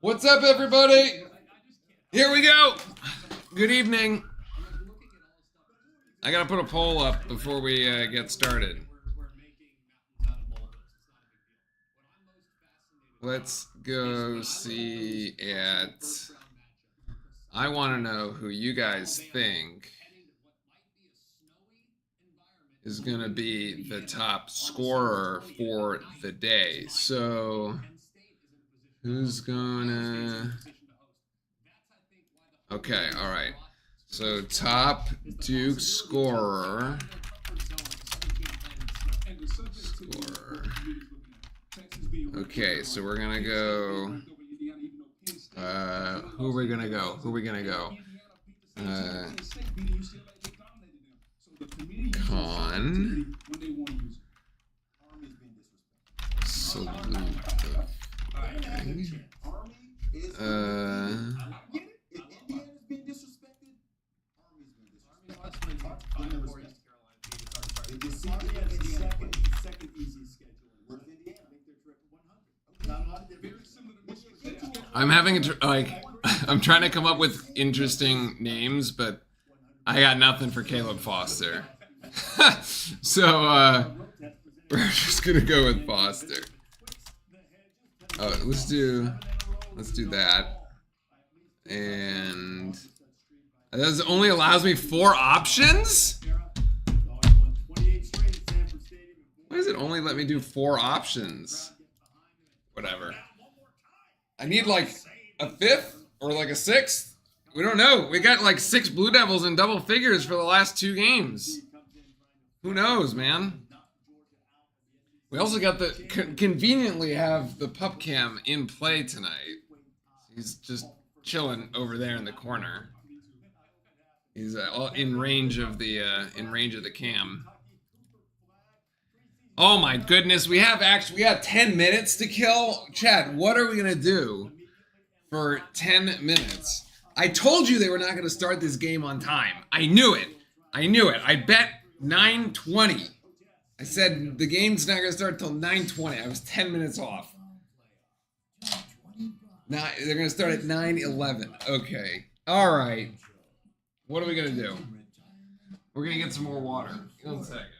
What's up, everybody? Here we go. Good evening. I gotta put a poll up before we get started. Let's go see at... I want to know who you guys think is going to be the top scorer for the day. So, who's gonna... Okay, all right. So, top Duke scorer. Okay, so we're gonna go. Who are we gonna go? Con. Salute. I'm having I'm trying to come up with interesting names, but I got nothing for Caleb Foster. So we're just gonna go with Foster. Oh, let's do that. And that only allows me 4 options? Why does it only let me do 4 options? Whatever. I need like a 5th or like a 6th. We don't know. We got like 6 Blue Devils in double figures for the last 2 games. Who knows, man? We also got conveniently have the pup cam in play tonight. He's just chilling over there in the corner. He's in range of the cam. Oh my goodness, we got 10 minutes to kill. Chad, what are we gonna do for 10 minutes? I told you they were not gonna start this game on time. I knew it. I bet 9:20. I said the game's not gonna start till 9:20. I was 10 minutes off. Now they're gonna start at 9:11. Okay. All right. What are we gonna do? We're gonna get some more water. Give me 1 second.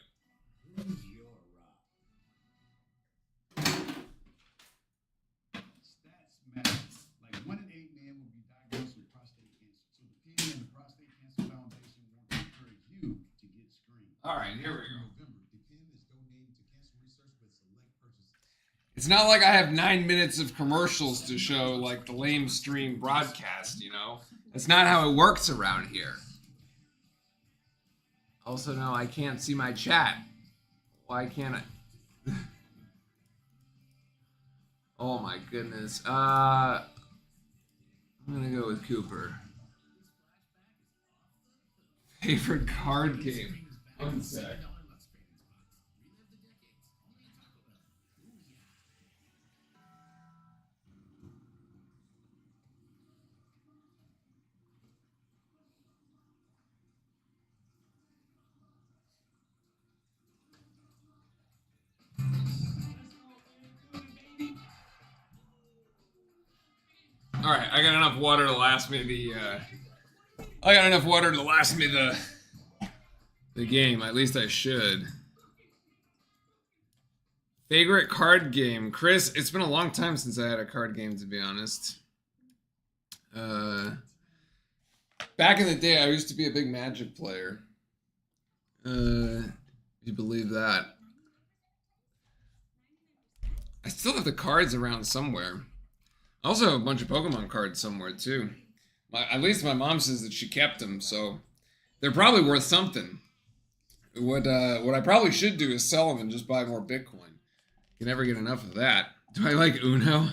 All right, here we go. It's not like I have 9 minutes of commercials to show like the lame stream broadcast, you know? That's not how it works around here. Also, no, I can't see my chat. Why can't I? Oh my goodness. I'm gonna go with Cooper. Favorite card game? 1 sec. All right, I got enough water to last me the game. At least I should. Favorite card game? Chris, it's been a long time since I had a card game, to be honest. Back in the day, I used to be a big Magic player. If you believe that. I still have the cards around somewhere. I also have a bunch of Pokemon cards somewhere, too. At least my mom says that she kept them, so they're probably worth something. What I probably should do is sell them and just buy more Bitcoin. You can never get enough of that. Do I like Uno?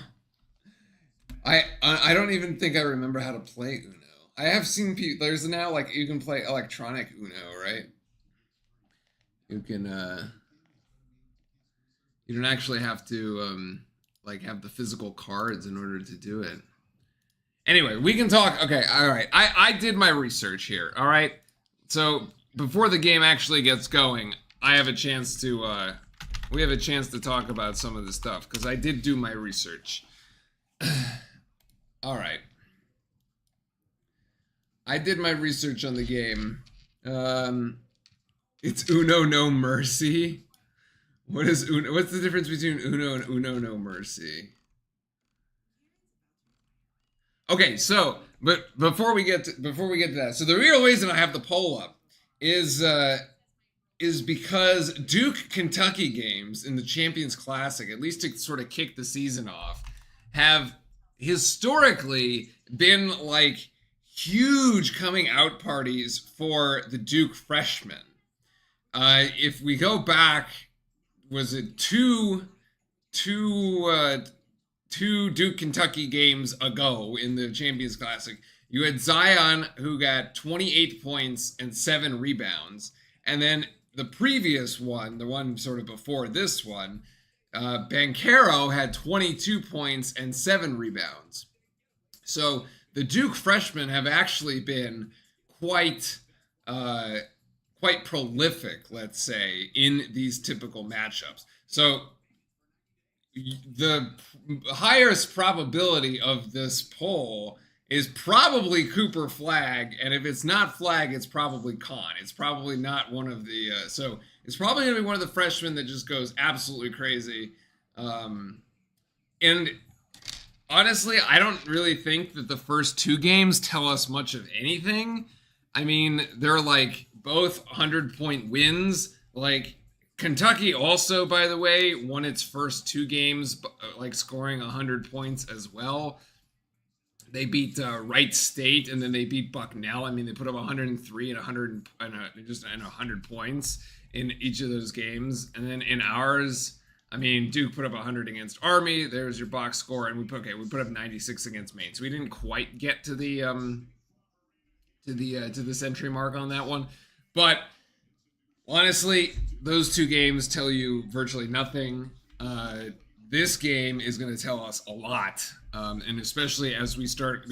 I don't even think I remember how to play Uno. I have seen people. There's now like you can play electronic Uno, right? You can. You don't actually have to like have the physical cards in order to do it. Anyway, we can talk. Okay, all right. I did my research here. All right. So before the game actually gets going, I have a chance to. We have a chance to talk about some of the stuff because I did do my research. All right. I did my research on the game. Um, it's Uno No Mercy. What is Uno? What's the difference between Uno and Uno No Mercy? Okay, so but before we get to that, so the real reason I have the poll up is because Duke Kentucky games in the Champions Classic, at least to sort of kick the season off, have historically been like huge coming out parties for the Duke freshmen. If we go back, was it two two Duke Kentucky games ago in the Champions Classic? You had Zion, who got 28 points and 7 rebounds, and then the previous one, the one sort of before this one, Banchero had 22 points and 7 rebounds. So the Duke freshmen have actually been quite uh, quite prolific, let's say, in these typical matchups. So the highest probability of this poll is probably Cooper Flag, and if it's not Flag, it's probably Khan. It's probably not one of the so it's probably going to be one of the freshmen that just goes absolutely crazy. And honestly, I don't really think that the first 2 games tell us much of anything. I mean, they're like both 100-point wins. Like Kentucky also, by the way, won its first 2 games, like scoring 100 points as well. They beat Wright State, and then they beat Bucknell. I mean, they put up 103 and 100 and just 100 points in each of those games. And then in ours, I mean, Duke put up 100 against Army. There's your box score, and we put up 96 against Maine. So we didn't quite get to the century mark on that one, but honestly, those 2 games tell you virtually nothing. This game is going to tell us a lot, and especially as we start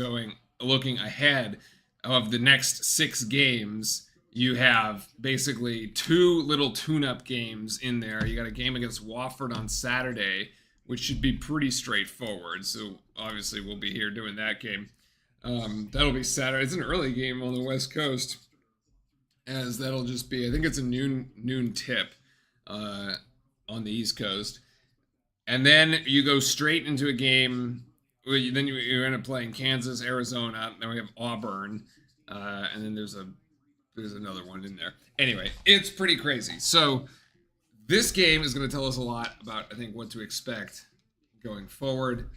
looking ahead of the next 6 games, you have basically 2 little tune-up games in there. You got a game against Wofford on Saturday, which should be pretty straightforward. So obviously we'll be here doing that game. That'll be Saturday. It's an early game on the West Coast, as that'll just be, I think it's a noon tip on the East Coast. And then you go straight into a game. Then you end up playing Kansas, Arizona. Then we have Auburn, and then there's another one in there. Anyway, it's pretty crazy. So this game is going to tell us a lot about, I think, what to expect going forward.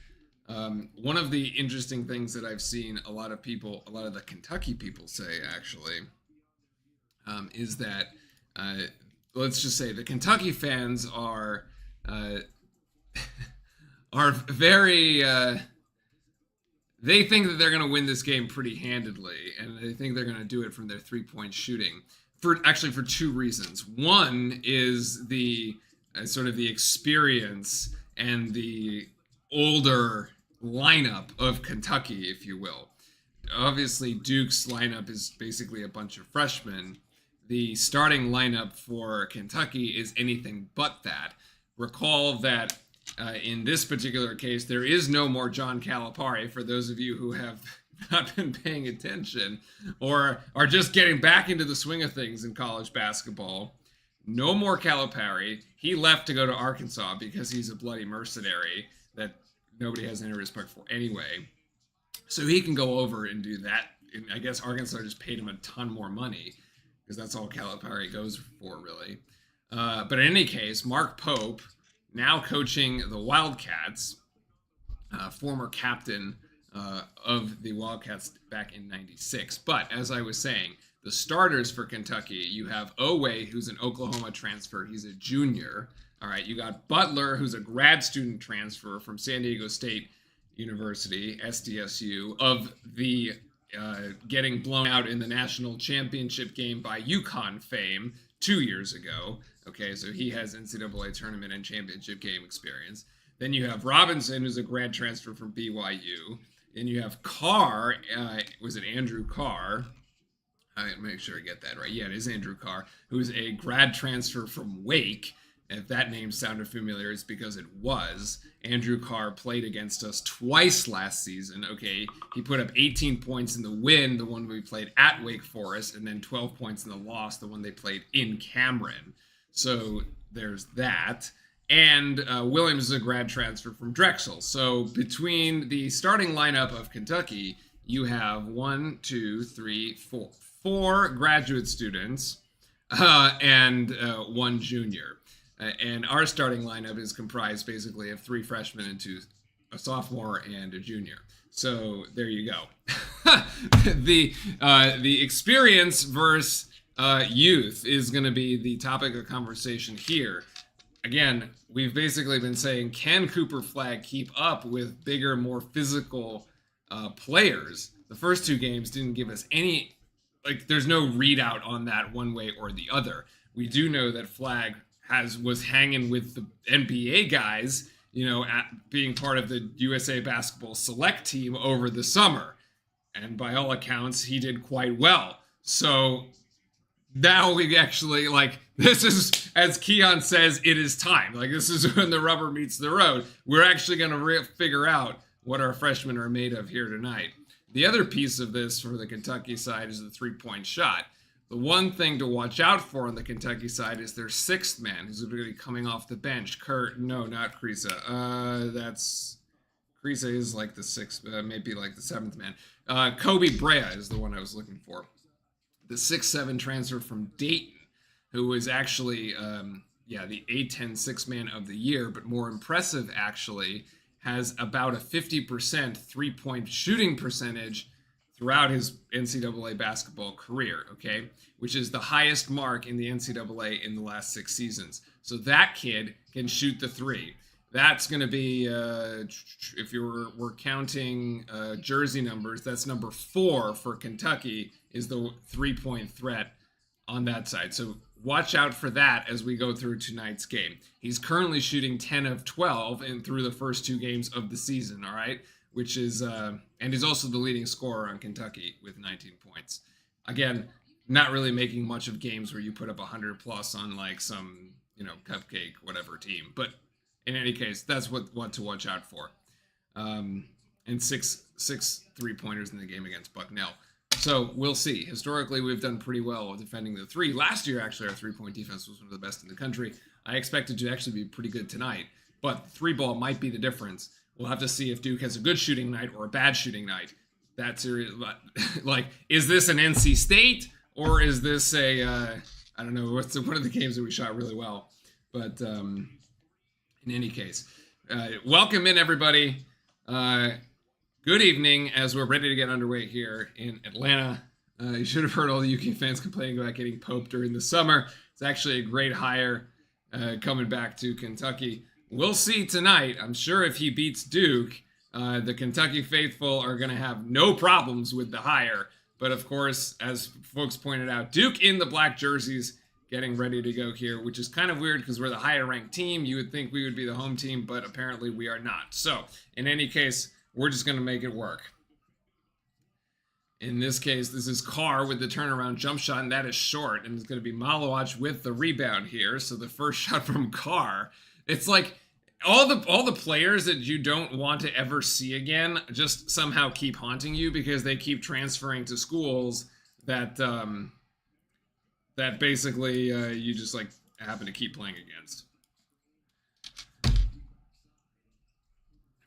One of the interesting things that I've seen a lot of the Kentucky people say, actually, is that let's just say the Kentucky fans are very they think that they're going to win this game pretty handedly, and they think they're going to do it from their 3-point shooting for 2 reasons. One is the sort of the experience and the older lineup of Kentucky, if you will. Obviously, Duke's lineup is basically a bunch of freshmen. The starting lineup for Kentucky is anything but that. Recall that in this particular case, there is no more John Calipari, for those of you who have not been paying attention or are just getting back into the swing of things in college basketball. No more Calipari. He left to go to Arkansas because he's a bloody mercenary that nobody has any respect for anyway. So he can go over and do that. And I guess Arkansas just paid him a ton more money because that's all Calipari goes for, really. But in any case, Mark Pope, now coaching the Wildcats, former captain of the Wildcats back in '96. But as I was saying, the starters for Kentucky, you have Oweh, who's an Oklahoma transfer. He's a junior. All right, you got Butler, who's a grad student transfer from San Diego State University, SDSU, of the getting blown out in the national championship game by UConn fame 2 years ago. Okay, so he has NCAA tournament and championship game experience. Then you have Robinson, who's a grad transfer from BYU. Then you have Carr. Was it Andrew Carr? I make sure I get that right. Yeah, it is Andrew Carr, who's a grad transfer from Wake. If that name sounded familiar, it's because it was. Andrew Carr played against us twice last season. Okay, he put up 18 points in the win, the one we played at Wake Forest, and then 12 points in the loss, the one they played in Cameron. So there's that. And Williams is a grad transfer from Drexel. So between the starting lineup of Kentucky, you have four graduate students and one junior. And our starting lineup is comprised basically of 3 freshmen and a sophomore and a junior. So there you go. The experience versus youth is going to be the topic of conversation here. Again, we've basically been saying, can Cooper Flagg keep up with bigger, more physical players? The first 2 games didn't give us any, there's no readout on that one way or the other. We do know that Flagg was hanging with the NBA guys, being part of the USA basketball select team over the summer. And by all accounts, he did quite well. So now we actually, this is, as Keon says, it is time. This is when the rubber meets the road. We're actually going to figure out what our freshmen are made of here tonight. The other piece of this for the Kentucky side is the 3-point shot. The one thing to watch out for on the Kentucky side is their 6th man, who's going to be coming off the bench. No, not Krisa. Krisa is the 6th, maybe the 7th man. Kobe Brea is the one I was looking for. The 6'7" transfer from Dayton, who was actually, the A-10 6-man of the year, but more impressive, actually, has about a 50% 3-point shooting percentage throughout his NCAA basketball career, okay? Which is the highest mark in the NCAA in the last 6 seasons. So that kid can shoot the 3. That's going to be, if we're counting jersey numbers, that's number 4 for Kentucky, is the 3-point threat on that side. So watch out for that as we go through tonight's game. He's currently shooting 10 of 12 and through the first 2 games of the season, all right? Which is, and he's also the leading scorer on Kentucky with 19 points. Again, not really making much of games where you put up 100 plus on some, cupcake, whatever team. But in any case, that's what to watch out for. And six 3-pointers in the game against Bucknell. So we'll see. Historically, we've done pretty well defending the 3. Last year, actually, our 3-point defense was one of the best in the country. I expect it to actually be pretty good tonight. But 3-ball might be the difference. We'll have to see if Duke has a good shooting night or a bad shooting night. That's is this an NC State or is this a, I don't know, what's one of the games that we shot really well. But in any case, welcome in, everybody. Good evening as we're ready to get underway here in Atlanta. You should have heard all the UK fans complaining about getting Pope during the summer. It's actually a great hire coming back to Kentucky. We'll see tonight. I'm sure if he beats Duke, the Kentucky faithful are going to have no problems with the hire. But of course, as folks pointed out, Duke in the black jerseys getting ready to go here, which is kind of weird because we're the higher ranked team. You would think we would be the home team, but apparently we are not. So in any case, we're just going to make it work. In this case, this is Carr with the turnaround jump shot, and that is short. And it's going to be Malawach with the rebound here. So the first shot from Carr, it's all the players that you don't want to ever see again just somehow keep haunting you because they keep transferring to schools that that basically you just happen to keep playing against.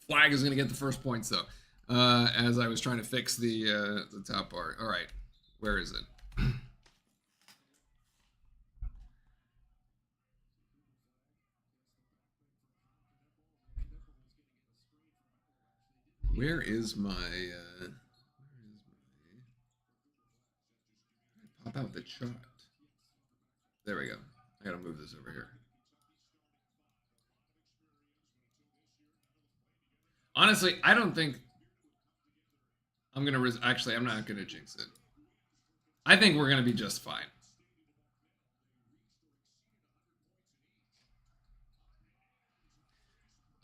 Flagg is going to get the first points though, as I was trying to fix the top part. All right, where is it? Where is my pop out the chart? There we go. I gotta move this over here. Honestly, I don't think I'm gonna actually, I'm not gonna jinx it. I think we're gonna be just fine.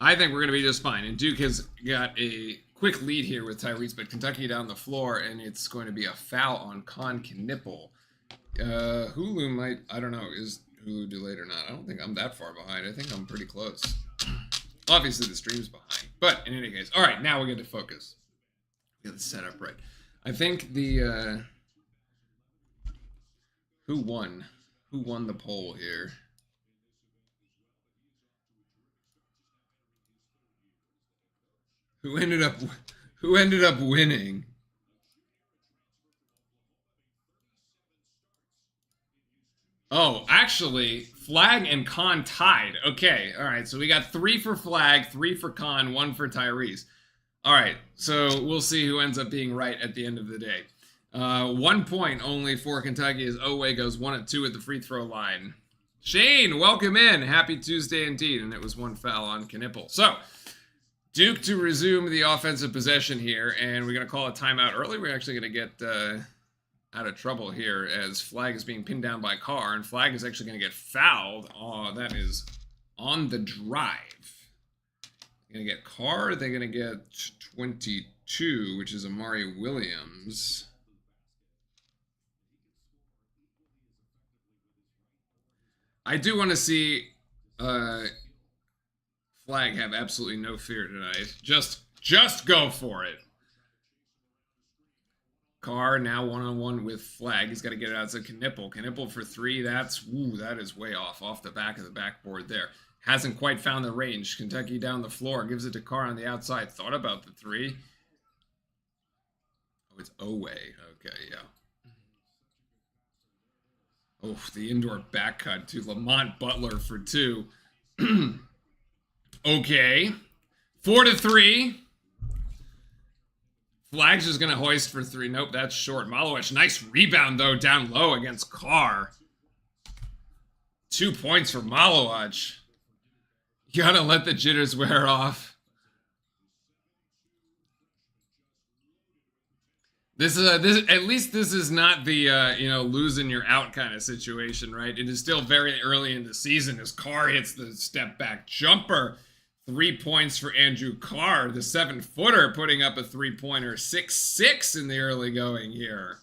I think we're going to be just fine. And Duke has got a quick lead here with Tyrese, but Kentucky down the floor, and it's going to be a foul on Con Knipple. Hulu might, I don't know, Hulu delayed or not. I don't think I'm that far behind. I think I'm pretty close. Obviously, the stream's behind. But in any case, all right, now we get to focus. We got the setup right. I think the... Who won? Who won the poll here? Who ended up winning? Oh, actually, Flag and Khan tied. Okay, all right. So we got 3 for Flag, 3 for Khan, 1 for Tyrese. All right, so we'll see who ends up being right at the end of the day. 1 point only for Kentucky as Oway goes 1 of 2 at the free throw line. Shane, welcome in. Happy Tuesday indeed. And it was 1 foul on Knipple. So, Duke to resume the offensive possession here, and we're going to call a timeout early. We're actually going to get out of trouble here as Flag is being pinned down by Carr, and Flag is actually going to get fouled. Oh, that is on the drive. They're going to get Carr. They're going to get 22, which is Amari Williams. I do want to see Flag have absolutely no fear tonight. Just go for it. Carr now one-on-one with Flag. He's got to get it out to Knipple. Knipple for 3. That is way off the back of the backboard there. Hasn't quite found the range. Kentucky down the floor. Gives it to Carr on the outside. Thought about the 3. Oh, it's Oway. Okay, yeah. Oh, the indoor back cut to Lamont Butler for 2. Okay. 4-3. Flag's just going to hoist for 3. Nope, that's short. Malowich, nice rebound, though, down low against Carr. 2 points for Malowich. You got to let the jitters wear off. This at least this is not the losing you're out kind of situation, right? It is still very early in the season as Carr hits the step back jumper. 3 points for Andrew Carr, the 7-footer, putting up a 3-pointer. 6-6 in the early going here.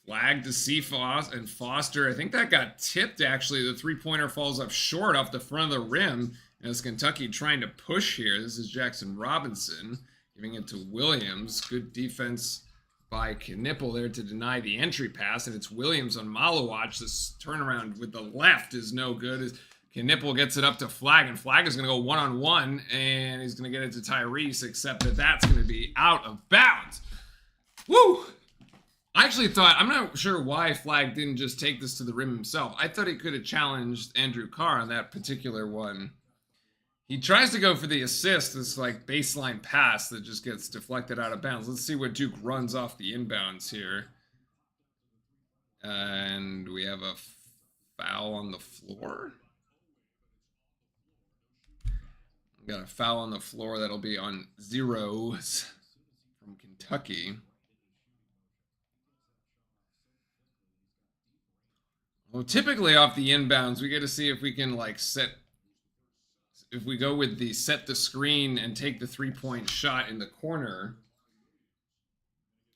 Flag to Cephas and Foster. I think that got tipped, actually. The 3-pointer falls up short off the front of the rim as Kentucky trying to push here. This is Jackson Robinson giving it to Williams. Good defense by Knipple there to deny the entry pass, and it's Williams on Malowich. This turnaround with the left is no good. Knipple gets it up to Flag, and Flag is going to go one-on-one, and he's going to get it to Tyrese, except that that's going to be out of bounds. Woo! I actually thought, I'm not sure why Flag didn't just take this to the rim himself. I thought he could have challenged Andrew Carr on that particular one. He tries to go for the assist, this like baseline pass that just gets deflected out of bounds. Let's see what Duke runs off the inbounds here. And we have a foul on the floor. We got a foul on the floor that'll be on zeros from Kentucky. Well, typically off the inbounds, we get to see if we can like if we go with the set the screen and take the 3-point shot in the corner,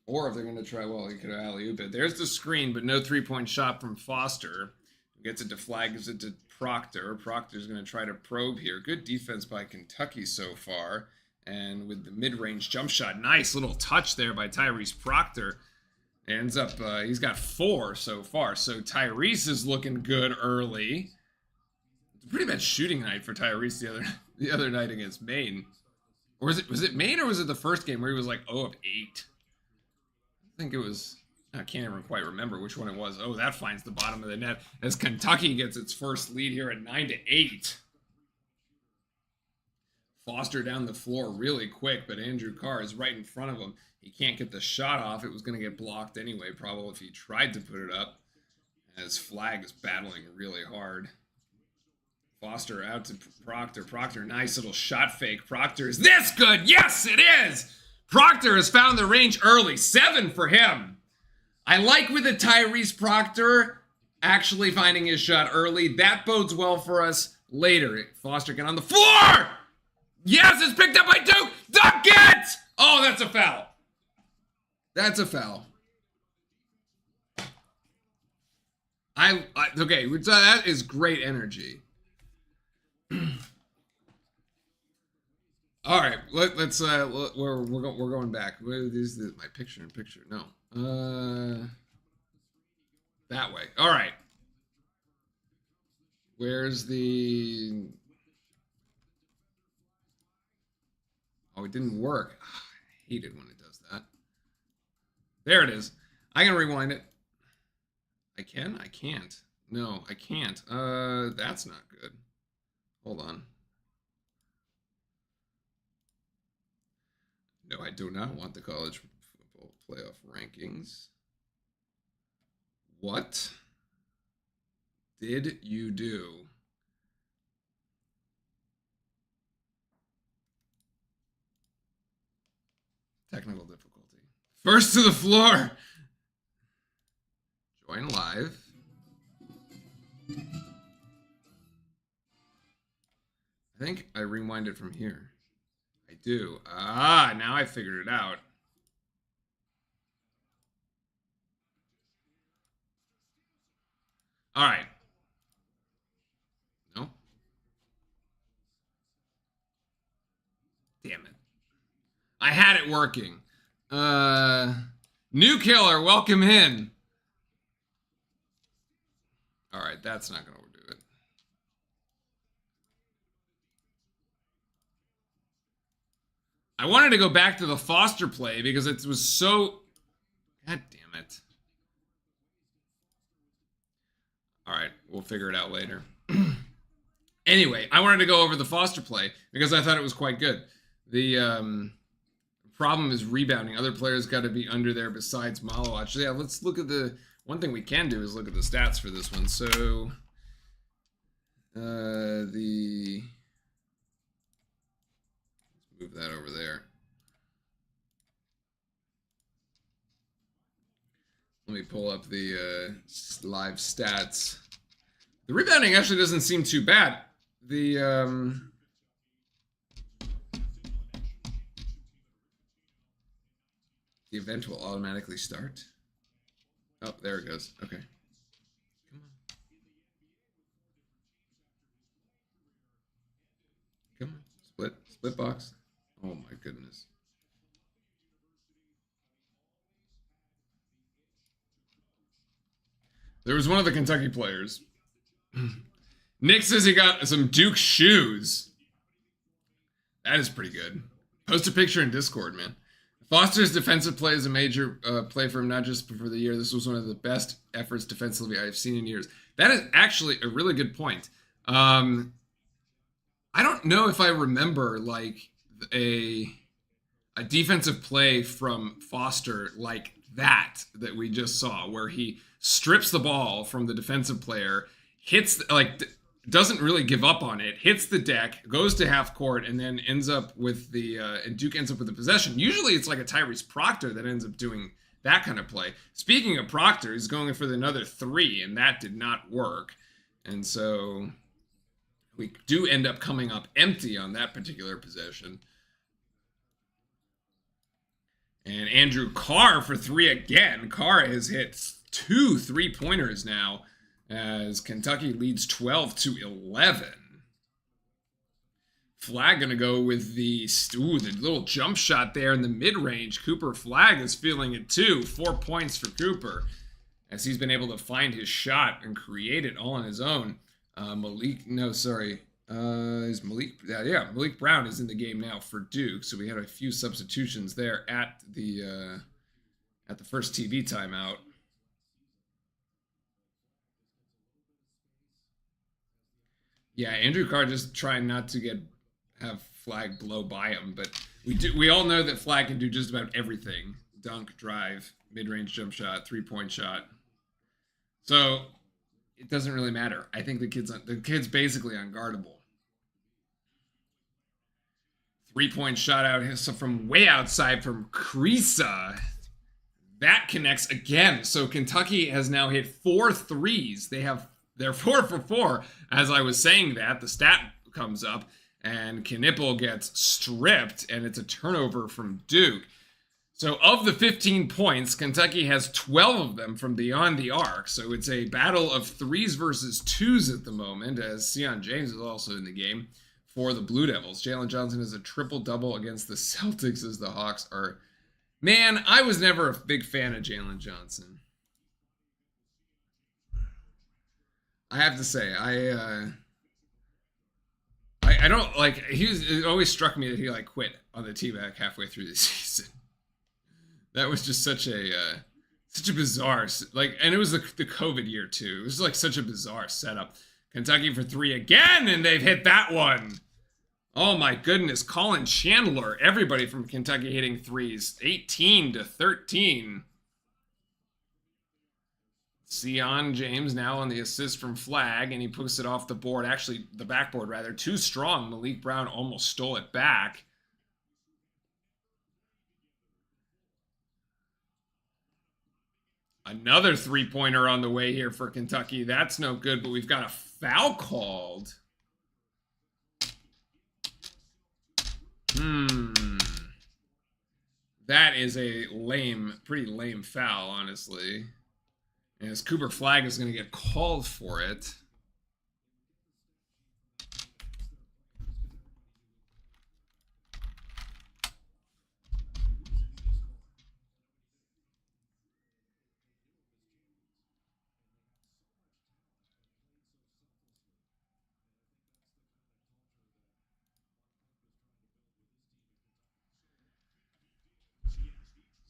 or if they're going to try, well, he could have alley-oop it. There's the screen, but no 3-point shot from Foster. Gets it to Flag, gives it to Proctor. Proctor's going to try to probe here. Good defense by Kentucky so far. And with the mid-range jump shot, nice little touch there by Tyrese Proctor. Ends up, he's got 4 so far. So Tyrese is looking good early. It's a pretty bad shooting night for Tyrese the other night against Maine. Or was it Maine or was it the first game where he was like 0 of 8? I think it was, I can't even quite remember which one it was. Oh, that finds the bottom of the net as Kentucky gets its first lead here at 9-8. Foster down the floor really quick, but Andrew Carr is right in front of him. He can't get the shot off. It was going to get blocked anyway, probably if he tried to put it up, as Flag is battling really hard. Foster out to Proctor. Proctor, nice little shot fake. Proctor, is this good? Yes, it is! Proctor has found the range early. 7 for him. I like with the Tyrese Proctor actually finding his shot early. That bodes well for us later. Foster get on the floor! Yes, it's picked up by Duke! Dunk it! Oh, that's a foul. That's a foul. Okay, so that is great energy. All right, let's we're going back. What is this? My picture in picture? No, that way. All right. Where's the? Oh, it didn't work. I hate it when it does that. There it is. I can rewind it. I can? I can't. No, I can't. That's not good. Hold on. No, I do not want the college football playoff rankings. What did you do? Technical difficulty. First to the floor. Join live. I think I rewind it from here. I do. Ah, now I figured it out. All right. No. Damn it. I had it working. New killer, welcome in. All right, that's not going to do it. I wanted to go back to the Foster play because it was so... God damn it. All right, we'll figure it out later. Anyway, I wanted to go over the Foster play because I thought it was quite good. The problem is rebounding. Other players got to be under there besides Malawach. So yeah, let's look at the... One thing we can do is look at the stats for this one. So, let's move that over there. Let me pull up the live stats. The rebounding actually doesn't seem too bad. The event will automatically start. Oh, there it goes. Okay. Come on. Come on. Split box. Oh my goodness. There was one of the Kentucky players. Nick says he got some Duke shoes. That is pretty good. Post a picture in Discord, man. Foster's defensive play is a major play for him, not just for the year. This was one of the best efforts defensively I've seen in years. That is actually a really good point. I don't know if I remember like a defensive play from Foster like that we just saw, where he strips the ball from the defensive player, hits doesn't really give up on it, hits the deck, goes to half court, and then ends up with the and Duke ends up with the possession. Usually it's like a Tyrese Proctor that ends up doing that kind of play. Speaking of Proctor, he's going for another three, and that did not work. And so we do end up coming up empty on that particular possession. And Andrew Carr for three again. Carr has hit 2 3-pointers now, as Kentucky leads 12-11. Flag going to go with the little jump shot there in the mid-range. Cooper Flag is feeling it too. 4 points for Cooper, as he's been able to find his shot and create it all on his own. Malik Brown is in the game now for Duke, so we had a few substitutions there at the first TV timeout. Yeah, Andrew Carr just trying not to have Flag blow by him, but we all know that Flag can do just about everything: dunk, drive, mid-range jump shot, 3-point shot. So it doesn't really matter. I think the kid's basically unguardable. 3-point shot out from way outside from Krisa. That connects again. So Kentucky has now hit 4 threes. They're 4 for 4. As I was saying that, the stat comes up, and Knipple gets stripped, and it's a turnover from Duke. So of the 15 points, Kentucky has 12 of them from beyond the arc. So it's a battle of 3s versus 2s at the moment, as Sion James is also in the game for the Blue Devils. Jalen Johnson is a triple-double against the Celtics as the Hawks are... Man, I was never a big fan of Jalen Johnson. I have to say, I don't like. It always struck me that he like quit on the team back halfway through the season. That was just such a bizarre and it was the COVID year too. It was like such a bizarre setup. Kentucky for 3 again, and they've hit that one. Oh my goodness, Colin Chandler, everybody from Kentucky hitting 3s, 18-13. Sion James now on the assist from Flagg, and he puts it off the board, actually the backboard rather, too strong. Malik Brown almost stole it back. Another three-pointer on the way here for Kentucky. That's no good, but we've got a foul called. That is a pretty lame foul, honestly. As Cooper Flagg is going to get called for it.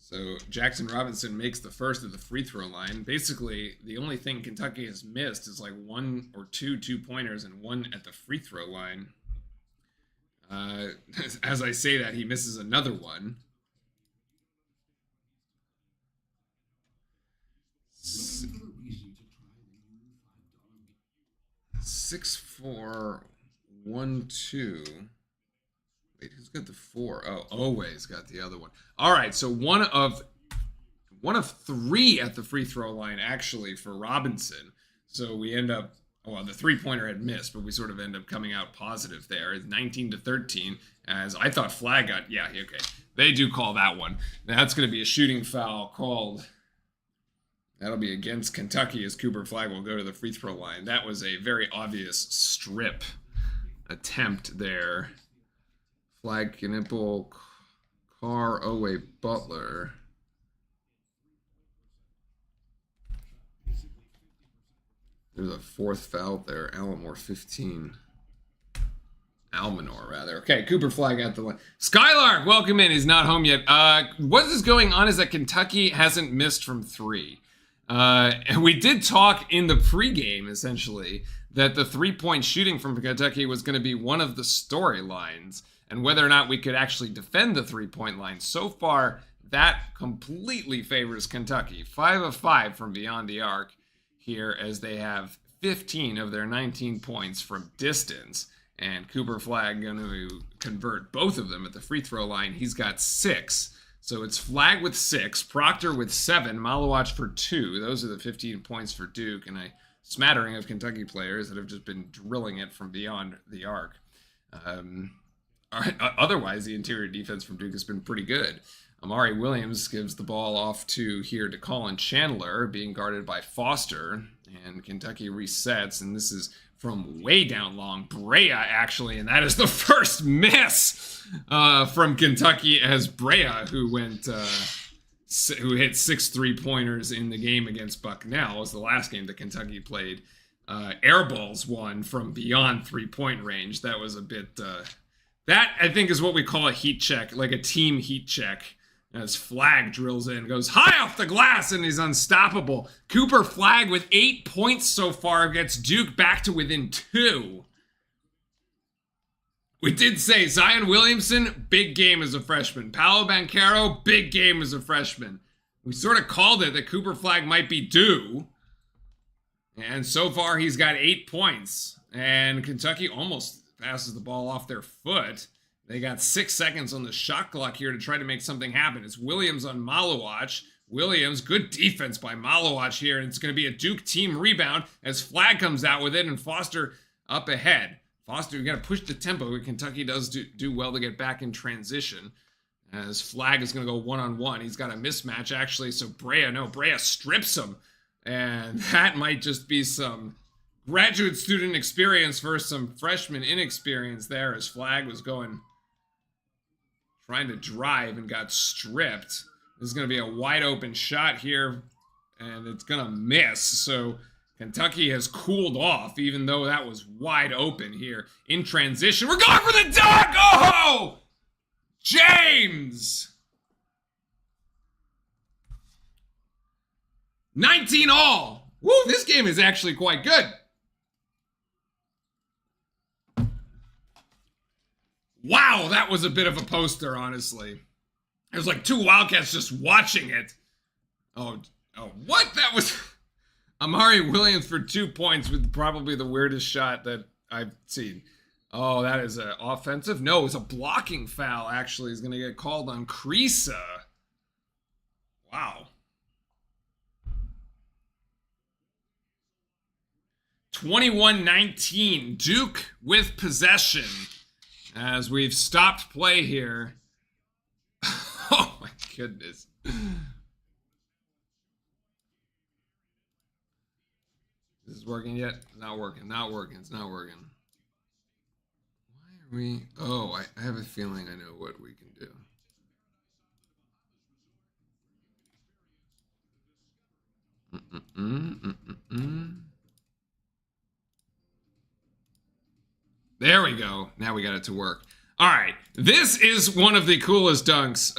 So Jackson Robinson makes the first at the free throw line. Basically, the only thing Kentucky has missed is like 1 or 2 two-pointers and 1 at the free throw line. As I say that, he misses another one. 6-4, 1-2. Wait, who's got the 4? Oh, always got the other one. All right, so one of 3 at the free throw line actually for Robinson. So we end up, well, the three-pointer had missed, but we sort of end up coming out positive there. It's 19-13, as I thought Flagg got, yeah, okay. They do call that one. That's going to be a shooting foul called. That'll be against Kentucky as Cooper Flagg will go to the free throw line. That was a very obvious strip attempt there. Flagg, Knipple, Carr, Owe, Butler. There's a 4th foul there. Almanor, 15. Almanor, rather. Okay, Cooper Flagg at the line. Skylark, welcome in. He's not home yet. What is going on is that Kentucky hasn't missed from 3. And we did talk in the pregame, essentially, that the three-point shooting from Kentucky was going to be one of the storylines, and whether or not we could actually defend the three-point line. So far, that completely favors Kentucky. 5 of 5 from beyond the arc here, as they have 15 of their 19 points from distance. And Cooper Flagg going to convert both of them at the free throw line. He's got 6. So it's Flagg with 6, Proctor with 7, Malawach for 2. Those are the 15 points for Duke, and a smattering of Kentucky players that have just been drilling it from beyond the arc. Otherwise, the interior defense from Duke has been pretty good. Amari Williams gives the ball off to Colin Chandler, being guarded by Foster, and Kentucky resets, and this is from way down long, Brea, actually, and that is the first miss from Kentucky, as Brea, who hit 6 three-pointers in the game against Bucknell, was the last game that Kentucky played. Airballs one from beyond three-point range. That was a bit... that, I think, is what we call a heat check, like a team heat check. As Flagg drills in, goes high off the glass, and he's unstoppable. Cooper Flagg with 8 points so far gets Duke back to within 2. We did say Zion Williamson, big game as a freshman. Paolo Banchero, big game as a freshman. We sort of called it that Cooper Flagg might be due. And so far, he's got 8 points. And Kentucky almost passes the ball off their foot. They got 6 seconds on the shot clock here to try to make something happen. It's Williams on Malawach. Williams, good defense by Malawach here. And it's going to be a Duke team rebound as Flagg comes out with it and Foster up ahead. Foster, you got to push the tempo. Kentucky does do well to get back in transition. As Flag is going to go one-on-one. He's got a mismatch, actually, so Brea strips him. And that might just be some graduate student experience versus some freshman inexperience there, as Flag was trying to drive and got stripped. This is going to be a wide open shot here, and it's going to miss. So Kentucky has cooled off, even though that was wide open here. In transition, we're going for the dunk! Oh! James! 19 all! Woo, this game is actually quite good. Wow, that was a bit of a poster, honestly. It was like 2 Wildcats just watching it. Oh, what? That was... Amari Williams for 2 points with probably the weirdest shot that I've seen. Oh, that is an offensive? No, it's a blocking foul, actually. Is going to get called on Creasa. Wow. 21-19. Duke with possession. As we've stopped play here. Oh, my goodness. This is working yet? Not working. It's not working. Why are we... Oh, I have a feeling I know what we can do. There we go. Now we got it to work. All right. This is one of the coolest dunks.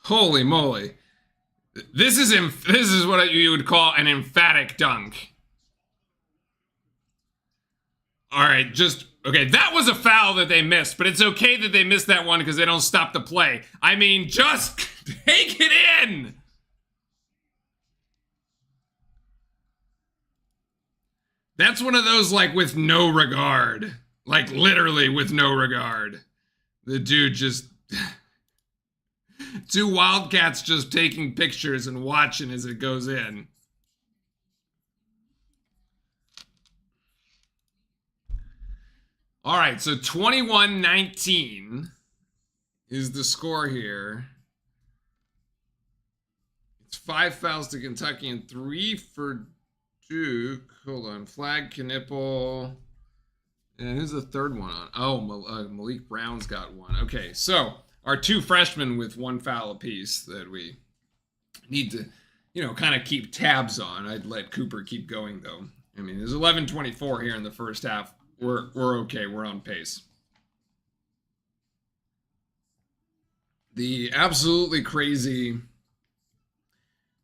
Holy moly. This is what you would call an emphatic dunk. All right, okay, that was a foul that they missed, but it's okay that they missed that one because they don't stop the play. I mean, just take it in. That's one of those, like, with no regard. Like, literally with no regard. The dude just... 2 Wildcats just taking pictures and watching as it goes in. All right, so 21-19 is the score here. It's 5 fouls to Kentucky and 3 for Duke. Hold on. Flag, Knipple. And who's the third one on? Oh, Malik Brown's got 1. Okay, so our 2 freshmen with 1 foul apiece that we need to, kind of keep tabs on. I'd let Cooper keep going, though. I mean, there's 11:24 here in the first half. We're okay. We're on pace. The absolutely crazy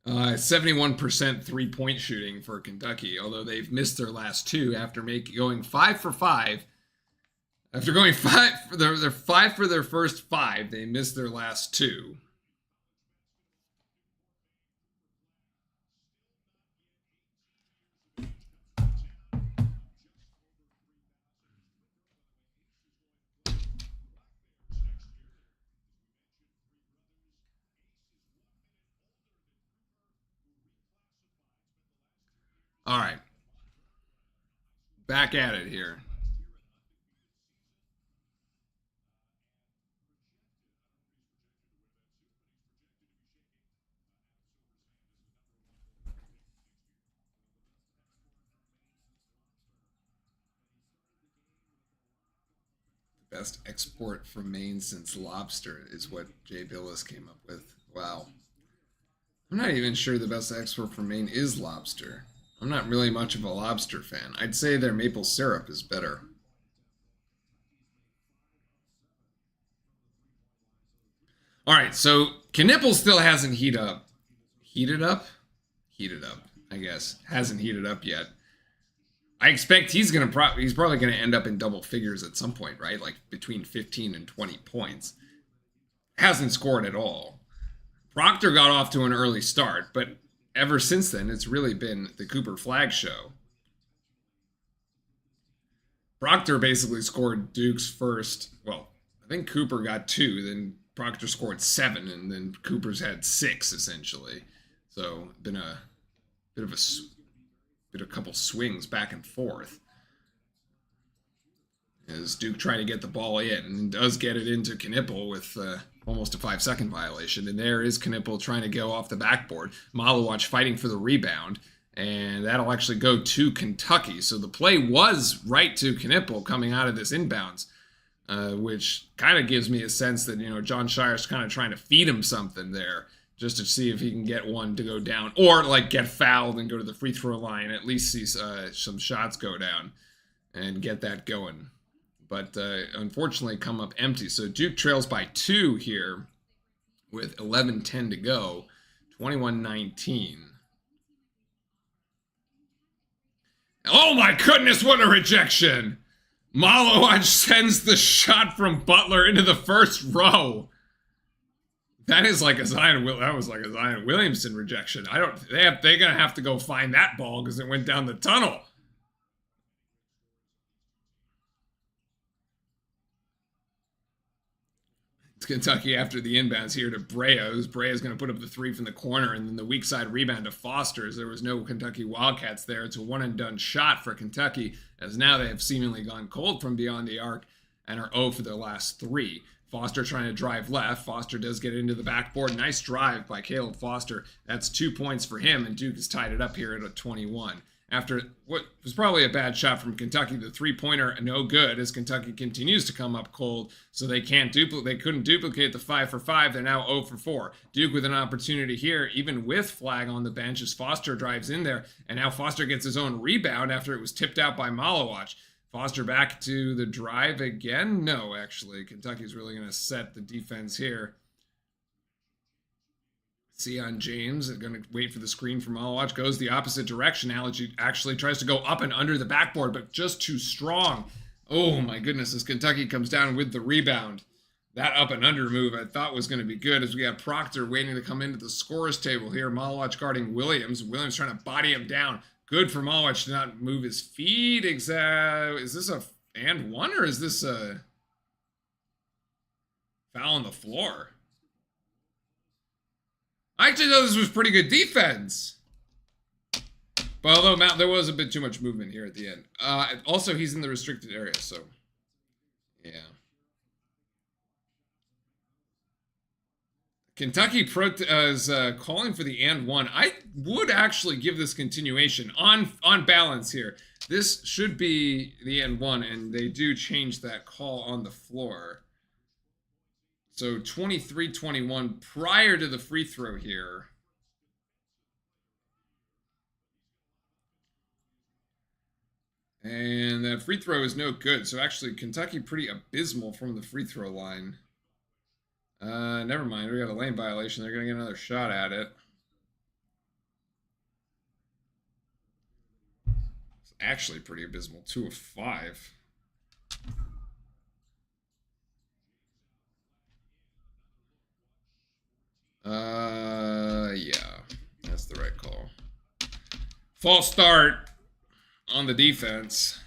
71% three-point shooting for Kentucky, although they've missed their last 2 after going 5 for 5. After going 5, they're 5 for their first 5. They missed their last 2. All right. Back at it here. Best export from Maine since lobster is what Jay Billis came up with. Wow. I'm not even sure the best export from Maine is lobster. I'm not really much of a lobster fan. I'd say their maple syrup is better. All right, so Knipple still hasn't heated up. Heated up, I guess. Hasn't heated up yet. I expect he's probably gonna end up in double figures at some point, right? Like between 15 and 20 points. Hasn't scored at all. Proctor got off to an early start, but ever since then, it's really been the Cooper Flag show. Proctor basically scored Duke's first. Well, I think Cooper got 2, then Proctor scored 7, and then Cooper's had 6 essentially. So been a couple swings back and forth. As Duke trying to get the ball in and does get it into Knipple with almost a 5-second violation. And there is Knipple trying to go off the backboard. Malowacz fighting for the rebound. And that'll actually go to Kentucky. So the play was right to Knipple coming out of this inbounds, which kind of gives me a sense that, John Shire's kind of trying to feed him something there just to see if he can get one to go down or like get fouled and go to the free throw line, at least see some shots go down and get that going. But unfortunately come up empty. So Duke trails by 2 here with 11:10 to go, 21-19. Oh my goodness, what a rejection! Malowacz sends the shot from Butler into the first row. That is like a Zion Williamson rejection. They're gonna have to go find that ball because it went down the tunnel. Kentucky after the inbounds here to Brea. Brea's going to put up the 3 from the corner, and then the weak side rebound to Foster, as there was no Kentucky Wildcats there. It's a one-and-done shot for Kentucky, as now they have seemingly gone cold from beyond the arc and are 0 for their last 3. Foster trying to drive left. Foster does get into the backboard. Nice drive by Caleb Foster. That's 2 points for him, and Duke has tied it up here at a 21. After what was probably a bad shot from Kentucky, the 3-pointer no good as Kentucky continues to come up cold, so they couldn't duplicate the 5 for 5. They're now 0 for 4. Duke with an opportunity here, even with Flag on the bench, as Foster drives in there, and now Foster gets his own rebound after it was tipped out by Malowacz. Foster back to the drive again. No, actually, Kentucky's really going to set the defense here. Sion James is going to wait for the screen from Malowacz. Goes the opposite direction. Actually tries to go up and under the backboard, but just too strong. Oh my goodness, as Kentucky comes down with the rebound. That up and under move I thought was going to be good, as we got Proctor waiting to come into the scorer's table here. Malowacz guarding Williams. Williams trying to body him down. Good for Malowacz to not move his feet. Is this a and one, or is this a foul on the floor? I actually thought this was pretty good defense. But although there was a bit too much movement here at the end. Also, he's in the restricted area, so yeah. Kentucky is calling for the and one. I would actually give this continuation on balance here. This should be the and one, and they do change that call on the floor. So 23-21 prior to the free throw here. And that free throw is no good. So actually Kentucky pretty abysmal from the free throw line. Never mind. We got a lane violation. They're going to get another shot at it. It's actually pretty abysmal. 2 of 5. Yeah, that's the right call. False start on the defense.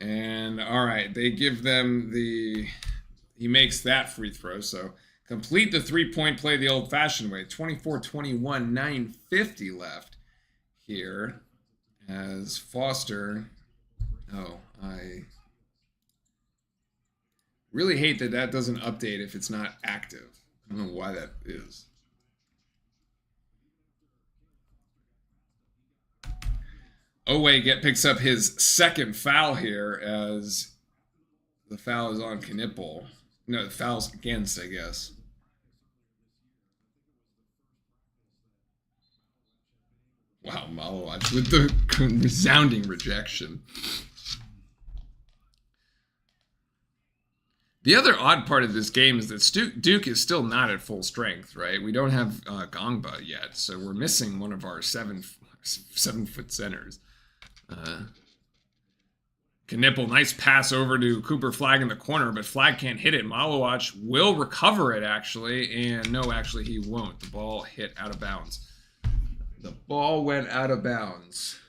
And all right, they give them he makes that free throw. So complete the 3-point play the old-fashioned way. 24-21, 9:50 left here as Foster. Oh, I really hate that doesn't update if it's not active. I don't know why that is. Oweh picks up his second foul here as the foul is on Knipple. No, the foul's against, I guess. Wow, Malowacz with the resounding rejection. The other odd part of this game is that Duke is still not at full strength, right? We don't have Gongba yet, so we're missing one of our 7-foot centers. Knipple, nice pass over to Cooper Flag in the corner, but Flag can't hit it. Malowacz will recover it, actually, and no, actually, he won't. The ball hit out of bounds. The ball went out of bounds.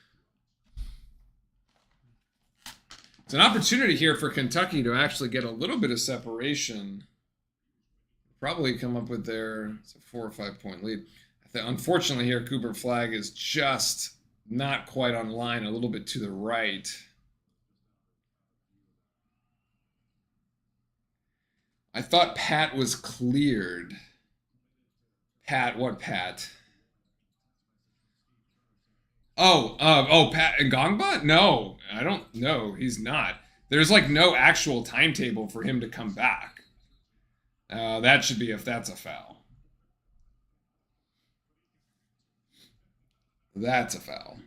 It's an opportunity here for Kentucky to actually get a little bit of separation. Probably come up with it's a 4 or 5 point lead. Unfortunately here, Cooper Flag is just not quite on line, a little bit to the right. I thought Pat was cleared. Pat, what Pat? Oh, Pat Ngongba? No, I don't know. He's not. There's like no actual timetable for him to come back. That should be if that's a foul. That's a foul.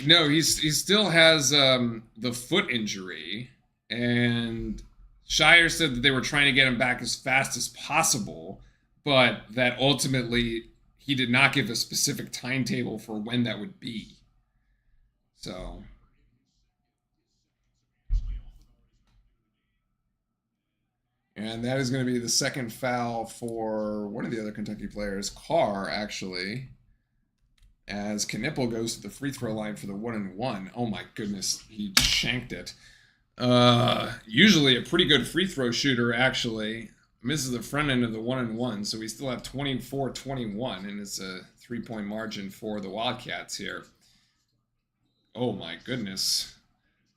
No, he still has the foot injury, and Shire said that they were trying to get him back as fast as possible, but that ultimately he did not give a specific timetable for when that would be. So, and that is going to be the second foul for one of the other Kentucky players, Carr, actually, as Knipple goes to the free throw line for the 1-and-1. Oh my goodness, he shanked it. Usually a pretty good free throw shooter, actually. Misses the front end of the 1-and-1, so we still have 24-21, and it's a 3-point margin for the Wildcats here. Oh my goodness.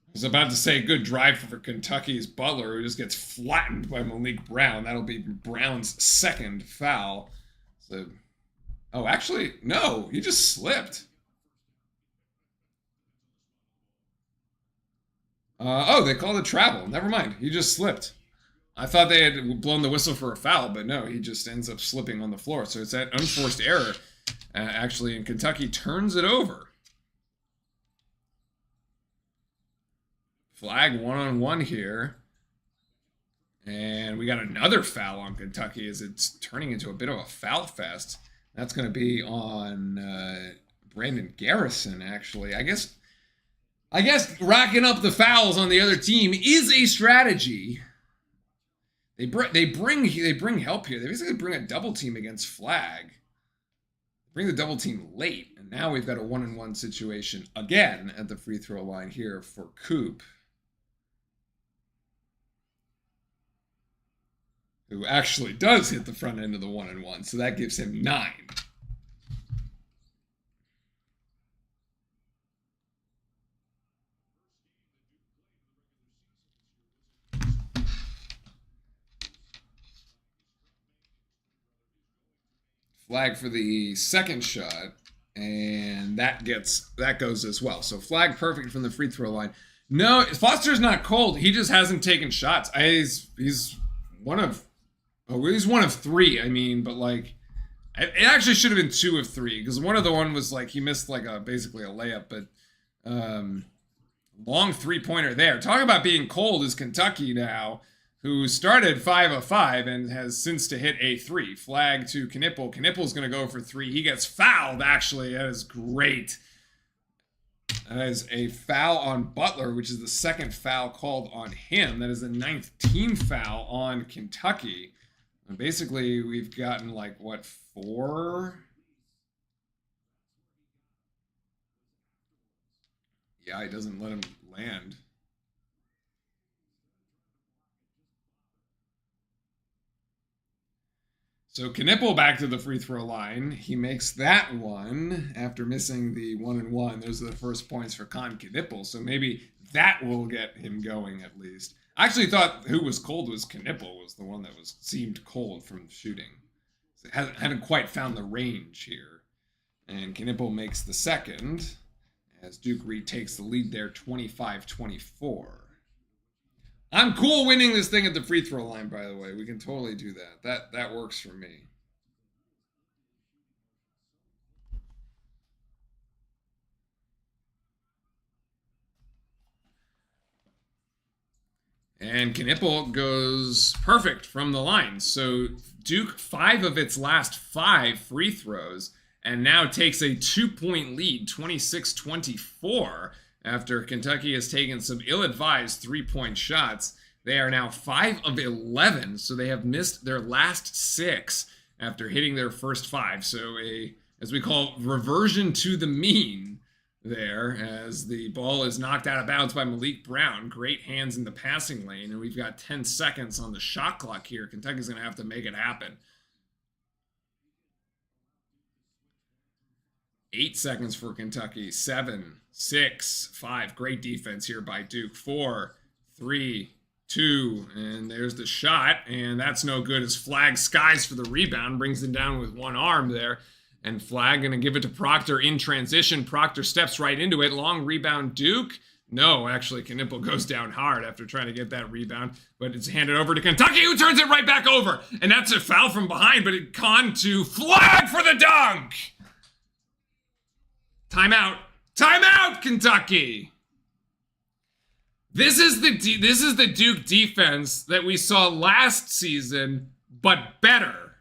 I was about to say good drive for Kentucky's Butler, who just gets flattened by Malik Brown. That'll be Brown's second foul. So, oh, actually, no, he just slipped. Oh, they called it travel. Never mind. He just slipped. I thought they had blown the whistle for a foul, but no, he just ends up slipping on the floor. So it's that unforced error, actually, and Kentucky turns it over. Flag 1-on-1 here. And we got another foul on Kentucky as it's turning into a bit of a foul fest. That's going to be on Brandon Garrison, actually. I guess racking up the fouls on the other team is a strategy. They bring help here. They basically bring a double team against Flag. Bring the double team late, and now we've got a 1-on-1 situation again at the free throw line here for Coop, who actually does hit the front end of the 1-on-1, so that gives him 9. Flag for the second shot, and that goes as well. So flag perfect from the free throw line. No, Foster's not cold. He just hasn't taken shots. He's one of 3. I mean, but like it actually should have been 2 of 3 because one of the one was like he missed like basically a layup, but long 3-pointer there. Talk about being cold is Kentucky now, who started 5 of 5 and has since to hit a 3. Flag to Knipple. Knipple's going to go for 3. He gets fouled, actually. That is great. That is a foul on Butler, which is the second foul called on him. That is the 9th team foul on Kentucky. And basically, we've gotten like, what, 4? Yeah, he doesn't let him land. So Knipple back to the free throw line. He makes that one after missing the 1-and-1. Those are the first points for Con Knipple. So maybe that will get him going at least. I actually thought who was cold was Knipple, was the one that seemed cold from shooting. So hadn't quite found the range here. And Knipple makes the second as Duke retakes the lead there 25-24. I'm cool winning this thing at the free throw line, by the way. We can totally do that. That works for me. And Knipple goes perfect from the line. So Duke 5 of its last 5 free throws and now takes a 2-point lead, 26-24. After Kentucky has taken some ill-advised 3-point shots, they are now 5 of 11, so they have missed their last 6 after hitting their first 5. So as we call, reversion to the mean there, as the ball is knocked out of bounds by Malik Brown. Great hands in the passing lane, and we've got 10 seconds on the shot clock here. Kentucky's going to have to make it happen. 8 seconds for Kentucky. 7, 6, 5. Great defense here by Duke. 4, 3, 2, and there's the shot, and that's no good as Flag skies for the rebound, brings it down with one arm there, and Flag gonna give it to Proctor in transition. Proctor steps right into it, long rebound Duke. No, actually, Knipple goes down hard after trying to get that rebound, but it's handed over to Kentucky, who turns it right back over, and that's a foul from behind, but it Con to Flag for the dunk! Timeout. Timeout, Kentucky! This is the Duke defense that we saw last season, but better.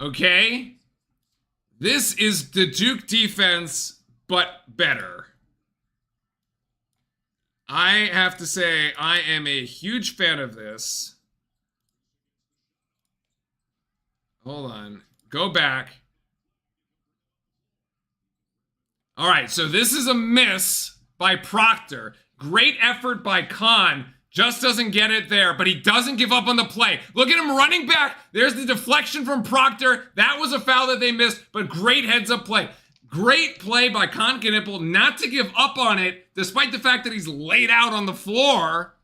Okay? This is the Duke defense, but better. I have to say, I am a huge fan of this. Hold on. Go back. All right, so this is a miss by Proctor. Great effort by Con. Just doesn't get it there, but he doesn't give up on the play. Look at him running back. There's the deflection from Proctor. That was a foul that they missed, but great heads-up play. Great play by Con Knipple not to give up on it, despite the fact that he's laid out on the floor.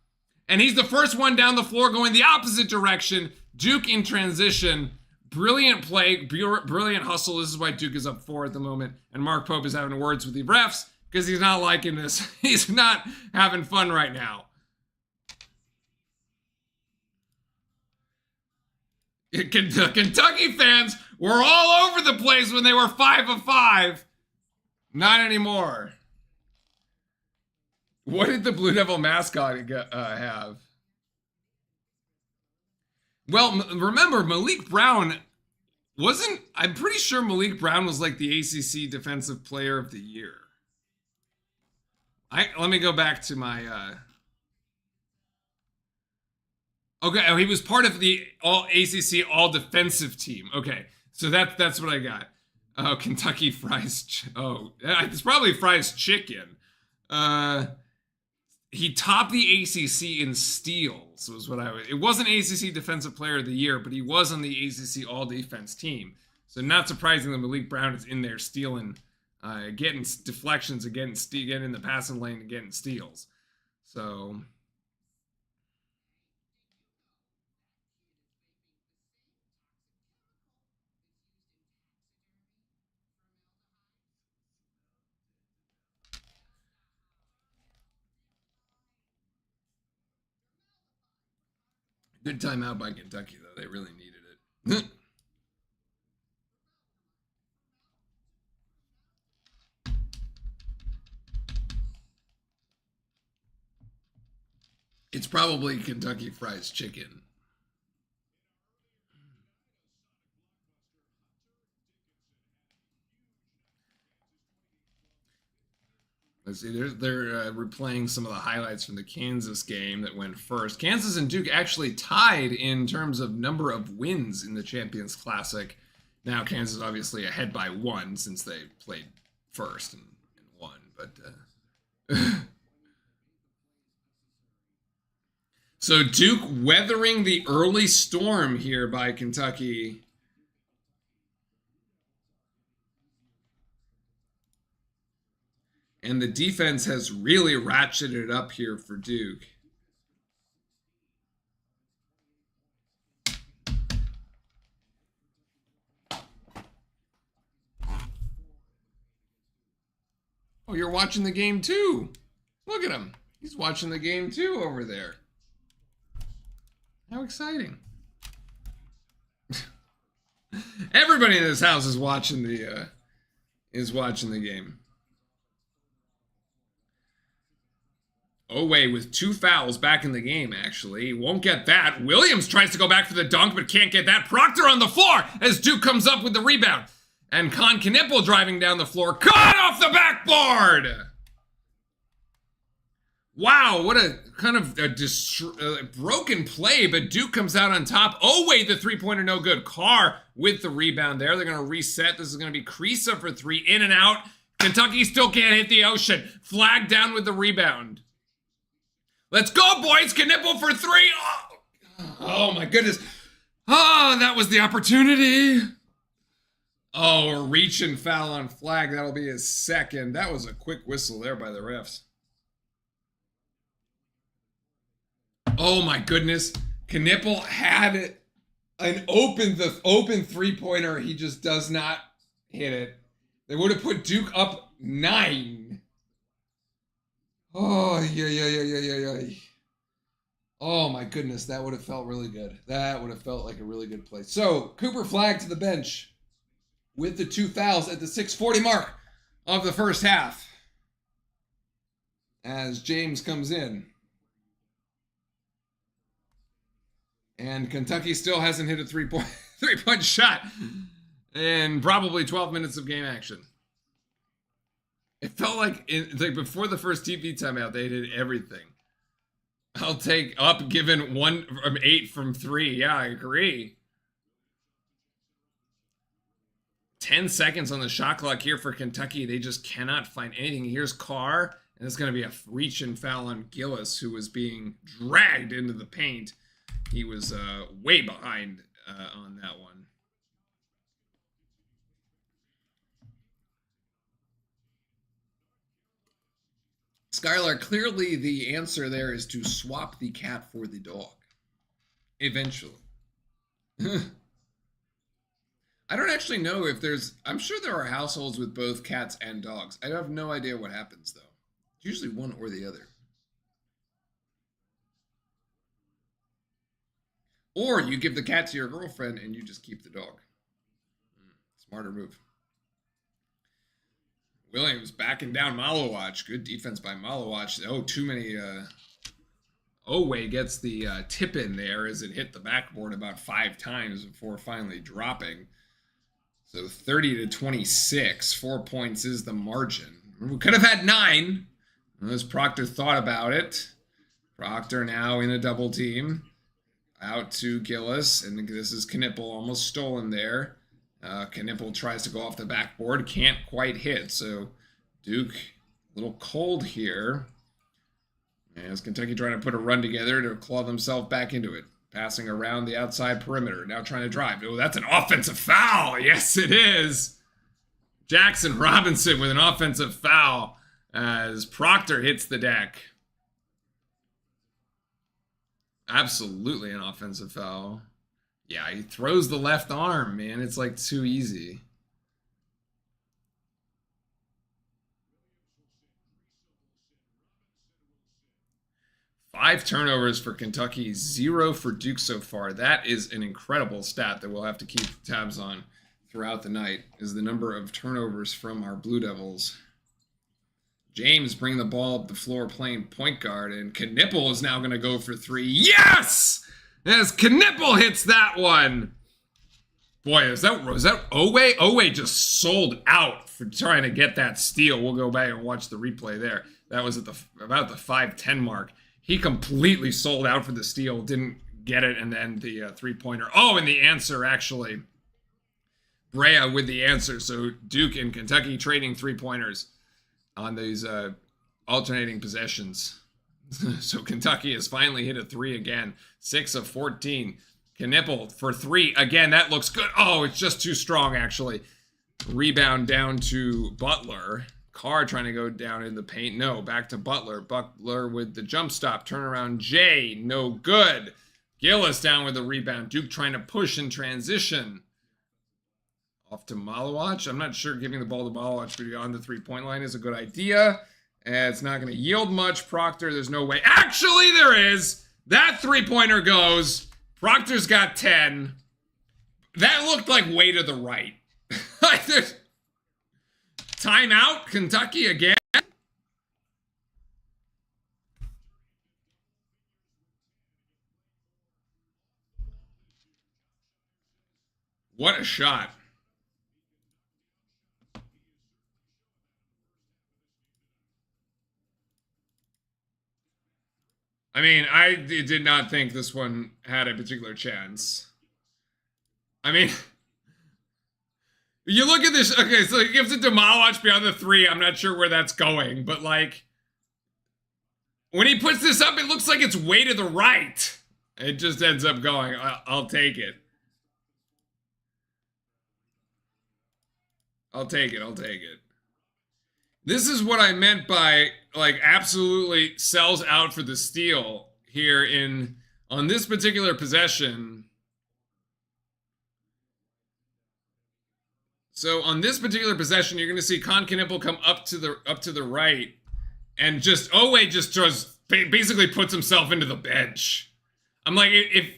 And he's the first one down the floor going the opposite direction. Duke in transition. Brilliant play, brilliant hustle. This is why Duke is up 4 at the moment. And Mark Pope is having words with the refs because he's not liking this. He's not having fun right now. Kentucky fans were all over the place when they were 5 of 5. Not anymore. What did the Blue Devil mascot have? Well, remember, Malik Brown wasn't... I'm pretty sure Malik Brown was like the ACC Defensive Player of the Year. Let me go back to my... Okay, oh, he was part of the ACC all-defensive team. Okay, so that's what I got. Oh, Kentucky Fries... it's probably Fries Chicken. He topped the ACC in steals, was what I would... It wasn't ACC Defensive Player of the Year, but he was on the ACC all-defense team. So not surprising that Malik Brown is in there stealing, getting deflections, and getting in the passing lane and getting steals. So... Good timeout by Kentucky, though. They really needed it. It's probably Kentucky Fries Chicken. Let's see, they're replaying some of the highlights from the Kansas game that went first. Kansas and Duke actually tied in terms of number of wins in the Champions Classic. Now Kansas obviously ahead by 1 since they played first and won, but so Duke weathering the early storm here by Kentucky. And the defense has really ratcheted it up here for Duke. Oh, you're watching the game too. Look at him. He's watching the game too over there. How exciting. Everybody in this house is watching the game. Oweh with 2 fouls back in the game, actually. Won't get that. Williams tries to go back for the dunk, but can't get that. Proctor on the floor as Duke comes up with the rebound. And Con Knipple driving down the floor. Caught off the backboard! Wow, what a kind of a broken play, but Duke comes out on top. Oweh, the three-pointer, no good. Carr with the rebound there. They're going to reset. This is going to be Creasa for 3. In and out. Kentucky still can't hit the ocean. Flag down with the rebound. Let's go, boys! Knipple for 3! Oh, my goodness. Oh, that was the opportunity. Oh, a reach and foul on Flag. That'll be his second. That was a quick whistle there by the refs. Oh my goodness. Knipple had an open three-pointer. He just does not hit it. They would have put Duke up 9. Oh, yeah. Oh my goodness, that would have felt really good. That would have felt like a really good play. So, Cooper Flagg to the bench with the 2 fouls at the 6:40 mark of the first half. As James comes in. And Kentucky still hasn't hit a three-point shot in probably 12 minutes of game action. It felt like before the first TV timeout, they did everything. I'll take up given 1 from 8 from 3. Yeah, I agree. 10 seconds on the shot clock here for Kentucky. They just cannot find anything. Here's Carr, and it's going to be a reach and foul on Gillis, who was being dragged into the paint. He was way behind on that one. Skylar, clearly the answer there is to swap the cat for the dog. Eventually. I don't actually know if there's... I'm sure there are households with both cats and dogs. I have no idea what happens, though. It's usually one or the other. Or you give the cat to your girlfriend and you just keep the dog. Smarter move. Williams backing down Malowacz. Good defense by Malowacz. Oh, too many. Owe gets the tip in there as it hit the backboard about 5 times before finally dropping. So 30-26. 4 points is the margin. We could have had 9 as Proctor thought about it. Proctor now in a double team. Out to Gillis, and this is Knipple almost stolen there. Knipple tries to go off the backboard, can't quite hit, so Duke a little cold here. As Kentucky trying to put a run together to claw themselves back into it. Passing around the outside perimeter, now trying to drive. Oh, that's an offensive foul! Yes, it is! Jackson Robinson with an offensive foul as Proctor hits the deck. Absolutely an offensive foul. Yeah, he throws the left arm, man. It's like too easy. Five turnovers for Kentucky, 0 for Duke so far. That is an incredible stat that we'll have to keep tabs on throughout the night, is the number of turnovers from our Blue Devils. James bringing the ball up the floor playing point guard, and Knipple is now going to go for 3. Yes! As Knipple hits that one. Boy, was that Owe? Owe just sold out for trying to get that steal. We'll go back and watch the replay there. That was at about the 5:10 mark. He completely sold out for the steal, didn't get it, and then the three-pointer. Oh, and the answer, actually. Brea with the answer. So Duke and Kentucky trading three-pointers on these alternating possessions. So Kentucky has finally hit a 3 again. 6 of 14. Knipple for 3. Again, that looks good. Oh, it's just too strong, actually. Rebound down to Butler. Carr trying to go down in the paint. No, back to Butler. Butler with the jump stop. Turnaround J. No good. Gillis down with the rebound. Duke trying to push in transition. Off to Malowacz. I'm not sure giving the ball to Malowacz beyond the three-point line is a good idea. And it's not going to yield much. Proctor, there's no way. Actually, there is. That three-pointer goes. Proctor's got 10. That looked like way to the right. Timeout, Kentucky again. What a shot. I mean, I did not think this one had a particular chance. I mean, you look at this. Okay, so he gives it to Malowacz beyond the 3. I'm not sure where that's going, but like, when he puts this up, it looks like it's way to the right. It just ends up going. I'll take it. I'll take it. This is what I meant by, like, absolutely sells out for the steal. here on this particular possession. So on this particular possession, you're going to see Con Knipple come up to the right, and just Owe just basically puts himself into the bench. I'm like, if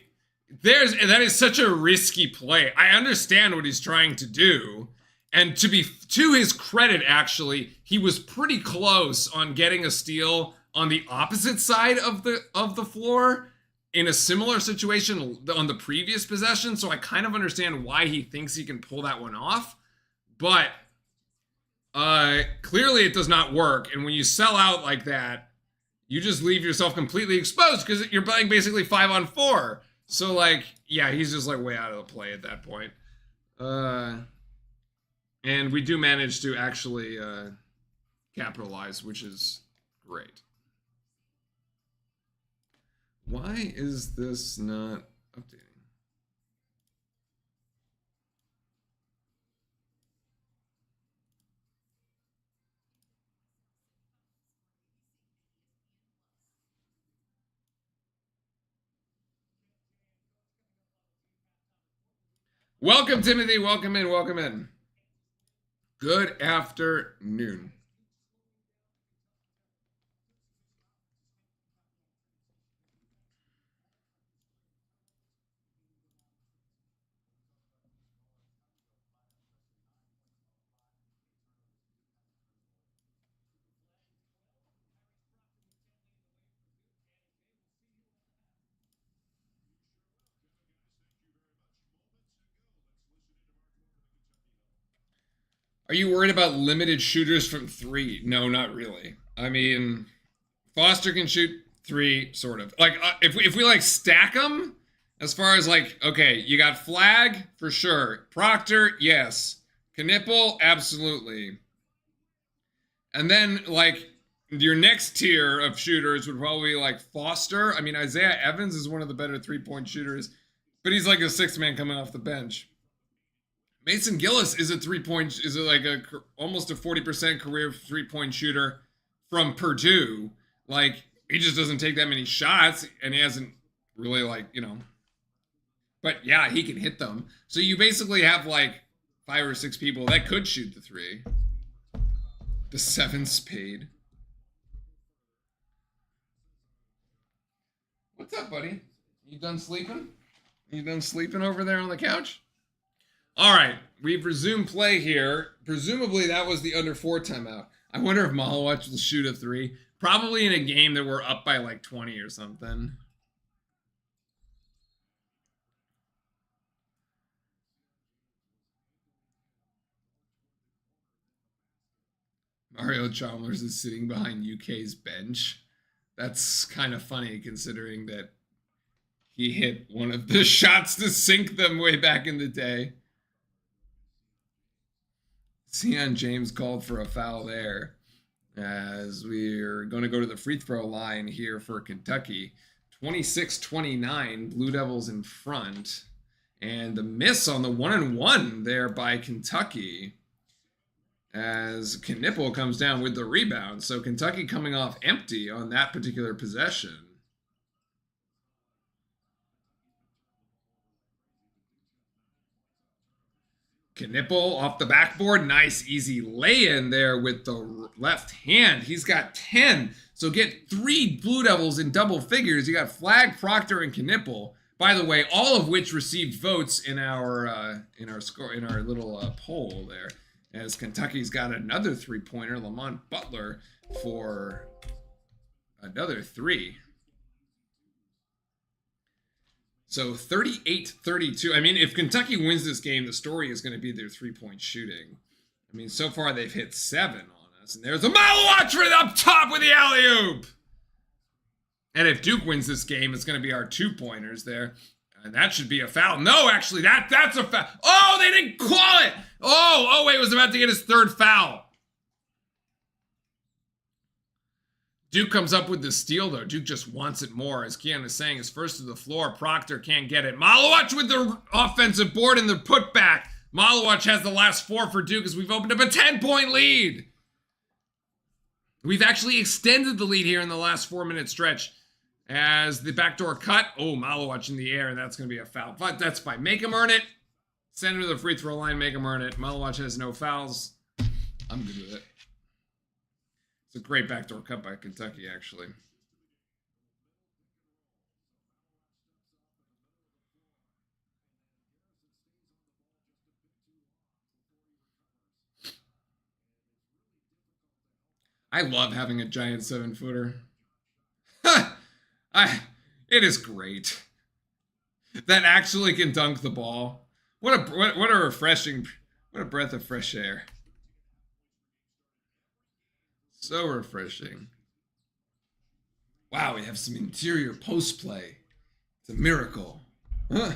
that is such a risky play. I understand what he's trying to do, and to his credit, actually, he was pretty close on getting a steal on the opposite side of the floor in a similar situation on the previous possession. So I kind of understand why he thinks he can pull that one off. But clearly it does not work. And when you sell out like that, you just leave yourself completely exposed because you're playing basically 5-on-4. So, like, yeah, he's just, like, way out of the play at that point. And we do manage to actually capitalize, which is great. Why is this not updating? Welcome, Timothy. Welcome in. Welcome in. Good afternoon. Are you worried about limited shooters from 3? No, not really. I mean, Foster can shoot 3, sort of. Like, if we like stack them, as far as like, okay, you got Flag for sure, Proctor, yes, Knipple, absolutely, and then like your next tier of shooters would probably be like Foster. I mean, Isaiah Evans is one of the better 3-point shooters, but he's like a 6th man coming off the bench. Mason Gillis is almost a 40% career 3-point shooter from Purdue. Like, he just doesn't take that many shots, and he hasn't really, like, but yeah, he can hit them. So you basically have like 5 or 6 people that could shoot the 3. The 7 spade. What's up, buddy? You done sleeping? You done sleeping over there on the couch? All right, we've resumed play here. Presumably that was the under 4 timeout. I wonder if Malawach will shoot a 3. Probably in a game that we're up by like 20 or something. Mario Chalmers is sitting behind UK's bench. That's kind of funny considering that he hit one of the shots to sink them way back in the day. Sion James called for a foul there as we're going to go to the free throw line here for Kentucky. 26-29, Blue Devils in front. And the miss on the 1-and-1 there by Kentucky as Knipple comes down with the rebound. So Kentucky coming off empty on that particular possession. Knipple off the backboard. Nice, easy lay-in there with the left hand. He's got 10. So get 3 Blue Devils in double figures. You got Flag, Proctor, and Knipple. By the way, all of which received votes in our little poll there. As Kentucky's got another 3-pointer, Lamont Butler, for another 3. So 38-32. I mean, if Kentucky wins this game, the story is going to be their 3-point shooting. I mean, so far they've hit 7 on us. And there's a Malawach up top with the alley-oop. And if Duke wins this game, it's going to be our 2-pointers there. And that should be a foul. No, actually, that's a foul. Oh, they didn't call it. Oh, wait, was about to get his 3rd foul. Duke comes up with the steal, though. Duke just wants it more. As Keon is saying, is first to the floor. Proctor can't get it. Malawach with the offensive board and the putback. Malawach has the last 4 for Duke as we've opened up a 10-point lead. We've actually extended the lead here in the last 4-minute stretch. as the backdoor cut. Oh, Malowacz in the air. That's going to be a foul. But that's fine. Make him earn it. Send him to the free throw line. Make him earn it. Malowacz has no fouls. I'm good with it. It's a great backdoor cut by Kentucky, actually. I love having a giant 7-footer. It is great. That actually can dunk the ball. What a refreshing, what a breath of fresh air. So refreshing. Wow, we have some interior post play. It's a miracle. Huh.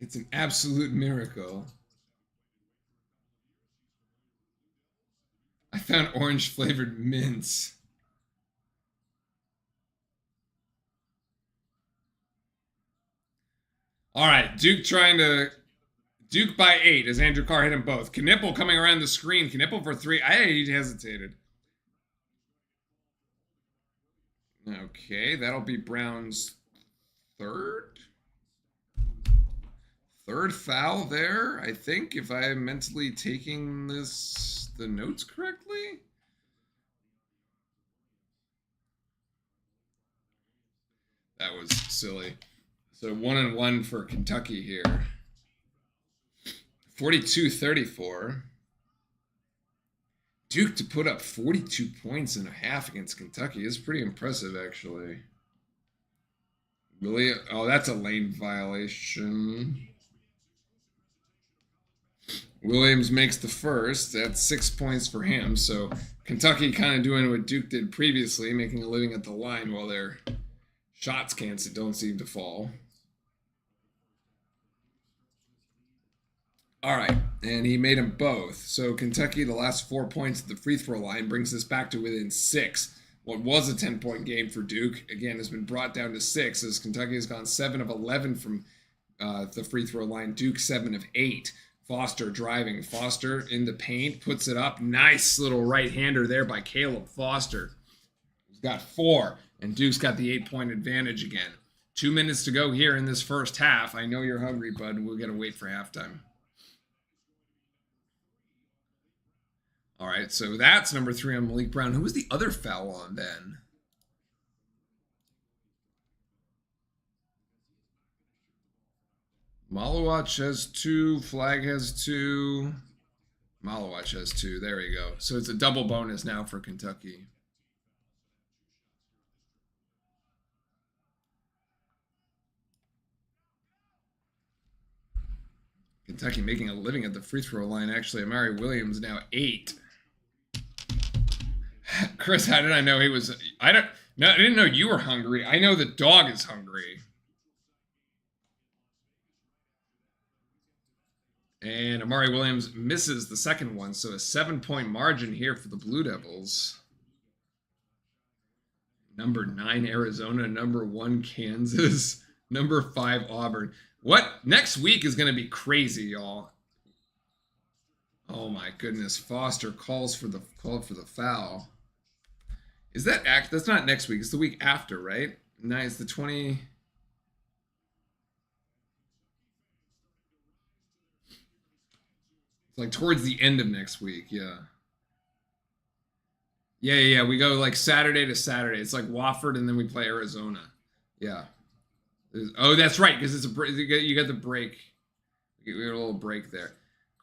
It's an absolute miracle. I found orange flavored mints. All right, Duke trying to Duke by 8 as Andrew Carr hit them both. Knipple coming around the screen. Knipple for 3. He hesitated. Okay, that'll be Brown's third foul there, I think, if I'm mentally taking the notes correctly. That was silly. So 1-1 for Kentucky here. 42-34. Duke to put up 42 points and a half against Kentucky is pretty impressive, actually. Really? Oh, that's a lane violation. Williams makes the first. That's 6 points for him. So Kentucky kind of doing what Duke did previously, making a living at the line while their shots don't seem to fall. All right, and he made them both. So Kentucky, the last 4 points at the free throw line, brings us back to within 6. What was a 10-point game for Duke, again, has been brought down to 6 as Kentucky has gone 7 of 11 from the free throw line. Duke 7 of 8. Foster driving. Foster in the paint, puts it up. Nice little right-hander there by Caleb Foster. He's got 4, and Duke's got the 8-point advantage again. 2 minutes to go here in this first half. I know you're hungry, bud. We're going to wait for halftime. All right, so that's number 3 on Malik Brown. Who was the other foul on then? Malowacz has 2. Flag has 2. Malowacz has 2. There we go. So it's a double bonus now for Kentucky. Kentucky making a living at the free throw line. Actually, Amari Williams now 8. Chris, how did I know he was? I didn't know you were hungry. I know the dog is hungry. And Amari Williams misses the second one, so a 7-point margin here for the Blue Devils. Number 9 Arizona, number 1 Kansas, number 5 Auburn. What next week is going to be crazy, y'all. Oh my goodness, Foster called for the foul. Is that that's not next week, it's the week after, right? Nice, the 20. It's like towards the end of next week, yeah. Yeah. We go like Saturday to Saturday. It's like Wofford, and then we play Arizona. Yeah. Oh, that's right, because it's you get the break. You get a little break there.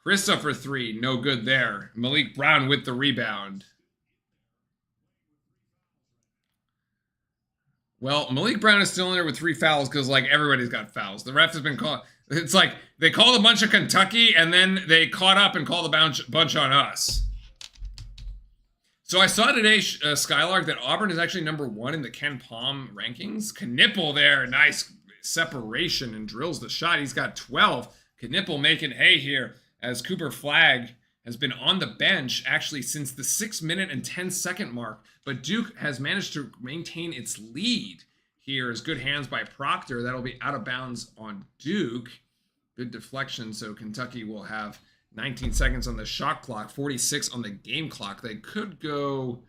Christopher 3, no good there. Malik Brown with the rebound. Well, Malik Brown is still in there with 3 fouls because like everybody's got fouls. The ref has been called. It's like they called a bunch of Kentucky and then they caught up and called a bunch on us. So I saw today, Skylark, that Auburn is actually number 1 in the Ken Palm rankings. Knipple there, nice separation and drills the shot. He's got 12. Knipple making hay here as Cooper Flagg has been on the bench actually since the 6-minute and 10-second mark. But Duke has managed to maintain its lead here as good hands by Proctor. That'll be out of bounds on Duke. Good deflection, so Kentucky will have 19 seconds on the shot clock, 46 on the game clock. They could go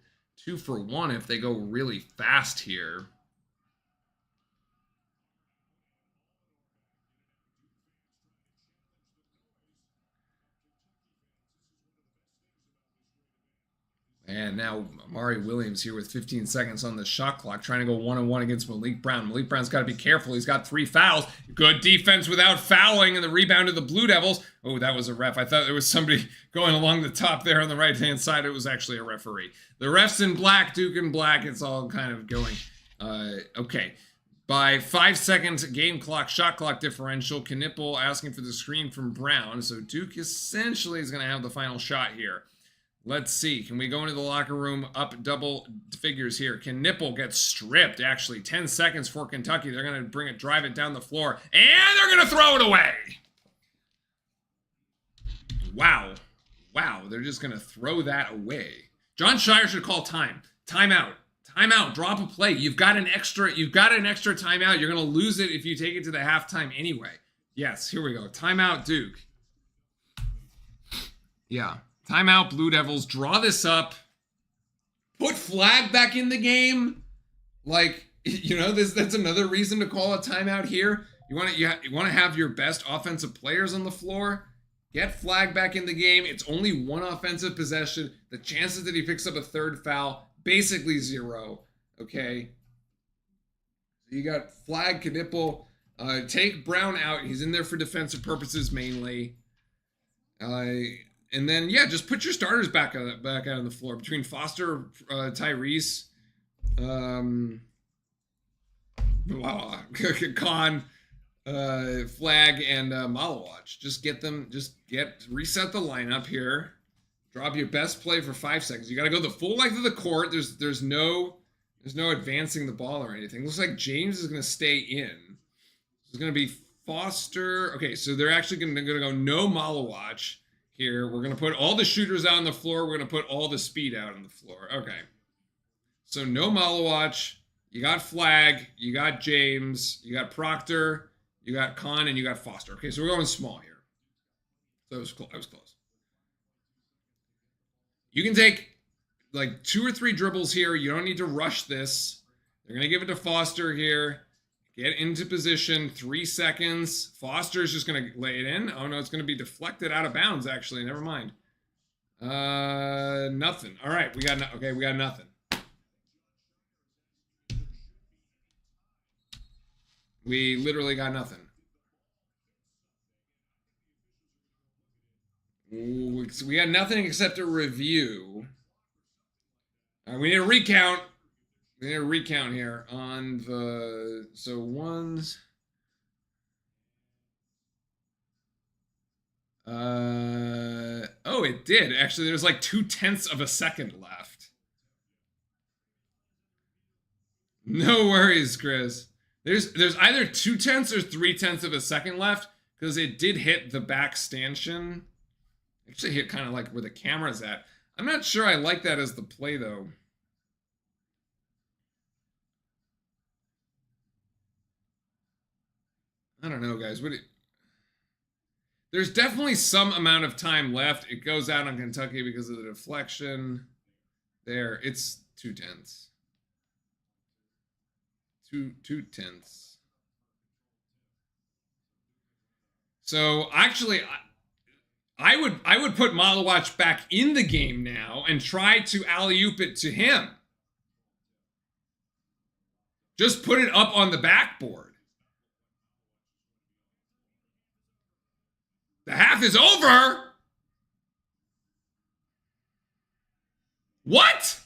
2 for 1 if they go really fast here. And now Amari Williams here with 15 seconds on the shot clock, trying to go 1-on-1 against Malik Brown. Malik Brown's got to be careful. He's got 3 fouls. Good defense without fouling, and the rebound to the Blue Devils. Oh, that was a ref. I thought there was somebody going along the top there on the right-hand side. It was actually a referee. The ref's in black, Duke in black. It's all kind of going. Okay. By 5 seconds, game clock, shot clock differential. Knipple asking for the screen from Brown. So Duke essentially is going to have the final shot here. Let's see. Can we go into the locker room up double figures here? Can Knipple get stripped? Actually, 10 seconds for Kentucky. They're going to drive it down the floor, and they're going to throw it away. Wow. Wow. They're just going to throw that away. John Shire should call time. Timeout. Timeout. Drop a play. You've got an extra timeout. You're going to lose it if you take it to the halftime anyway. Yes, here we go. Timeout, Duke. Yeah. Timeout, Blue Devils. Draw this up. Put Flag back in the game. Like, you know, that's another reason to call a timeout here. You want to have your best offensive players on the floor. Get Flag back in the game. It's only 1 offensive possession. The chances that he picks up a 3rd foul, basically 0. Okay. You got Flag, Knipple. Take Brown out. He's in there for defensive purposes mainly. And then, yeah, just put your starters back out on the floor between Foster, Tyrese, Con, Flag, and Malawach. Just reset the lineup here. Drop your best play for 5 seconds. You got to go the full length of the court. There's no advancing the ball or anything. Looks like James is going to stay in. It's going to be Foster. Okay, so they're actually going to go no Malawach. Here, we're going to put all the shooters out on the floor. We're going to put all the speed out on the floor. Okay. So no Malawach. You got Flag. You got James. You got Proctor. You got Con, and you got Foster. Okay, so we're going small here. So I was close. You can take like 2 or 3 dribbles here. You don't need to rush this. They're going to give it to Foster here. Get into position, 3 seconds. Foster's just going to lay it in. Oh, no, it's going to be deflected out of bounds, actually. Never mind. Nothing. All right, we got nothing. We literally got nothing. Ooh, we got nothing except a review. We need a recount. We need a recount here on the, so ones. Oh, it did. Actually, there's like 0.2 of a second left. No worries, Chris. There's either 0.2 or 0.3 of a second left because it did hit the back stanchion. Actually hit kind of like where the camera's at. I'm not sure I like that as the play though. I don't know, guys. There's definitely some amount of time left. It goes out on Kentucky because of the deflection. There, it's 0.2. 0.2. So actually, I would put Malawach back in the game now and try to alley-oop it to him. Just put it up on the backboard. The half is over. What?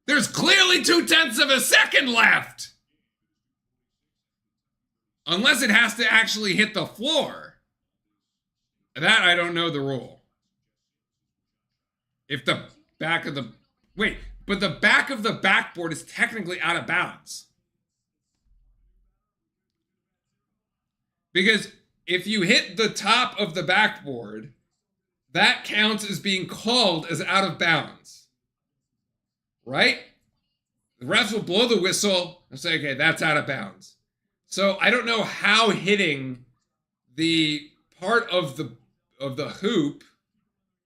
There's clearly 0.2 of a second left. Unless it has to actually hit the floor. That I don't know the rule. If the back of the... Wait, but the back of the backboard is technically out of bounds. Because if you hit the top of the backboard, that counts as being called as out of bounds. Right? The refs will blow the whistle and say, okay, that's out of bounds. So I don't know how hitting the part of the hoop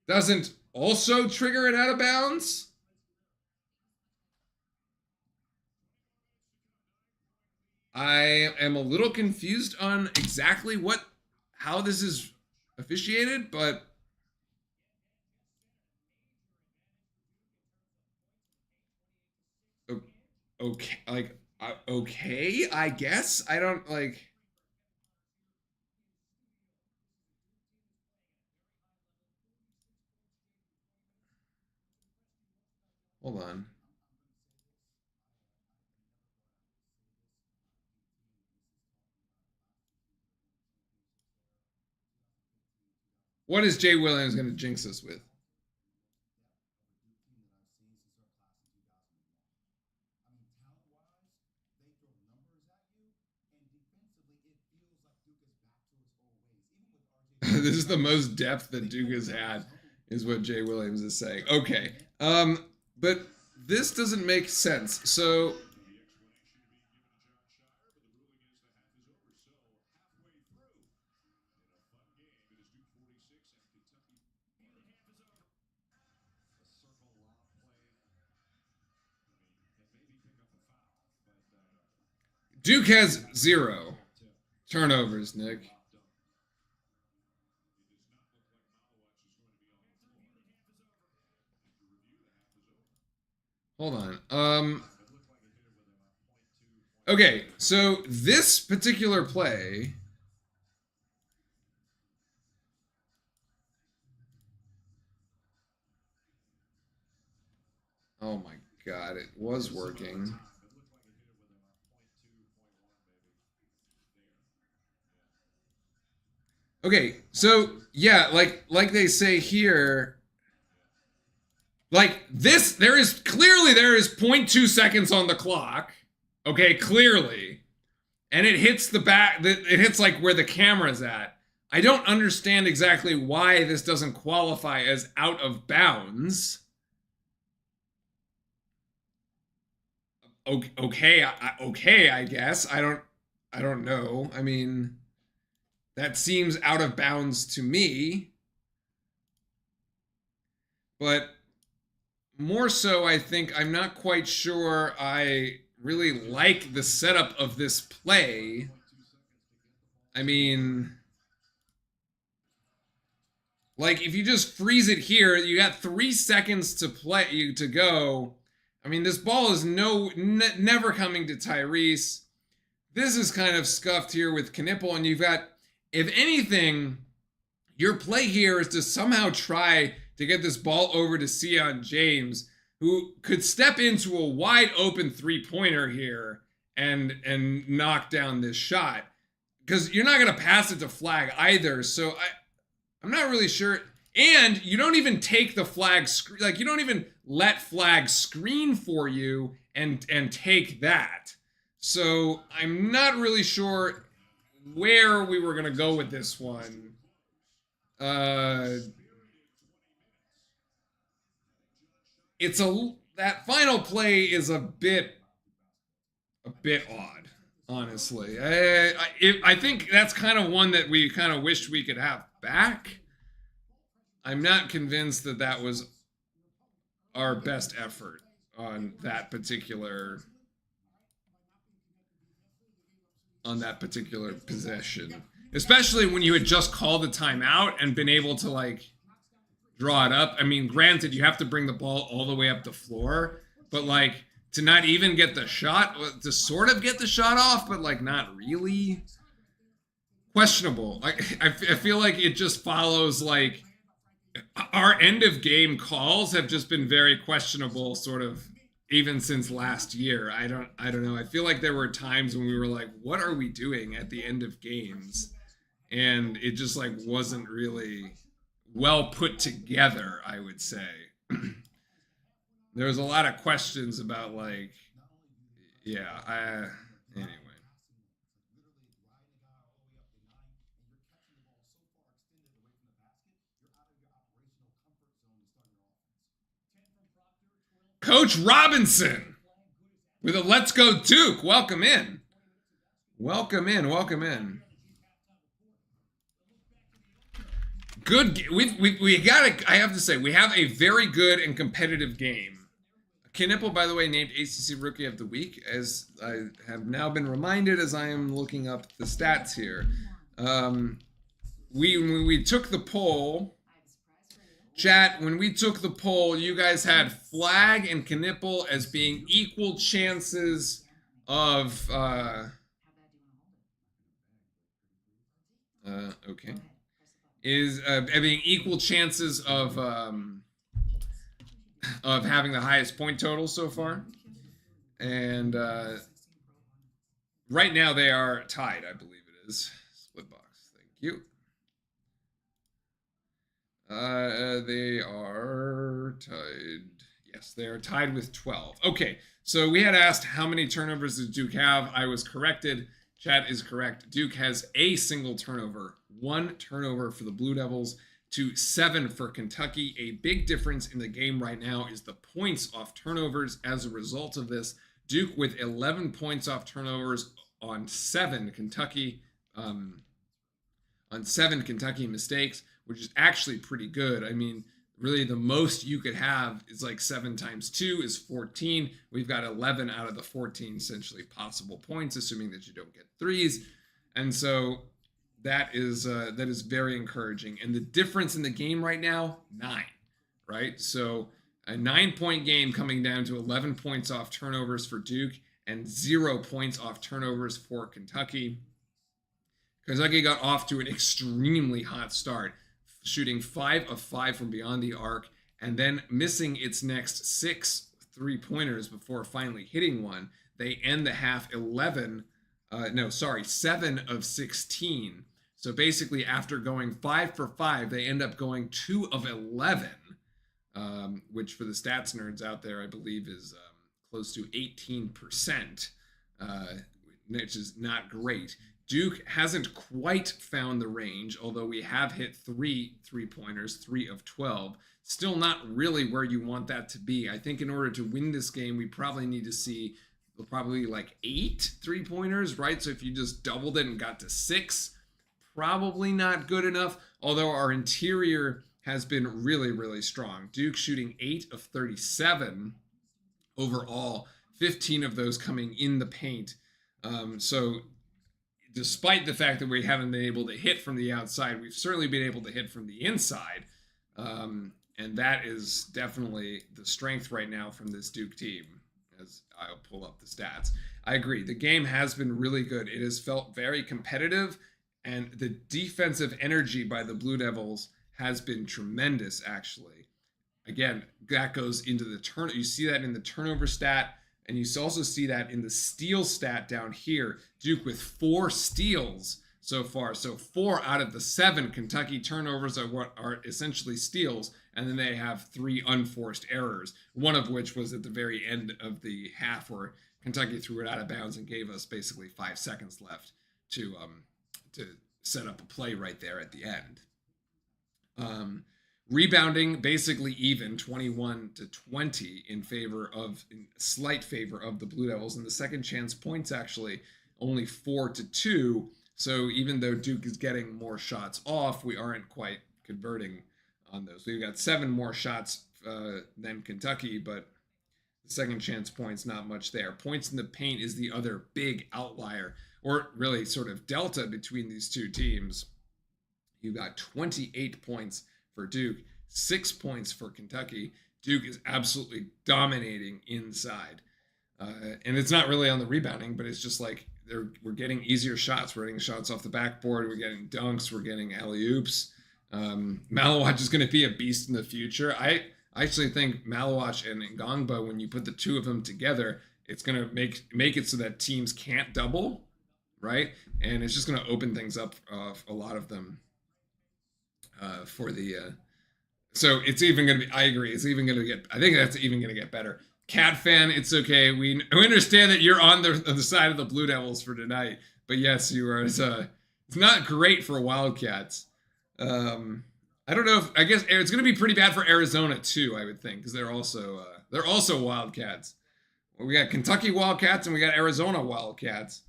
doesn't also trigger it out of bounds. I am a little confused on exactly how this is officiated, but okay, like okay, I guess. I don't like. Hold on. What is Jay Williams going to jinx us with? This is the most depth that Duke has had, is what Jay Williams is saying. Okay. But this doesn't make sense. So Duke has 0 turnovers, Nick. Hold on. Okay, so this particular play. Oh my god, it was working. Okay, so yeah, like they say here, like this, there is 0.2 seconds on the clock. Okay, clearly. And it hits the back, it hits like where the camera's at. I don't understand exactly why this doesn't qualify as out of bounds. Okay, okay, I guess. I don't know. I mean, that seems out of bounds to me. But more so, I think I'm not quite sure I really like the setup of this play. I mean, like if you just freeze it here, you got 3 seconds to go. I mean, this ball is never coming to Tyrese. This is kind of scuffed here with Knipple, and you've got, if anything, your play here is to somehow try to get this ball over to Sion James, who could step into a wide open 3-pointer here and knock down this shot. Because you're not going to pass it to Flag either. So I'm not really sure. And you don't even take the Flag, like you don't even let Flag screen for you and take that. So I'm not really sure where we were going to go with this one. That final play is a bit odd, honestly. I think that's kind of one that we kind of wished we could have back. I'm not convinced that that was our best effort on that particular possession, especially when you had just called a timeout and been able to like draw it up. I mean, granted, you have to bring the ball all the way up the floor, but like to not even get the shot, to sort of get the shot off, but like not really. Questionable. Like I feel like it just follows like our end of game calls have just been very questionable, sort of even since last year. I don't know. I feel like there were times when we were like, what are we doing at the end of games? And it just like wasn't really well put together, I would say. There was a lot of questions about like, yeah, anyway. Coach Robinson with a Let's Go Duke. Welcome in. Welcome in, welcome in. Good. We got it. I have to say, we have a very good and competitive game. Knipple, by the way, named ACC Rookie of the Week, as I have now been reminded as I am looking up the stats here. When we took the poll, chat, when we took the poll, you guys had Flag and Knipple as being equal chances of okay. Is having equal chances of having the highest point total so far. And right now they are tied, I believe it is. Split box. Thank you. They are tied. Yes, they are tied with 12. Okay, so we had asked how many turnovers does Duke have. I was corrected. Chat is correct. Duke has a single turnover. 1 turnover for the Blue Devils to 7 for Kentucky. A big difference in the game right now is the points off turnovers as a result of this. Duke with 11 points off turnovers on 7 Kentucky mistakes, which is actually pretty good. I mean, really the most you could have is like 7 times 2 is 14. We've got 11 out of the 14 essentially possible points, assuming that you don't get threes. And so that is very encouraging. And the difference in the game right now, 9, right? So a 9-point game coming down to 11 points off turnovers for Duke and 0 points off turnovers for Kentucky. Kentucky got off to an extremely hot start, shooting 5 of 5 from beyond the arc, and then missing its next 6 3-pointers before finally hitting one. They end the half 7 of 16. So basically, after going 5 for 5, they end up going 2 of 11, which for the stats nerds out there, I believe is close to 18%, which is not great. Duke hasn't quite found the range, although we have hit 3 3-pointers, 3 of 12. Still not really where you want that to be. I think in order to win this game, we probably need to see probably like 8 3-pointers, right? So if you just doubled it and got to 6, probably not good enough, although our interior has been really, really strong. Duke shooting 8 of 37 overall, 15 of those coming in the paint. So despite the fact that we haven't been able to hit from the outside, we've certainly been able to hit from the inside. And that is definitely the strength right now from this Duke team, as I'll pull up the stats. I agree. The game has been really good. It has felt very competitive, and the defensive energy by the Blue Devils has been tremendous, actually. Again, that goes into the you see that in the turnover stat, and you also see that in the steal stat down here. Duke with 4 steals so far. So 4 out of the 7 Kentucky turnovers are what are essentially steals. And then they have 3 unforced errors, one of which was at the very end of the half where Kentucky threw it out of bounds and gave us basically 5 seconds left to set up a play right there at the end. Rebounding basically even, 21-20 in slight favor of the Blue Devils, and the second chance points actually only 4-2. So even though Duke is getting more shots off, we aren't quite converting on those. We've got 7 more shots than Kentucky, but the second chance points, not much there. Points in the paint is the other big outlier, or really sort of delta between these two teams. You've got 28 points for Duke, 6 points for Kentucky. Duke is absolutely dominating inside. And it's not really on the rebounding, but it's just like we're getting easier shots. We're getting shots off the backboard. We're getting dunks. We're getting alley-oops. Malawach is going to be a beast in the future. I actually think Malawach and Ngongba, when you put the two of them together, it's going to make it so that teams can't double, right? And it's just going to open things up a lot of them for the so it's even going to be, I agree, it's even going to get, I think that's even going to get better. Cat fan, it's okay. We understand that you're on the side of the Blue Devils for tonight, but yes, you are. It's not great for Wildcats. I don't know if, I guess it's going to be pretty bad for Arizona too, I would think, because they're also Wildcats. Well, we got Kentucky Wildcats and we got Arizona Wildcats.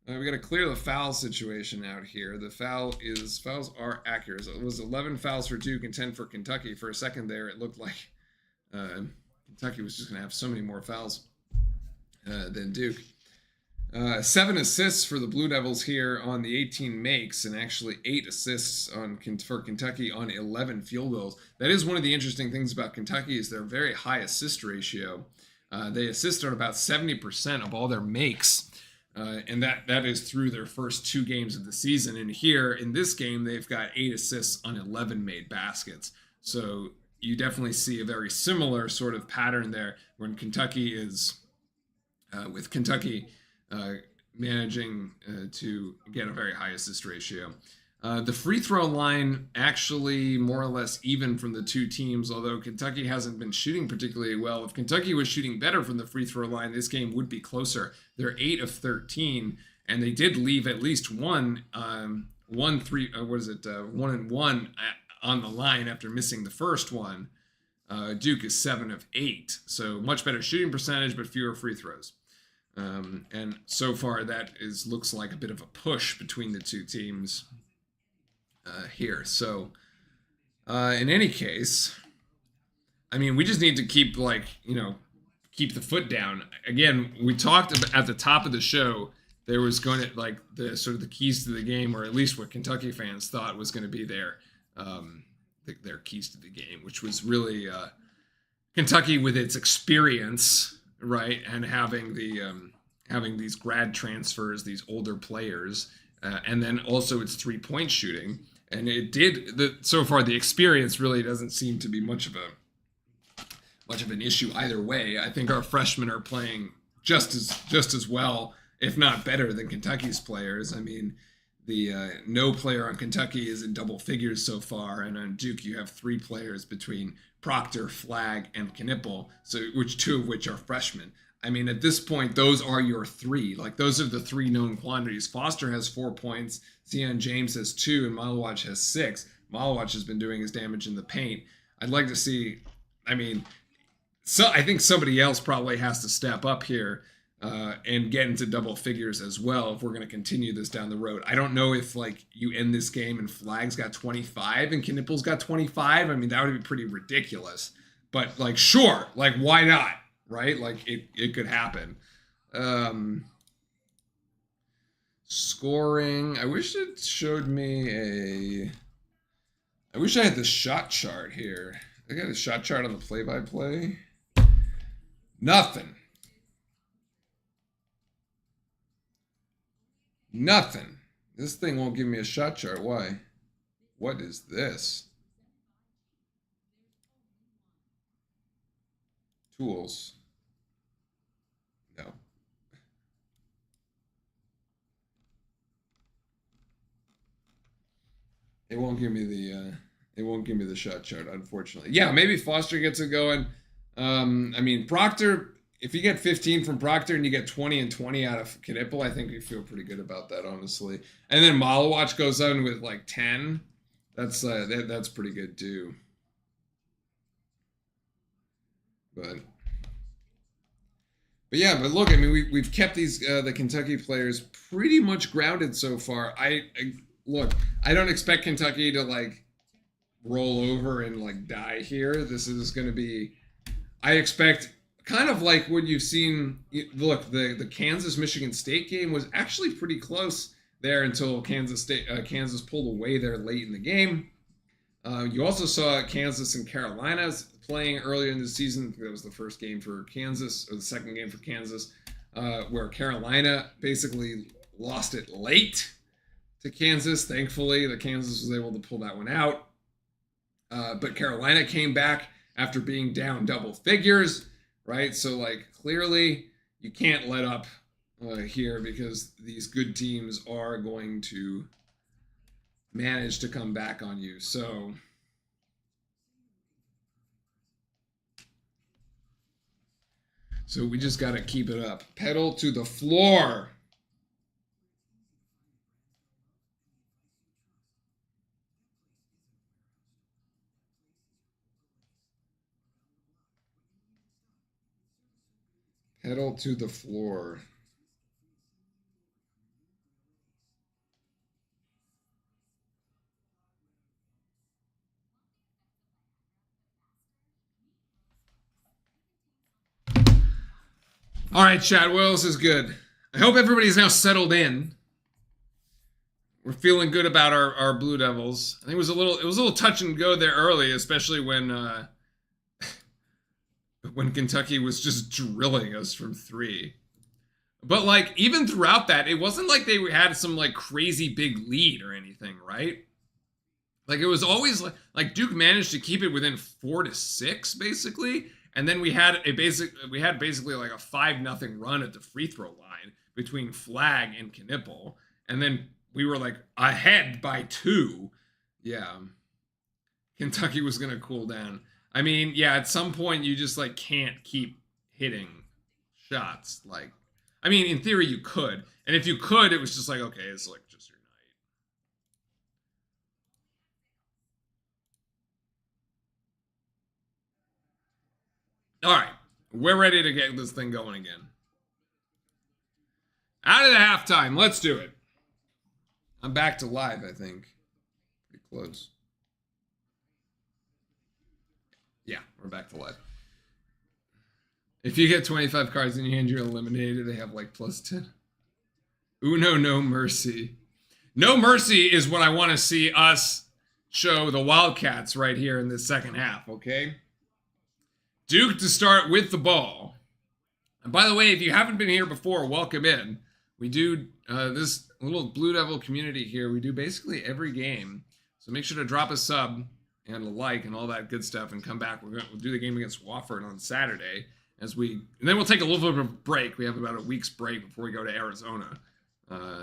We got to clear the foul situation out here. The fouls are accurate. So it was 11 fouls for Duke and 10 for Kentucky. For a second there, it looked like Kentucky was just going to have so many more fouls than Duke. 7 assists for the Blue Devils here on the 18 makes, and actually 8 assists for Kentucky on 11 field goals. That is one of the interesting things about Kentucky is their very high assist ratio. They assist on about 70% of all their makes, and that is through their first 2 games of the season. And here in this game, they've got 8 assists on 11 made baskets. So you definitely see a very similar sort of pattern there when Kentucky is with Kentucky managing to get a very high assist ratio. The free throw line actually more or less even from the two teams, although Kentucky hasn't been shooting particularly well. If Kentucky was shooting better from the free throw line, this game would be closer. They're 8 of 13, and they did leave at least one and one on the line after missing the first one. Duke is 7 of 8, so much better shooting percentage, but fewer free throws. And so far, that looks like a bit of a push between the two teams here. So, in any case, I mean, we just need to keep keep the foot down. Again, we talked about at the top of the show there was going to the sort of the keys to the game, or at least what Kentucky fans thought was going to be their keys to the game, which was really Kentucky with its experience. Right, and having these grad transfers, these older players, and then also its 3-point shooting, and so far the experience really doesn't seem to be much of an issue either way. I think our freshmen are playing just as well, if not better, than Kentucky's players. I mean, no player on Kentucky is in double figures so far, and on Duke you have 3 players between Proctor, Flagg, and Knipple, two of which are freshmen. I mean, at this point, those are your 3. Those are the 3 known quantities. Foster has 4 points, Sion James has 2, and Malawach has 6. Malawach has been doing his damage in the paint. I'd like to see, I think somebody else probably has to step up here and get into double figures as well if we're going to continue this down the road. I don't know if you end this game and Flagg's got 25 and Knipple's got 25. I mean, that would be pretty ridiculous. But sure, why not? Right? It could happen. Scoring. I wish it showed me I wish I had the shot chart here. I got a shot chart on the play-by-play. Nothing. This thing won't give me a shot chart. Why? What is this? Tools. No. It won't give me the shot chart, unfortunately. Yeah, maybe Foster gets it going. I mean, Proctor, if you get 15 from Proctor and you get 20 and 20 out of Knipple, I think we feel pretty good about that, honestly. And then Malawach goes on with 10. That's pretty good too. But yeah, but look, I mean, we've kept the Kentucky players pretty much grounded so far. Look, I don't expect Kentucky to roll over and die here. This is going to be, I expect kind of like what you've seen. Look, the Kansas-Michigan State game was actually pretty close there until Kansas pulled away there late in the game. You also saw Kansas and Carolina playing earlier in the season. That was the first game for Kansas, or the second game for Kansas, where Carolina basically lost it late to Kansas. Thankfully, the Kansas was able to pull that one out. But Carolina came back after being down double figures, right? So, clearly you can't let up here because these good teams are going to manage to come back on you. So we just got to keep it up. Pedal to the floor. Pedal to the floor. All right, chat. What else is good? I hope everybody's now settled in. We're feeling good about our Blue Devils. I think it was a little touch and go there early, especially when Kentucky was just drilling us from 3. But like even throughout that, it wasn't like they had some like crazy big lead or anything, right? Like it was always like Duke managed to keep it within 4 to 6 basically, and then we had basically like a 5-0 run at the free throw line between Flag and Knipple, and then we were like ahead by 2. Yeah. Kentucky was going to cool down. I mean, yeah, at some point you just like can't keep hitting shots. Like, I mean, in theory you could. And if you could, it was just like, okay, it's like just your night. All right. We're ready to get this thing going again. Out of the halftime. Let's do it. I'm back to live, I think. Pretty close. Yeah, we're back to live. If you get 25 cards in your hand, you're eliminated. They have like +10. Uno, no mercy. No mercy is what I want to see us show the Wildcats right here in this second half, okay? Duke to start with the ball. And by the way, if you haven't been here before, welcome in. We do this little Blue Devil community here. We do basically every game. So make sure to drop a sub and a like and all that good stuff and come back. We'll do the game against Wofford on Saturday. And then we'll take a little bit of a break. We have about a week's break before we go to Arizona.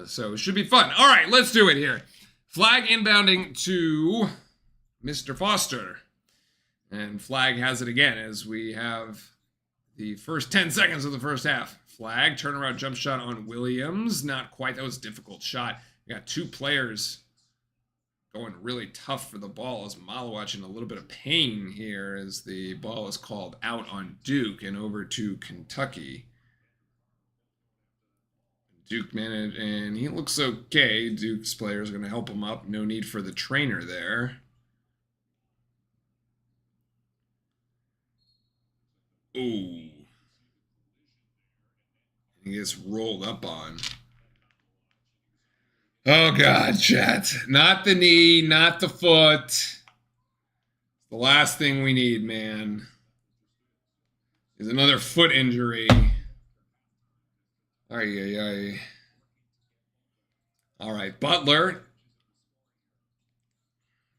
So it should be fun. All right, let's do it here. Flag inbounding to Mr. Foster. And Flag has it again as we have the first 10 seconds of the first half. Flag, turnaround jump shot on Williams. Not quite. That was a difficult shot. We got 2 players going really tough for the ball as Malawach in a little bit of pain here as the ball is called out on Duke and over to Kentucky. Duke managed, and he looks okay. Duke's players are going to help him up. No need for the trainer there. Ooh. He gets rolled up on. Oh, God, chat. Not the knee, not the foot. The last thing we need, man, is another foot injury. All right, Butler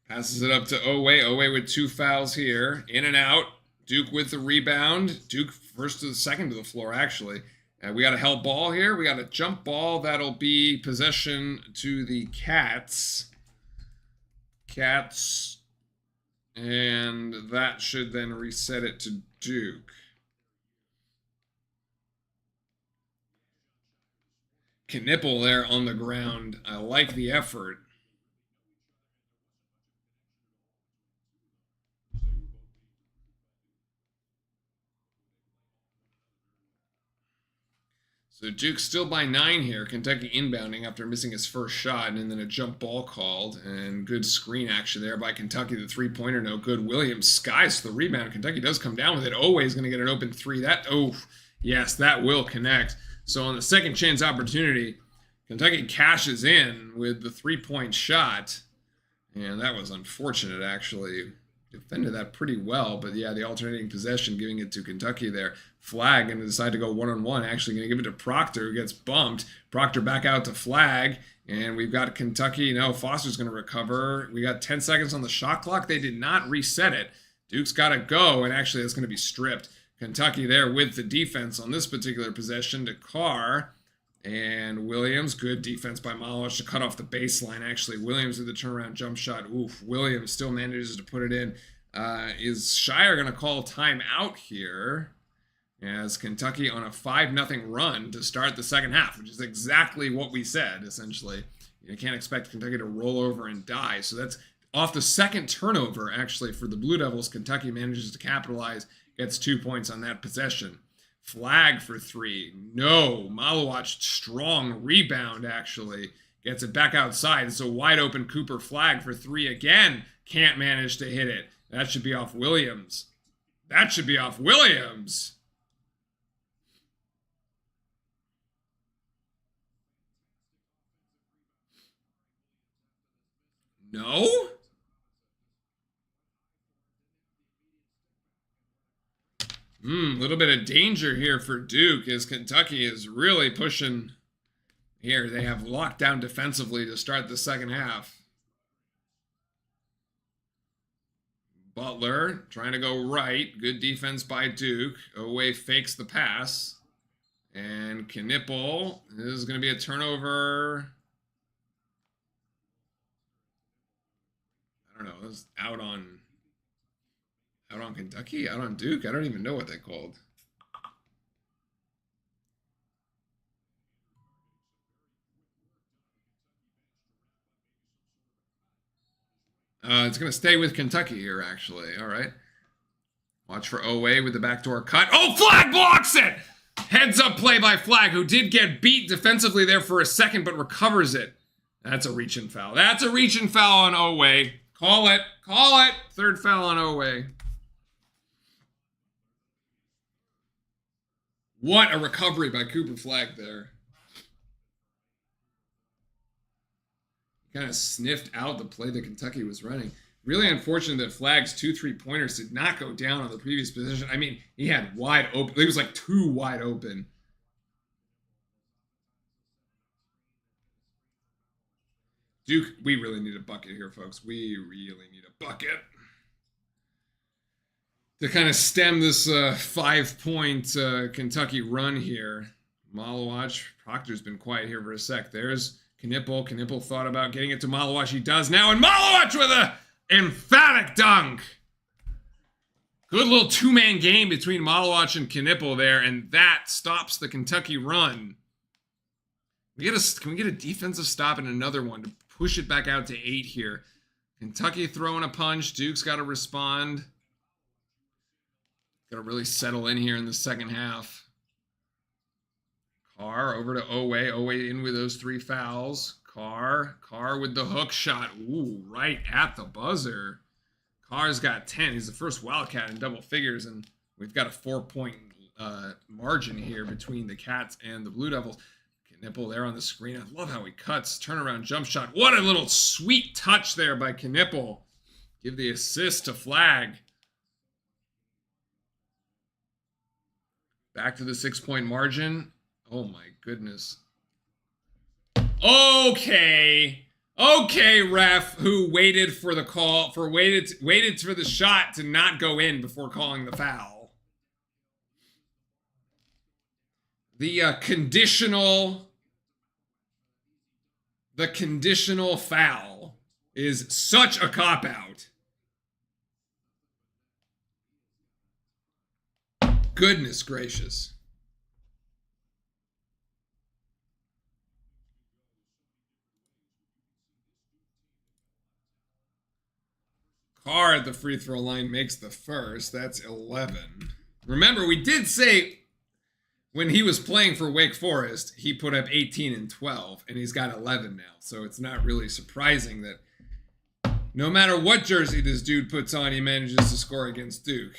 passes it up to Owe. Owe with 2 fouls here. In and out. Duke with the rebound. Duke first to the second to the floor, actually. We got a held ball here. We got a jump ball. That'll be possession to the Cats. And that should then reset it to Duke. Knipple there on the ground. I like the effort. So Duke's still by 9 here. Kentucky inbounding after missing his first shot, and then a jump ball called. And good screen action there by Kentucky. The 3-pointer, no good. Williams skies the rebound. Kentucky does come down with it. Always going to get an open 3. Yes, that will connect. So on the second chance opportunity, Kentucky cashes in with the 3-point shot. And that was unfortunate, actually. Defended that pretty well, but yeah, the alternating possession, giving it to Kentucky there. Flag going to decide to go one-on-one, actually going to give it to Proctor, who gets bumped. Proctor back out to Flag, and we've got Kentucky. No, Foster's going to recover. We got 10 seconds on the shot clock. They did not reset it. Duke's got to go, and actually that's going to be stripped. Kentucky there with the defense on this particular possession to Carr. And Williams, good defense by Malawach to cut off the baseline. Actually, Williams with the turnaround jump shot. Oof, Williams still manages to put it in. Is Shire going to call timeout here as Kentucky on a 5-0 run to start the second half, which is exactly what we said, essentially. You can't expect Kentucky to roll over and die. So that's off the second turnover, actually, for the Blue Devils. Kentucky manages to capitalize, gets 2 points on that possession. Flag for 3. No. Malawach, strong rebound, actually. Gets it back outside. It's a wide open Cooper. Flag for 3 again. Can't manage to hit it. That should be off Williams. No? A little bit of danger here for Duke as Kentucky is really pushing here. They have locked down defensively to start the second half. Butler trying to go right. Good defense by Duke. Oway fakes the pass. And Knipple, this is going to be a turnover. I don't know. This is out on Kentucky? Out on Duke? I don't even know what they called. It's going to stay with Kentucky here, actually. All right. Watch for Oway with the backdoor cut. Oh, Flag blocks it! Heads up play by Flag, who did get beat defensively there for a second, but recovers it. That's a reach-in foul. That's a reach-in foul on Oway. Call it. Call it. Third foul on Oway. What a recovery by Cooper Flag there. Kind of sniffed out the play that Kentucky was running. Really unfortunate that Flag's 2 3-pointers did not go down on the previous position. I mean, he had wide open. It was like 2 wide open. Duke, we really need a bucket here, folks. We really need a bucket to kind of stem this 5-point Kentucky run here. Malawach, Proctor's been quiet here for a sec. There's Knipple. Knipple thought about getting it to Malawach. He does now, and Malawach with a emphatic dunk. Good little 2-man game between Malawach and Knipple there, and that stops the Kentucky run. Can we get a defensive stop and another one to push it back out to 8 here? Kentucky throwing a punch. Duke's got to respond. Got to really settle in here in the second half. Carr over to Oway. Oway in with those 3 fouls. Carr with the hook shot. Ooh, right at the buzzer. Carr's got 10. He's the first Wildcat in double figures, and we've got a 4-point margin here between the Cats and the Blue Devils. Knipple there on the screen. I love how he cuts. Turnaround jump shot. What a little sweet touch there by Knipple. Give the assist to Flag. Back to the 6-point margin. Oh my goodness. Okay, ref, who waited for the call, waited for the shot to not go in before calling the foul. The conditional foul is such a cop-out. Goodness gracious. Carr at the free throw line makes the first. That's 11. Remember, we did say when he was playing for Wake Forest, he put up 18 and 12, and he's got 11 now. So it's not really surprising that no matter what jersey this dude puts on, he manages to score against Duke.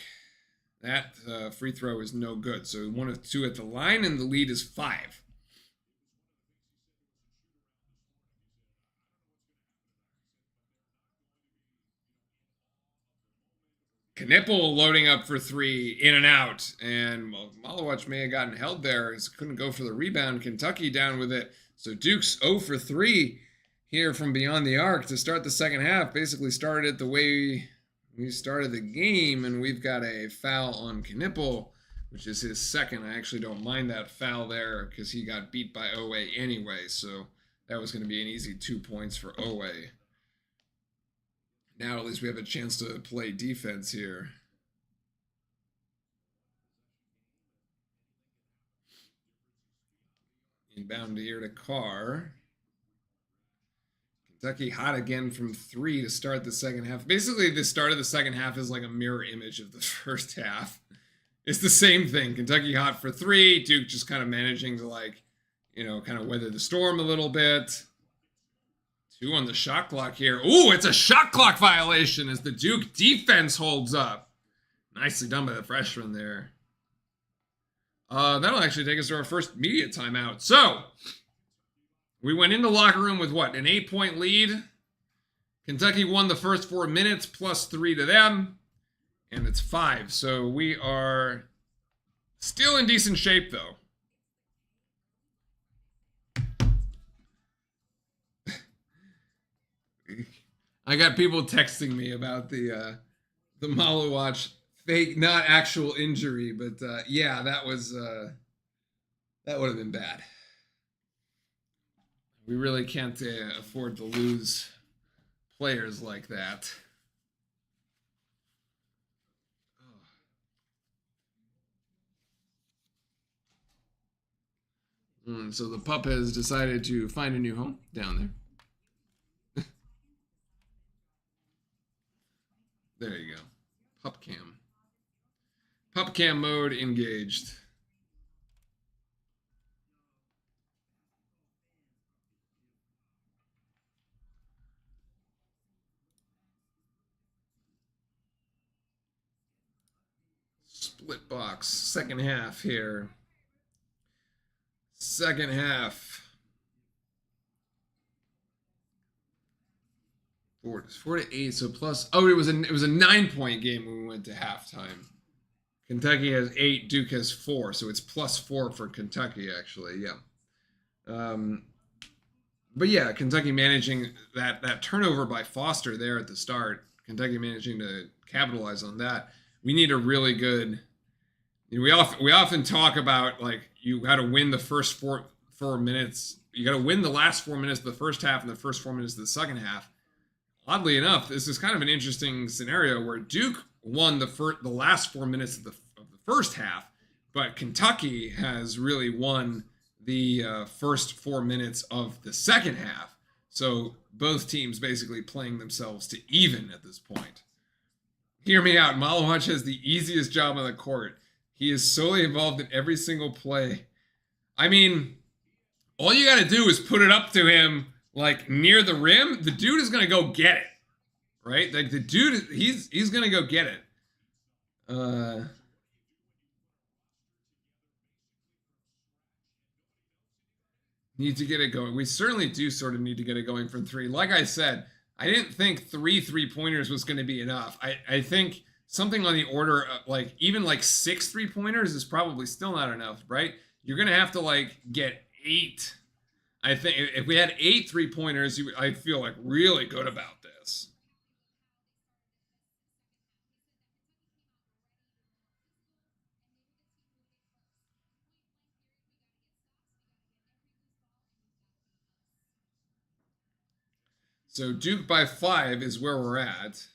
That free throw is no good. So 1 of 2 at the line, and the lead is 5. Knipple loading up for 3, in and out. And Malawach may have gotten held there. He couldn't go for the rebound. Kentucky down with it. So Duke's 0 for 3 here from beyond the arc to start the second half. Basically started it the way we started the game. And we've got a foul on Knipple, which is his second. I actually don't mind that foul there because he got beat by Oway anyway. So that was going to be an easy 2 points for Oway. Now at least we have a chance to play defense here. Inbound here to Carr. Kentucky hot again from 3 to start the second half. Basically, the start of the second half is like a mirror image of the first half. It's the same thing. Kentucky hot for 3. Duke just kind of managing to kind of weather the storm a little bit. 2 on the shot clock here. Ooh, it's a shot clock violation as the Duke defense holds up. Nicely done by the freshman there. That'll actually take us to our first media timeout. So, we went into the locker room with what? An 8-point lead? Kentucky won the first 4 minutes, +3 to them, and it's 5. So we are still in decent shape, though. I got people texting me about the Malawatch fake, not actual injury, but yeah, that was that would have been bad. We really can't afford to lose players like that. So the pup has decided to find a new home down there. There you go. Pup cam. Pup cam mode engaged. Split box. Second half here. Second half. 4-8, so plus. Oh, it was a 9-point game when we went to halftime. Kentucky has 8, Duke has 4, so it's +4 for Kentucky actually. Yeah. But yeah, Kentucky managing that turnover by Foster there at the start. Kentucky managing to capitalize on that. We need a really good. We often talk about like you got to win the first four minutes. You got to win the last 4 minutes of the first half and the first 4 minutes of the second half. Oddly enough, this is kind of an interesting scenario where Duke won the last 4 minutes of the first half, but Kentucky has really won the first 4 minutes of the second half. So both teams basically playing themselves to even at this point. Hear me out. Malawatch has the easiest job on the court. He is solely involved in every single play. I mean, all you got to do is put it up to him like near the rim. The dude is going to go get it, right? Like the dude, he's going to go get it. Need to get it going. We certainly do sort of need to get it going from 3. Like I said, I didn't think 3 3-pointers was going to be enough. I think something on the order of like even like 6 3-pointers is probably still not enough, right? You're going to have to like get 8. I think if we had 8 3-pointers, I'd feel like really good about this. So Duke by 5 is where we're at.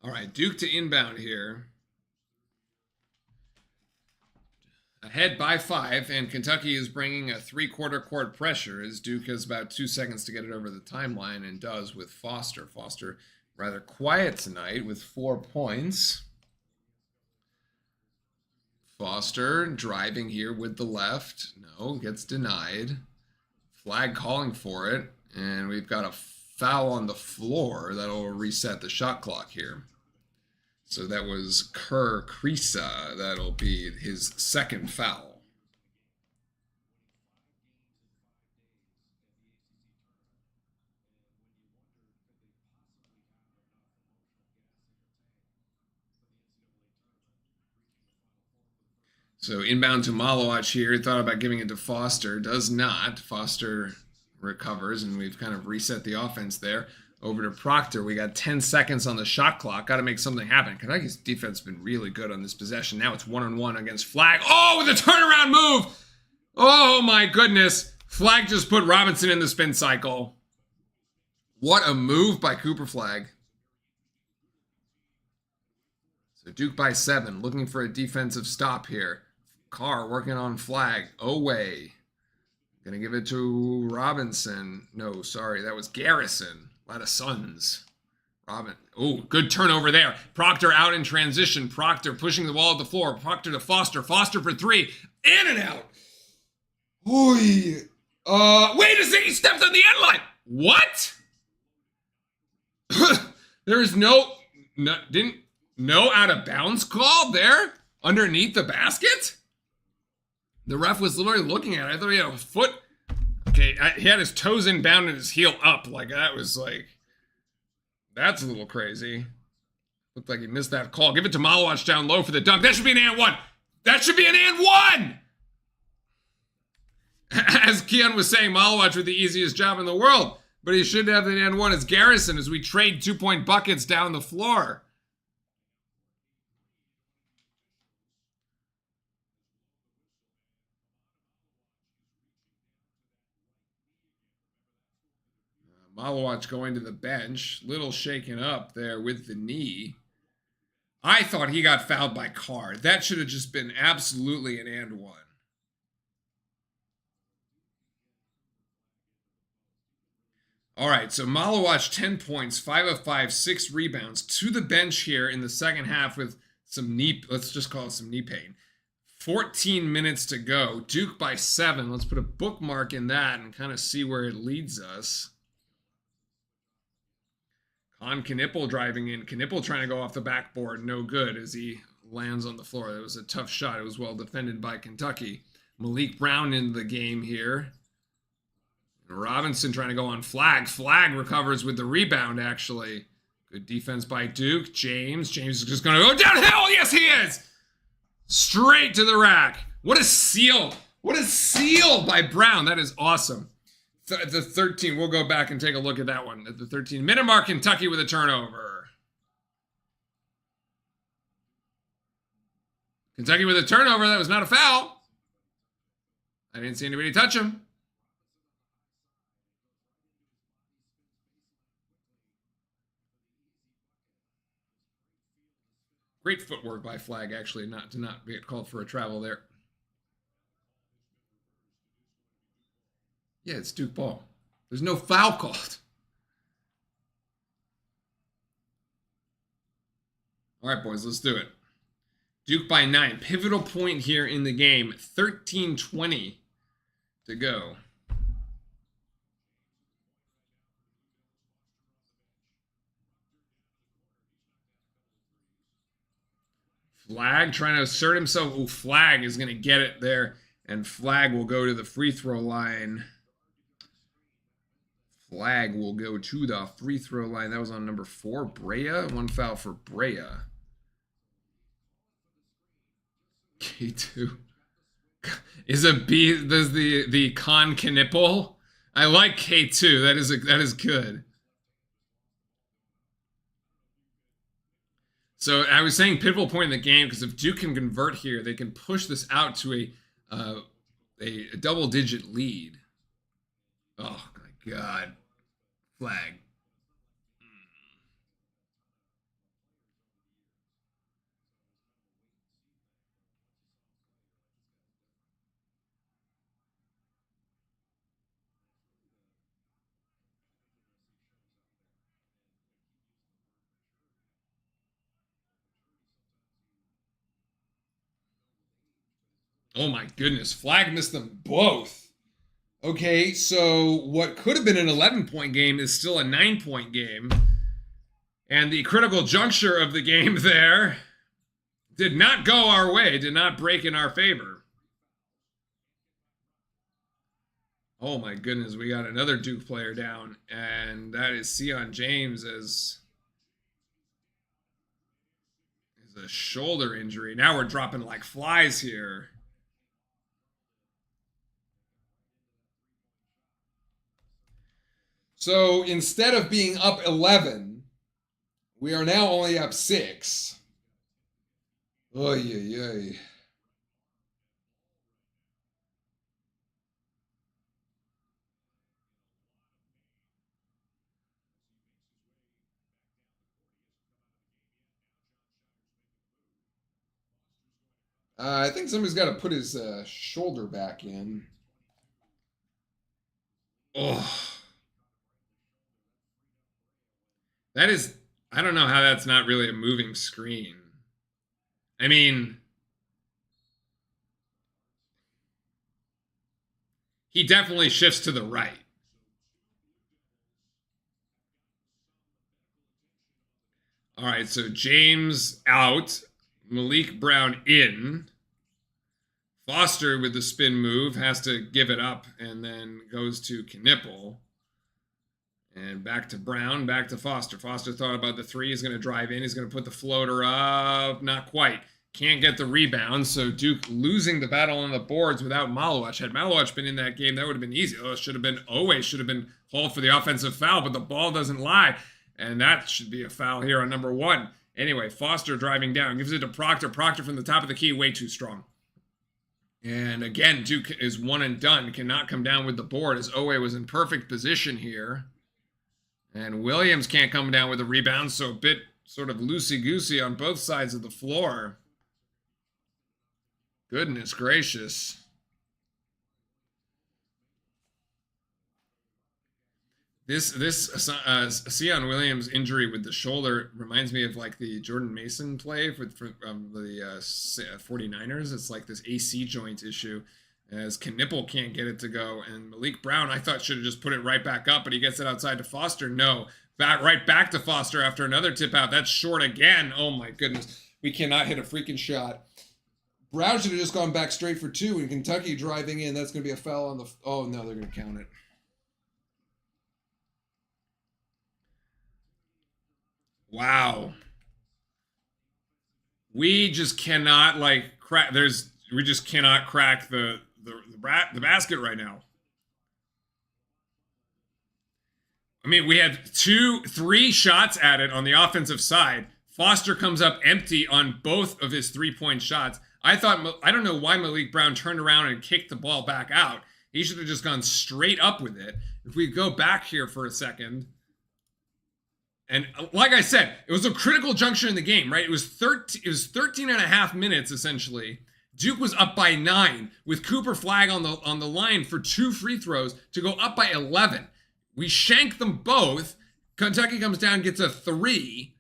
All right, Duke to inbound here. Ahead by 5, and Kentucky is bringing a 3/4 court pressure as Duke has about 2 seconds to get it over the timeline and does with Foster. Foster rather quiet tonight with 4 points. Foster driving here with the left. No, gets denied. Flag calling for it, and we've got a foul on the floor that'll reset the shot clock here. So that was Kerr Krisa. That'll be his second foul. So inbound to Malawatch here. Thought about giving it to Foster. Does not. Foster recovers, and we've kind of reset the offense there. Over to Proctor. We got 10 seconds on the shot clock. Got to make something happen. Kentucky's defense has been really good on this possession. Now it's 1-on-1 against Flag. Oh, the turnaround move! Oh, my goodness. Flag just put Robinson in the spin cycle. What a move by Cooper Flag. So Duke by 7. Looking for a defensive stop here. Carr working on Flag. Away. Gonna give it to Robinson. No, sorry. That was Garrison. A lot of Suns. Robin. Oh, good turnover there. Proctor out in transition. Proctor pushing the wall at the floor. Proctor to Foster. Foster for 3. In and out. Oy. Wait a second. He stepped on the end line. What? There is no out of bounds call there underneath the basket. The ref was literally looking at it. I thought he had a foot. Okay, he had his toes inbound and his heel up. Like, that was like, that's a little crazy. Looked like he missed that call. Give it to Malowacz down low for the dunk. That should be an and one. That should be an and one. As Keon was saying, Malowacz with the easiest job in the world. But he should have an and one as Garrison as we trade 2-point buckets down the floor. Malowacz going to the bench. Little shaken up there with the knee. I thought he got fouled by Carr. That should have just been absolutely an and one. All right, so Malowacz 10 points, 5 of 5, 6 rebounds to the bench here in the second half with some knee, let's just call it some knee pain. 14 minutes to go. Duke by 7. Let's put a bookmark in that and kind of see where it leads us. On Knipple driving in. Knipple trying to go off the backboard. No good as he lands on the floor. That was a tough shot. It was well defended by Kentucky. Malik Brown in the game here. Robinson trying to go on Flag. Flag recovers with the rebound, actually. Good defense by Duke. James is just going to go downhill. Yes, he is. Straight to the rack. What a seal. What a seal by Brown. That is awesome. The 13, we'll go back and take a look at that one. At the 13-minute mark, Kentucky with a turnover. Kentucky with a turnover. That was not a foul. I didn't see anybody touch him. Great footwork by Flag, actually, to not get called for a travel there. Yeah, it's Duke ball. There's no foul called. All right, boys, let's do it. Duke by 9. Pivotal point here in the game. 13:20 to go. Flag trying to assert himself. Ooh, Flag is going to get it there. And Flag will go to the free throw line. Flag will go to the free throw line. That was on number 4, Brea. 1 foul for Brea. K2. Is a B, does the Con Knipple? I like K2. That is good. So I was saying pivotal point in the game because if Duke can convert here, they can push this out to a double-digit lead. Oh my God, Flag. Oh my goodness, Flag missed them both. Okay, so what could have been an 11-point game is still a 9-point game. And the critical juncture of the game there did not go our way, did not break in our favor. Oh my goodness, we got another Duke player down, and that is Sion James as a shoulder injury. Now we're dropping like flies here. So instead of being up 11, we are now only up 6. Oy, oy, oy. I think somebody's got to put his shoulder back in. Oh. That is I don't know how that's not really a moving screen. I mean, he definitely shifts to the right. All right, so James out, Malik Brown in. Foster with the spin move has to give it up and then goes to Knipple. And back to Brown, back to Foster. Foster thought about the three. He's going to drive in. He's going to put the floater up. Not quite. Can't get the rebound. So Duke losing the battle on the boards without Malowich. Had Malowich been in that game, that would have been easy. Oh, it should have been always should have been hauled for the offensive foul, but the ball doesn't lie. And that should be a foul here on number 1. Anyway, Foster driving down. Gives it to Proctor. Proctor from the top of the key, way too strong. And again, Duke is one and done. Cannot come down with the board as Owe was in perfect position here. And Williams can't come down with a rebound, so a bit sort of loosey-goosey on both sides of the floor. Goodness gracious. This Sion Williams injury with the shoulder reminds me of like the Jordan Mason play for the 49ers. It's like this AC joint issue. As Knipple can't get it to go, and Malik Brown, I thought should have just put it right back up, but he gets it outside to Foster. No, right back to Foster after another tip out. That's short again. Oh my goodness, we cannot hit a freaking shot. Brown should have just gone back straight for 2, and Kentucky driving in. That's going to be a foul on the. Oh no, they're going to count it. Wow. We just cannot like crack. We just cannot crack the basket right now. I mean, we had 3 shots at it on the offensive side. Foster comes up empty on both of his 3-point shots. I don't know why Malik Brown turned around and kicked the ball back out. He should have just gone straight up with it. If we go back here for a second. And like I said, it was a critical juncture in the game, right? It was 13 and a half minutes, essentially. Duke was up by 9 with Cooper Flagg on the line for 2 free throws to go up by 11. We shank them both. Kentucky comes down, gets a 3,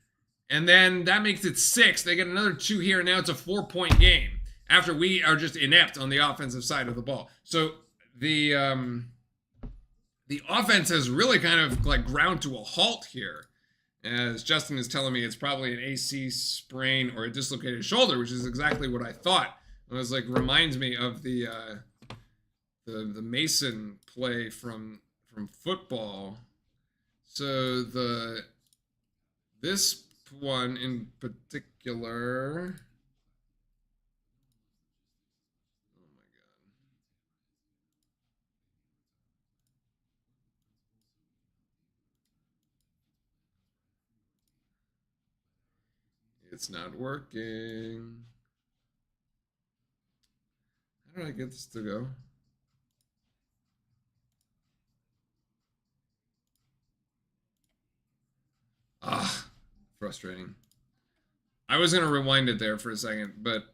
and then that makes it 6. They get another 2 here, and now it's a 4-point game after we are just inept on the offensive side of the ball. So the offense has really kind of like ground to a halt here. As Justin is telling me, it's probably an AC sprain or a dislocated shoulder, which is exactly what I thought. It was like reminds me of the Mason play from football. So this one in particular. Oh my god. It's not working. How do I get this to go? Ah, frustrating. I was gonna rewind it there for a second, but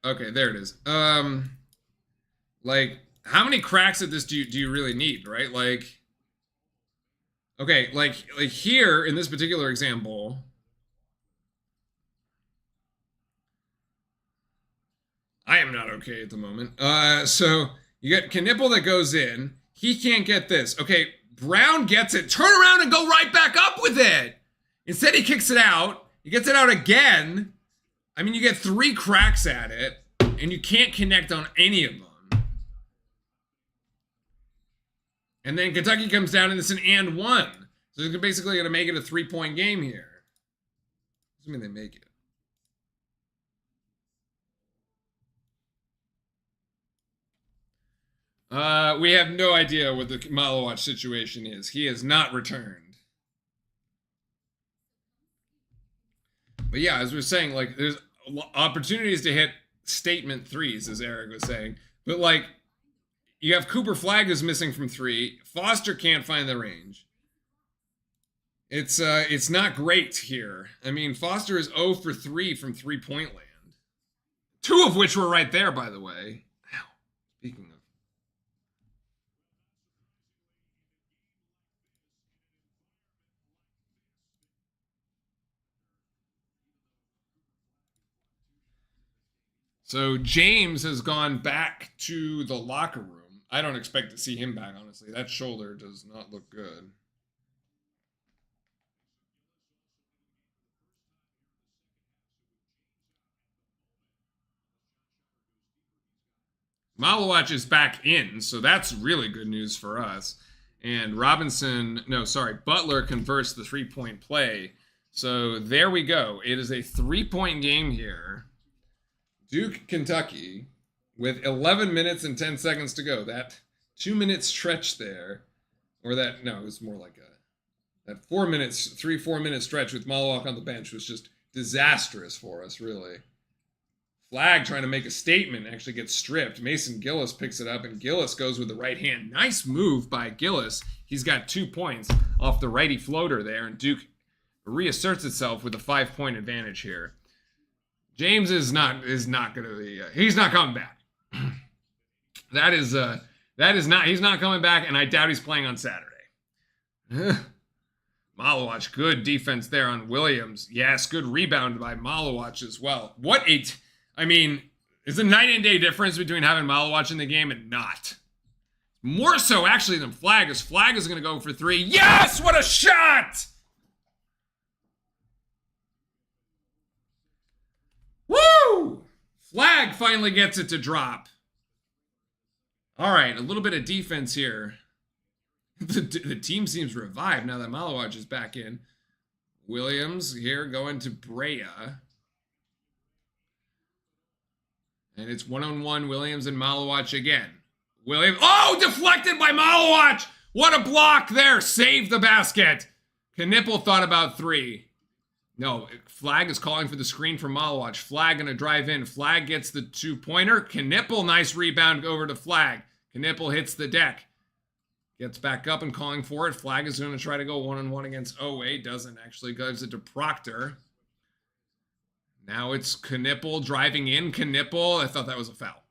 okay, there it is. Like, how many cracks at this do you really need, right? Like, okay, like here in this particular example, I am not okay at the moment. So you get Knipple that goes in. He can't get this. Okay, Brown gets it. Turn around and go right back up with it. Instead, he kicks it out. He gets it out again. I mean, you get 3 cracks at it, and you can't connect on any of them. And then Kentucky comes down, and it's an and 1. So they're basically going to make it a 3-point game here. Assuming they make it. We have no idea what the Malowich situation is. He has not returned. But yeah, as we are saying, like, there's opportunities to hit statement 3s, as Eric was saying. But, like, you have Cooper Flagg who's missing from 3. Foster can't find the range. It's not great here. I mean, Foster is 0 for 3 from 3-point land. 2 of which were right there, by the way. Ow. Speaking of. So James has gone back to the locker room. I don't expect to see him back, honestly. That shoulder does not look good. Malawach is back in, so that's really good news for us. And Butler converts the three-point play. So there we go. It is a three-point game here. Duke, Kentucky, with 11 minutes and 10 seconds to go. That 2-minute stretch there, or that, no, it was more like that 4 minutes, 4-minute stretch with Malawach on the bench was just disastrous for us, really. Flag trying to make a statement actually gets stripped. Mason Gillis picks it up, and Gillis goes with the right hand. Nice move by Gillis. He's got 2 points off the righty floater there, and Duke reasserts itself with a 5-point advantage here. James is not going to be. He's not coming back. He's not coming back, and I doubt he's playing on Saturday. Malawach, good defense there on Williams. Yes, good rebound by Malawach as well. It's a night and day difference between having Malawach in the game and not. More so, actually, than Flag, as Flag is going to go for 3. Yes! What a shot! Woo! Flag finally gets it to drop. All right, a little bit of defense here. The team seems revived now that Malawach is back in. Williams here going to Brea. And it's one-on-one Williams and Malawach again. Williams, deflected by Malawach! What a block there! Saved the basket. Knipple thought about 3. No, Flag is calling for the screen from Malawach. Flag gonna drive in. Flag gets the 2-pointer. Knipple, nice rebound over to Flag. Knipple hits the deck. Gets back up and calling for it. Flag is gonna try to go one-on-one against Owe. Doesn't actually. Gives it to Proctor. Now it's Knipple driving in. Knipple, I thought that was a foul.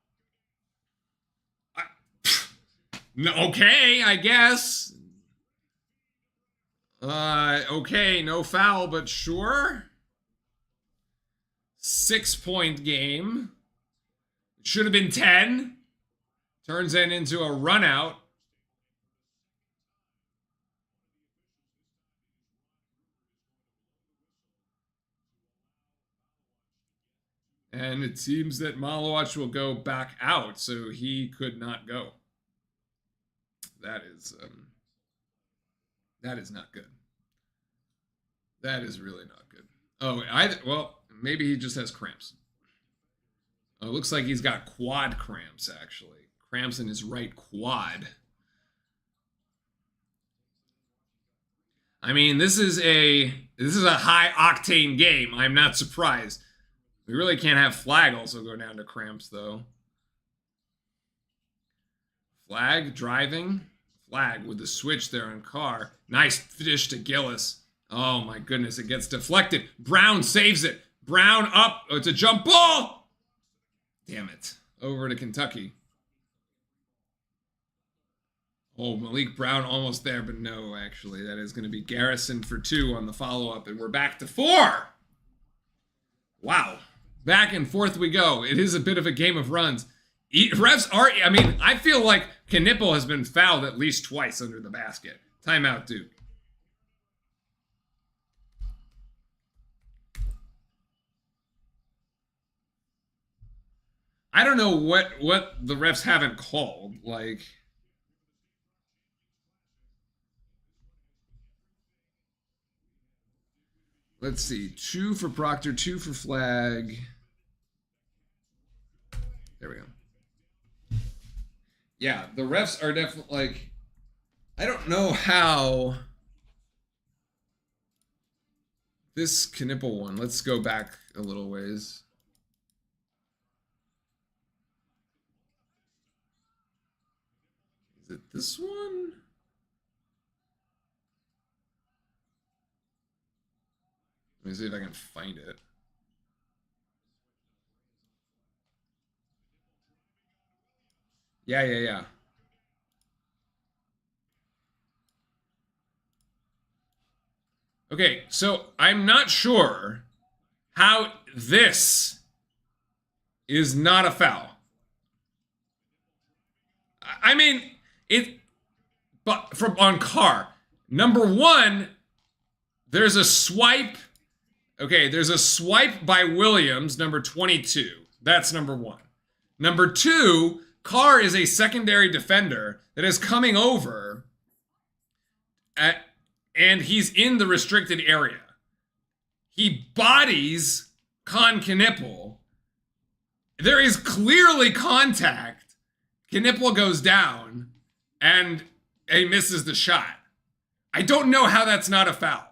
Okay, I guess. Okay, no foul, but sure. 6-point game. It should have been 10. Turns it into a run out. And it seems that Malawach will go back out, so he could not go. That is not good. That is really not good. Well, maybe he just has cramps. Oh, it looks like he's got quad cramps, actually. Cramps in his right quad. This is a high octane game. I'm not surprised. We really can't have Flag also go down to cramps, though. Flag driving. Flag with the switch there on Carr. Nice dish to Gillis. Oh, my goodness. It gets deflected. Brown saves it. Brown up. Oh, it's a jump ball. Damn it. Over to Kentucky. Oh, Malik Brown almost there, but no, actually. That is going to be Garrison for 2 on the follow-up, and we're back to 4. Wow. Back and forth we go. It is a bit of a game of runs. Refs are, I feel like Knipple has been fouled at least twice under the basket. Timeout, Duke. I don't know what the refs haven't called. Let's see. 2 for Proctor, 2 for Flag. There we go. Yeah, the refs are definitely, I don't know how this Knipple one. Let's go back a little ways. Is it this one? Let me see if I can find it. Yeah. Okay, so I'm not sure how this is not a foul. I mean, but on Carr. Number one, there's a swipe. Okay, there's a swipe by Williams, number 22. That's number one. Number two, Carr is a secondary defender that is coming over and he's in the restricted area. He bodies Con Knipple. There is clearly contact. Knipple goes down and he misses the shot. I don't know how that's not a foul.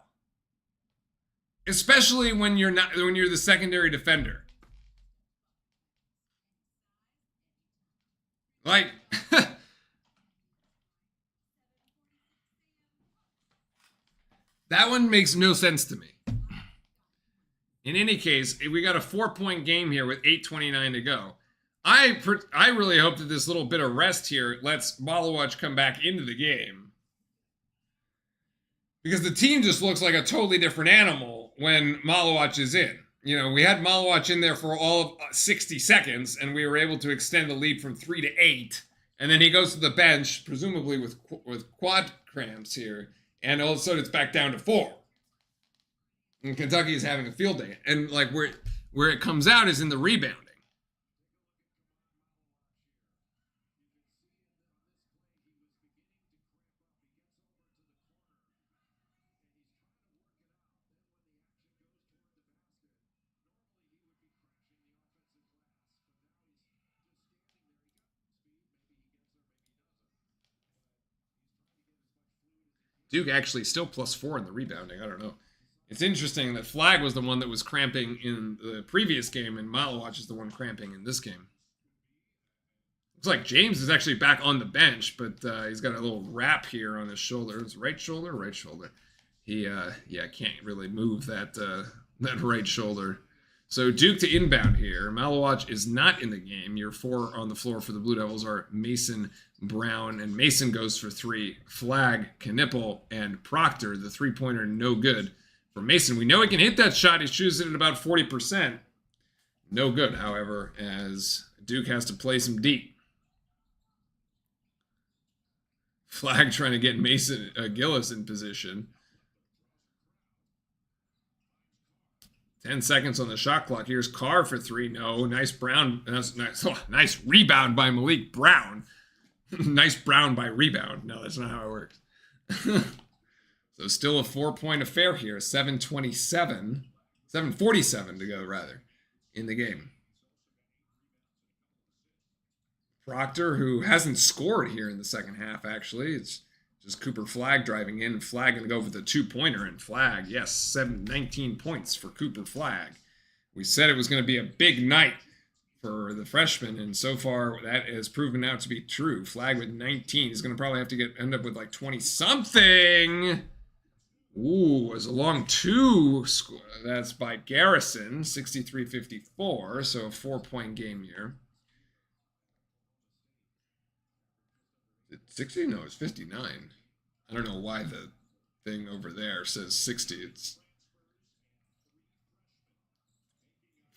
Especially when you're the secondary defender. Like that one makes no sense to me. In any case, we got a 4-point game here with 8:29 to go. I really hope that this little bit of rest here lets Malawach come back into the game. Because the team just looks like a totally different animal when Malawach is in. You know, we had Malawach in there for all of 60 seconds, and we were able to extend the lead from 3 to 8. And then he goes to the bench, presumably with quad cramps here, and all of a sudden it's back down to 4. And Kentucky is having a field day. And like where it comes out is in the rebounding. Duke actually still +4 in the rebounding. I don't know. It's interesting that Flagg was the one that was cramping in the previous game, and Malawach is the one cramping in this game. Looks like James is actually back on the bench, but he's got a little wrap here on his shoulder. It's right shoulder. He, can't really move that right shoulder. So Duke to inbound here. Malawach is not in the game. Your 4 on the floor for the Blue Devils are Mason, Brown, and Mason goes for 3. Flagg, Knipple, and Proctor. The 3-pointer no good for Mason. We know he can hit that shot. He shoots it at about 40%. No good, however, as Duke has to play some deep. Flagg trying to get Mason Gillis in position. 10 seconds on the shot clock. Here's Carr for 3. No, nice Brown. Nice rebound by Malik Brown. Nice Brown by rebound. No, that's not how it works. So still a 4-point affair here. 7:47 to go, rather, in the game. Proctor, who hasn't scored here in the second half, actually. It's just Cooper Flagg driving in. Flagg going to go for the 2-pointer. And Flagg, yes, 19 points for Cooper Flagg. We said it was going to be a big night for the freshman, and so far that has proven out to be true. Flagg with 19 is going to probably have to end up with like 20-something. Ooh, it's a long 2. That's by Garrison, 63-54, so a 4-point game here. 60? No, it's 59. I don't know why the thing over there says 60. It's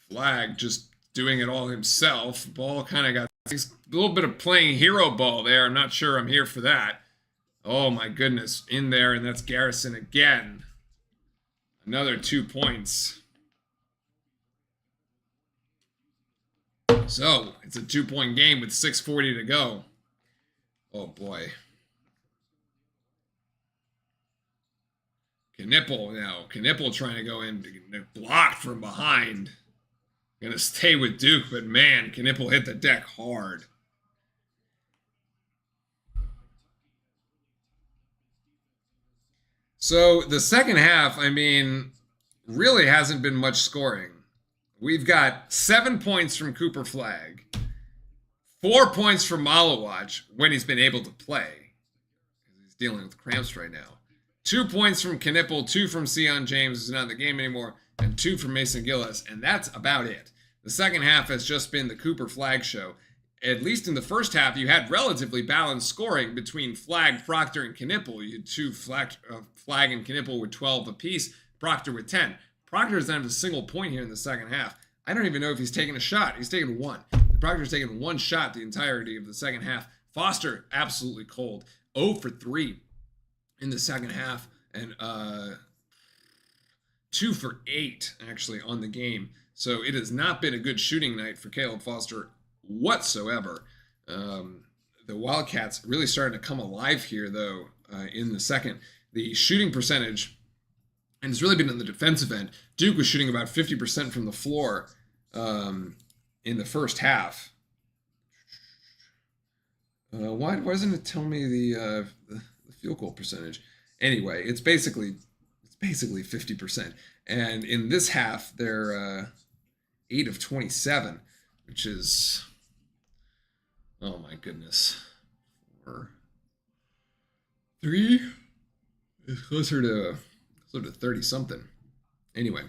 Flagg just doing it all himself. Ball kind of got a little bit of playing hero ball there. I'm not sure I'm here for that. Oh my goodness, in there, and that's Garrison again. Another 2 points. So it's a 2-point game with 6:40 to go. Oh boy. Knipple now. Knipple trying to go in. Blocked from behind. Gonna stay with Duke, but man, Knipple hit the deck hard. So the second half, I mean, really hasn't been much scoring. We've got 7 points from Cooper Flagg. 4 points from Malawach when he's been able to play. He's dealing with cramps right now. 2 points from Knipple, 2 from Sion James, who's not in the game anymore, and 2 from Mason Gillis, and that's about it. The second half has just been the Cooper Flagg show. At least in the first half, you had relatively balanced scoring between Flagg, Proctor, and Knipple. You had 2 Flagg and Knipple with 12 apiece, Proctor with 10. Proctor doesn't have a single point here in the second half. I don't even know if he's taken a shot. He's taken one. Proctor's taken one shot the entirety of the second half. Foster, absolutely cold. 0 for 3 in the second half. And 2 for 8, actually, on the game. So it has not been a good shooting night for Caleb Foster whatsoever. The Wildcats really starting to come alive here, though, in the second. The shooting percentage, and it's really been on the defensive end. Duke was shooting about 50% from the floor in the first half. Why doesn't it tell me the field goal percentage? Anyway, it's basically 50%. And in this half, they're 8 of 27, which is, oh my goodness, 4, 3, it's closer to 30 something. Anyway,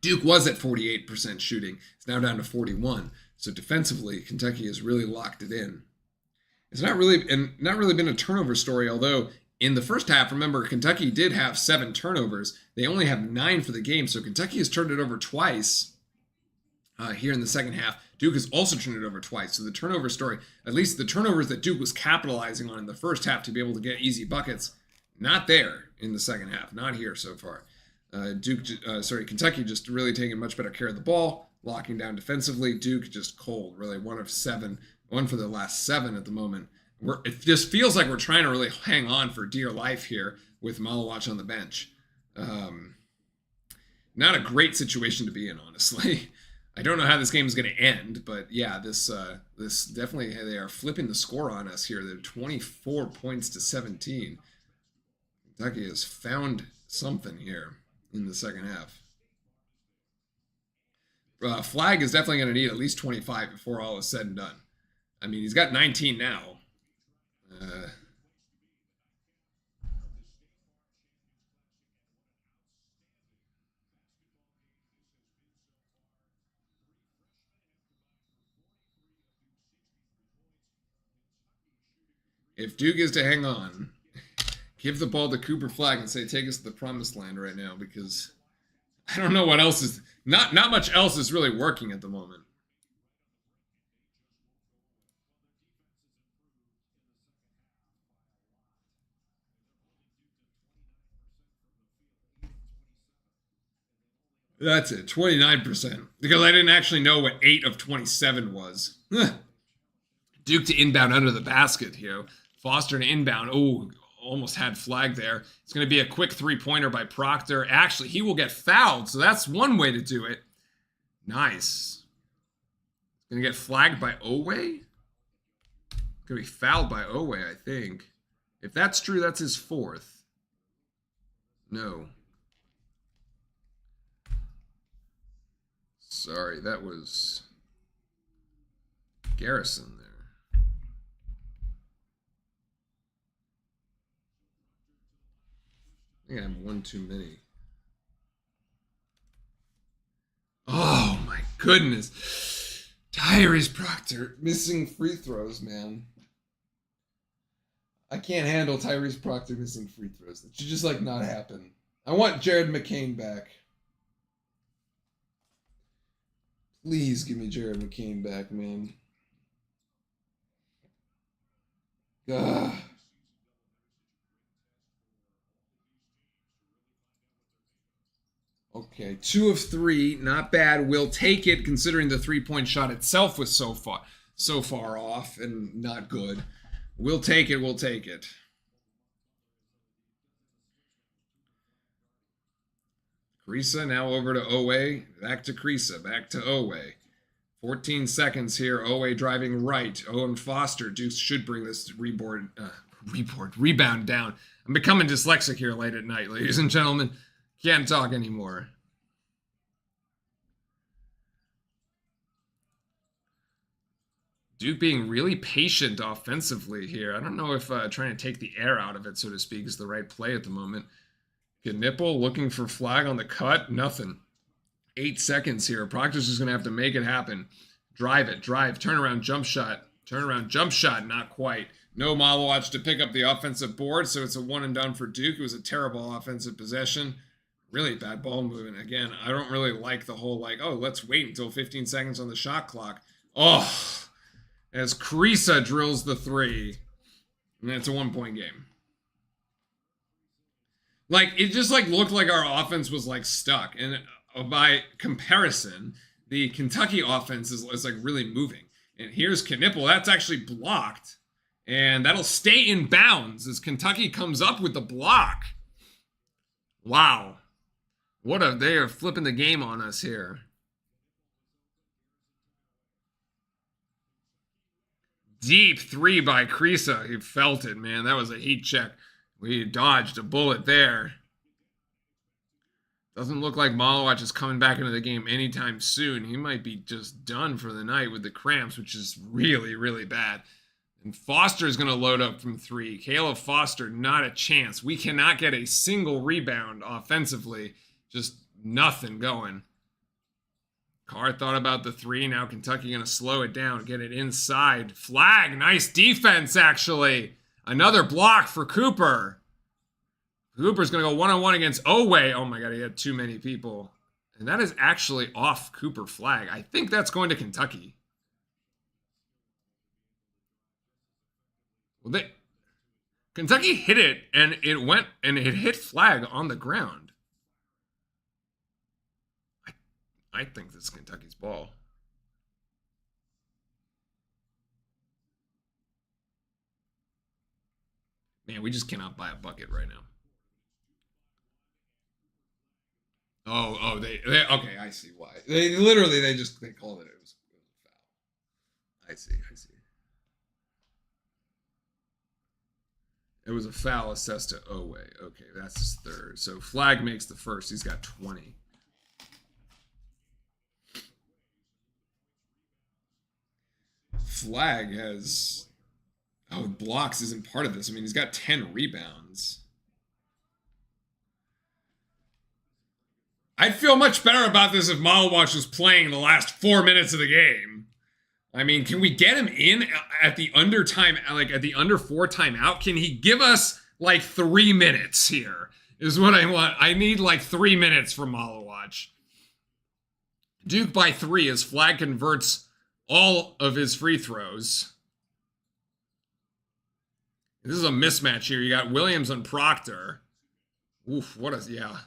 Duke was at 48% shooting. It's now down to 41. So defensively, Kentucky has really locked it in. It's not really been a turnover story, although in the first half, remember, Kentucky did have 7 turnovers. They only have 9 for the game, so Kentucky has turned it over twice here in the second half. Duke has also turned it over twice. So the turnover story, at least the turnovers that Duke was capitalizing on in the first half to be able to get easy buckets, not there in the second half. Not here so far. Kentucky just really taking much better care of the ball, locking down defensively. Duke just cold, really 1 of 7, 1 for the last 7 at the moment. It just feels like we're trying to really hang on for dear life here with Malawach on the bench. Not a great situation to be in, honestly. I don't know how this game is going to end, but yeah, this definitely, they are flipping the score on us here. They're 24 points to 17. Kentucky has found something here in the second half. Flag is definitely going to need at least 25 before all is said and done. I mean, he's got 19 now. If Duke is to hang on, give the ball to Cooper Flag and say, take us to the promised land right now, because I don't know what else is, not much else is really working at the moment. That's it, 29%. Because I didn't actually know what 8 of 27 was. Duke to inbound under the basket here. Foster to inbound. Oh, almost had Flag there. It's going to be a quick 3-pointer by Proctor. Actually, he will get fouled, so that's one way to do it. Nice. Going to get flagged by Owe? Going to be fouled by Owe, I think. If that's true, that's his 4th. No. Sorry, that was Garrison there. I think I have one too many. Oh my goodness. Tyrese Proctor missing free throws, man. I can't handle Tyrese Proctor missing free throws. That should just not happen. I want Jared McCain back. Please give me Jared McCain back, man. Ugh. Okay, 2 of 3, not bad. We'll take it, considering the 3-point shot itself was so far off and not good. We'll take it. We'll take it. Krisa now over to Owe. Back to Krisa. Back to Owe. 14 seconds here. Owe driving right. Owen Foster. Deuce should bring this rebound down. I'm becoming dyslexic here late at night, ladies and gentlemen. Can't talk anymore. Duke being really patient offensively here. I don't know if trying to take the air out of it, so to speak, is the right play at the moment. Nipple looking for Flag on the cut. Nothing. 8 seconds here. Proctor's just going to have to make it happen. Drive it. Drive. Turnaround jump shot. Turnaround jump shot. Not quite. No Malawach to pick up the offensive board, so it's a one and done for Duke. It was a terrible offensive possession. Really bad ball movement. Again, I don't really like the whole like, oh, let's wait until 15 seconds on the shot clock. Oh, as Creesa drills the 3. And it's a 1-point game. Like, it just like looked like our offense was like stuck. And by comparison, the Kentucky offense is like really moving. And here's Knipple. That's actually blocked. And that'll stay in bounds as Kentucky comes up with the block. Wow. They are flipping the game on us here. Deep 3 by Creesa. He felt it, man. That was a heat check. We dodged a bullet there. Doesn't look like Malowacz is coming back into the game anytime soon. He might be just done for the night with the cramps, which is really, really bad. And Foster is going to load up from 3. Caleb Foster, not a chance. We cannot get a single rebound offensively. Just nothing going. Carr thought about the 3. Now Kentucky going to slow it down, get it inside. Flag, nice defense, actually. Another block for Cooper. Cooper's going to go one-on-one against Owe. Oh my God, he had too many people. And that is actually off Cooper flag. I think that's going to Kentucky. Well, Kentucky hit it, and it hit flag on the ground. I think this is Kentucky's ball. Man, we just cannot buy a bucket right now. They okay, I see why. They called it. It was a foul. I see. It was a foul assessed to Owe. Okay, that's his 3rd. So flag makes the 1st. He's got 20. Flag has... Oh, blocks isn't part of this. I mean, he's got 10 rebounds. I'd feel much better about this if Malowacz was playing the last 4 minutes of the game. I mean, can we get him in at the under 4 timeout? Can he give us like 3 minutes here? Is what I want. I need like 3 minutes from Malowacz. Duke by 3 as Flag converts all of his free throws. This is a mismatch here. You got Williams on Proctor. Oof, yeah.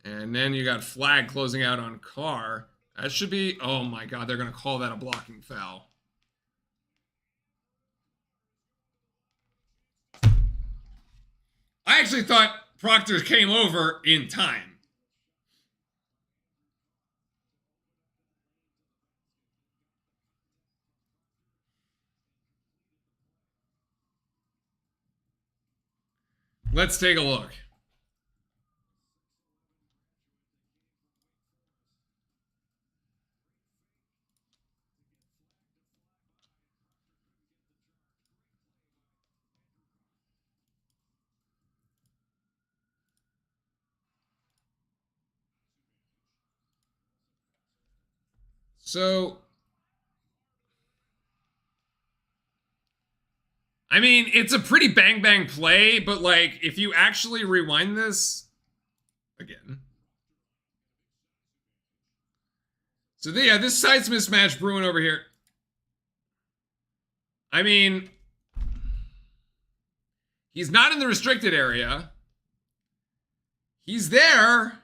And then you got Flag closing out on Carr. That should be, oh my God, they're going to call that a blocking foul. I actually thought Proctor came over in time. Let's take a look. So, I mean, it's a pretty bang play, but like, if you actually rewind this again. So yeah, this size mismatch brewing over here. I mean, he's not in the restricted area. He's there.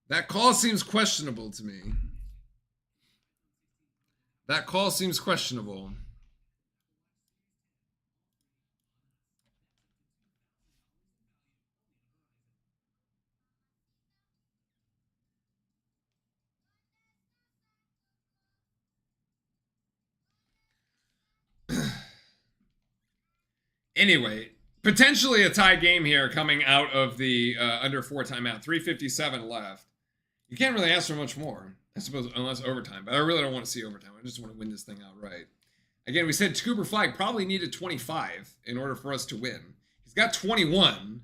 That call seems questionable to me. That call seems questionable. Anyway, potentially a tie game here coming out of the under 4 timeout. 3:57 left. You can't really ask for much more, I suppose, unless overtime. But I really don't want to see overtime. I just want to win this thing outright. Again, we said Cooper Flag probably needed 25 in order for us to win. He's got 21.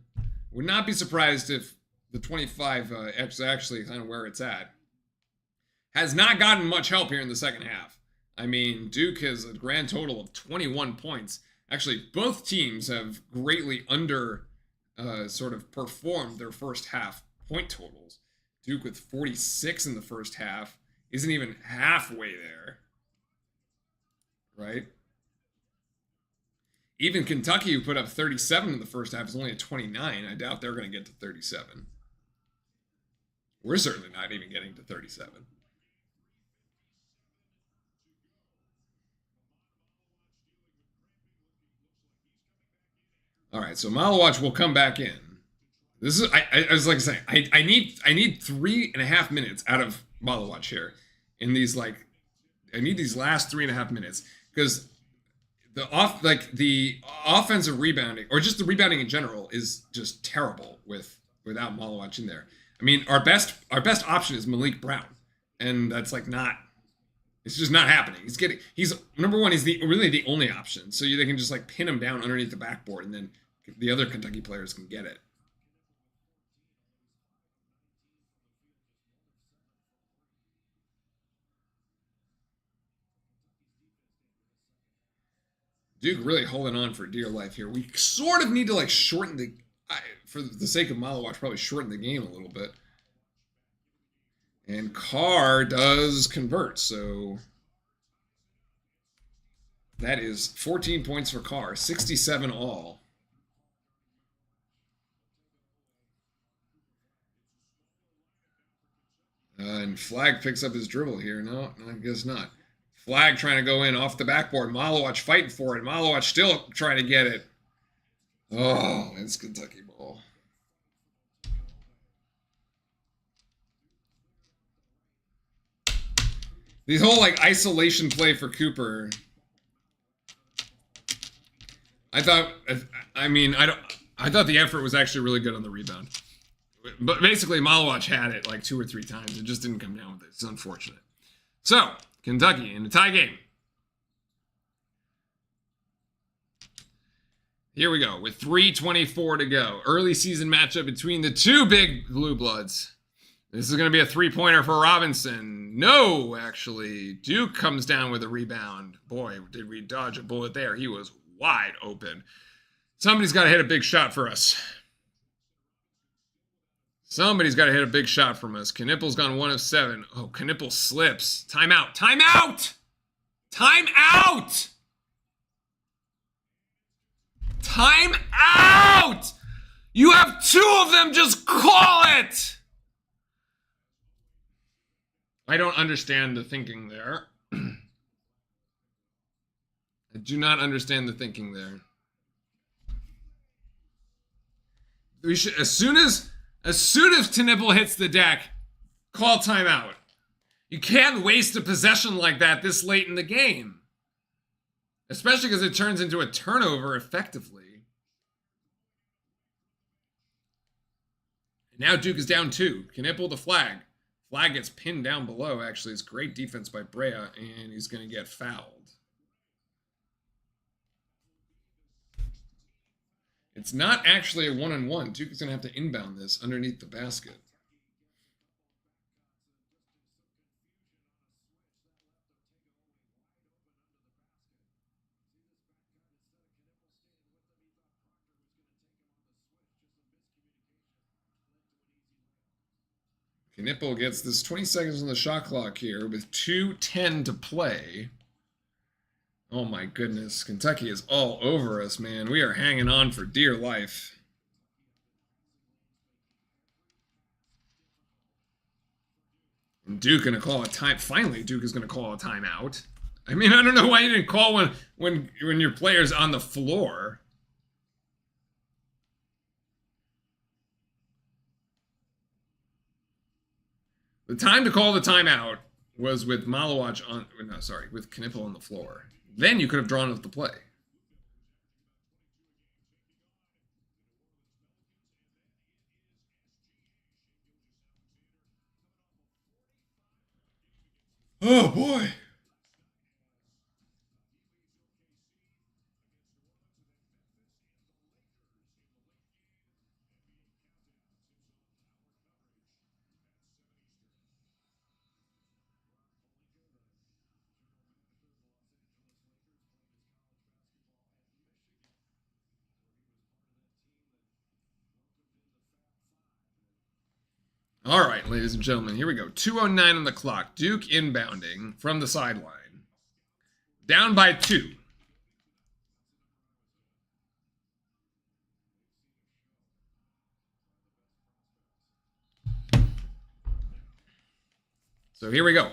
Would not be surprised if the 25 actually kind of where it's at. has not gotten much help here in the second half. I mean, Duke has a grand total of 21 points. Actually, both teams have greatly under sort of performed their first half point totals. Duke with 46 in the first half isn't even halfway there, right? Even Kentucky, who put up 37 in the first half, is only at 29. I doubt they're going to get to 37. We're certainly not even getting to 37. All right, so Malawatch will come back in. This is I was like saying I need 3.5 minutes out of Malawatch here in these I need these last 3.5 minutes because the offensive rebounding or just the rebounding in general is just terrible without Malawatch in there. I mean our best option is Malik Brown, and that's it's just not happening. He's number one. He's really the only option, so they can just pin him down underneath the backboard, and then the other Kentucky players can get it. Duke really holding on for dear life here. We sort of need to shorten for the sake of Malawatch, probably shorten the game a little bit. And Carr does convert, so that is 14 points for Carr, 67 all. And Flag picks up his dribble here. No, I guess not. Flag trying to go in off the backboard. Malawatch fighting for it. Malawatch still trying to get it. Oh, it's Kentucky ball. These whole isolation play for Cooper. I thought the effort was actually really good on the rebound. But basically, Malawatch had it 2 or 3 times. It just didn't come down with it. It's unfortunate. So, Kentucky in a tie game. Here we go with 3:24 to go. Early season matchup between the two big blue bloods. This is going to be a 3-pointer for Robinson. No, actually. Duke comes down with a rebound. Boy, did we dodge a bullet there. He was wide open. Somebody's got to hit a big shot for us. Somebody's got to hit a big shot from us. Knippel's gone 1 of 7. Oh, Knippel slips. Timeout. Timeout! Timeout! Timeout! You have 2 of them. Just call it. I don't understand the thinking there. I do not understand the thinking there. We should, as soon as Knippel hits the deck, call timeout. You can't waste a possession like that this late in the game. Especially because it turns into a turnover effectively. And now Duke is down 2. Knippel the flag. Flag gets pinned down below, actually. It's great defense by Brea, and he's going to get fouled. It's not actually a 1-on-1. Duke is going to have to inbound this underneath the basket. Knippel gets this 20 seconds on the shot clock here with 2:10 to play. Oh my goodness, Kentucky is all over us, man. We are hanging on for dear life. And Duke gonna call a time. Finally, Duke is gonna call a timeout. I mean, I don't know why you didn't call when your player's on the floor. The time to call the timeout was with Malawatch with Knippel on the floor. Then you could have drawn up the play. Oh boy. All right, ladies and gentlemen, here we go. 2:09 on the clock. Duke inbounding from the sideline. Down by 2. So here we go.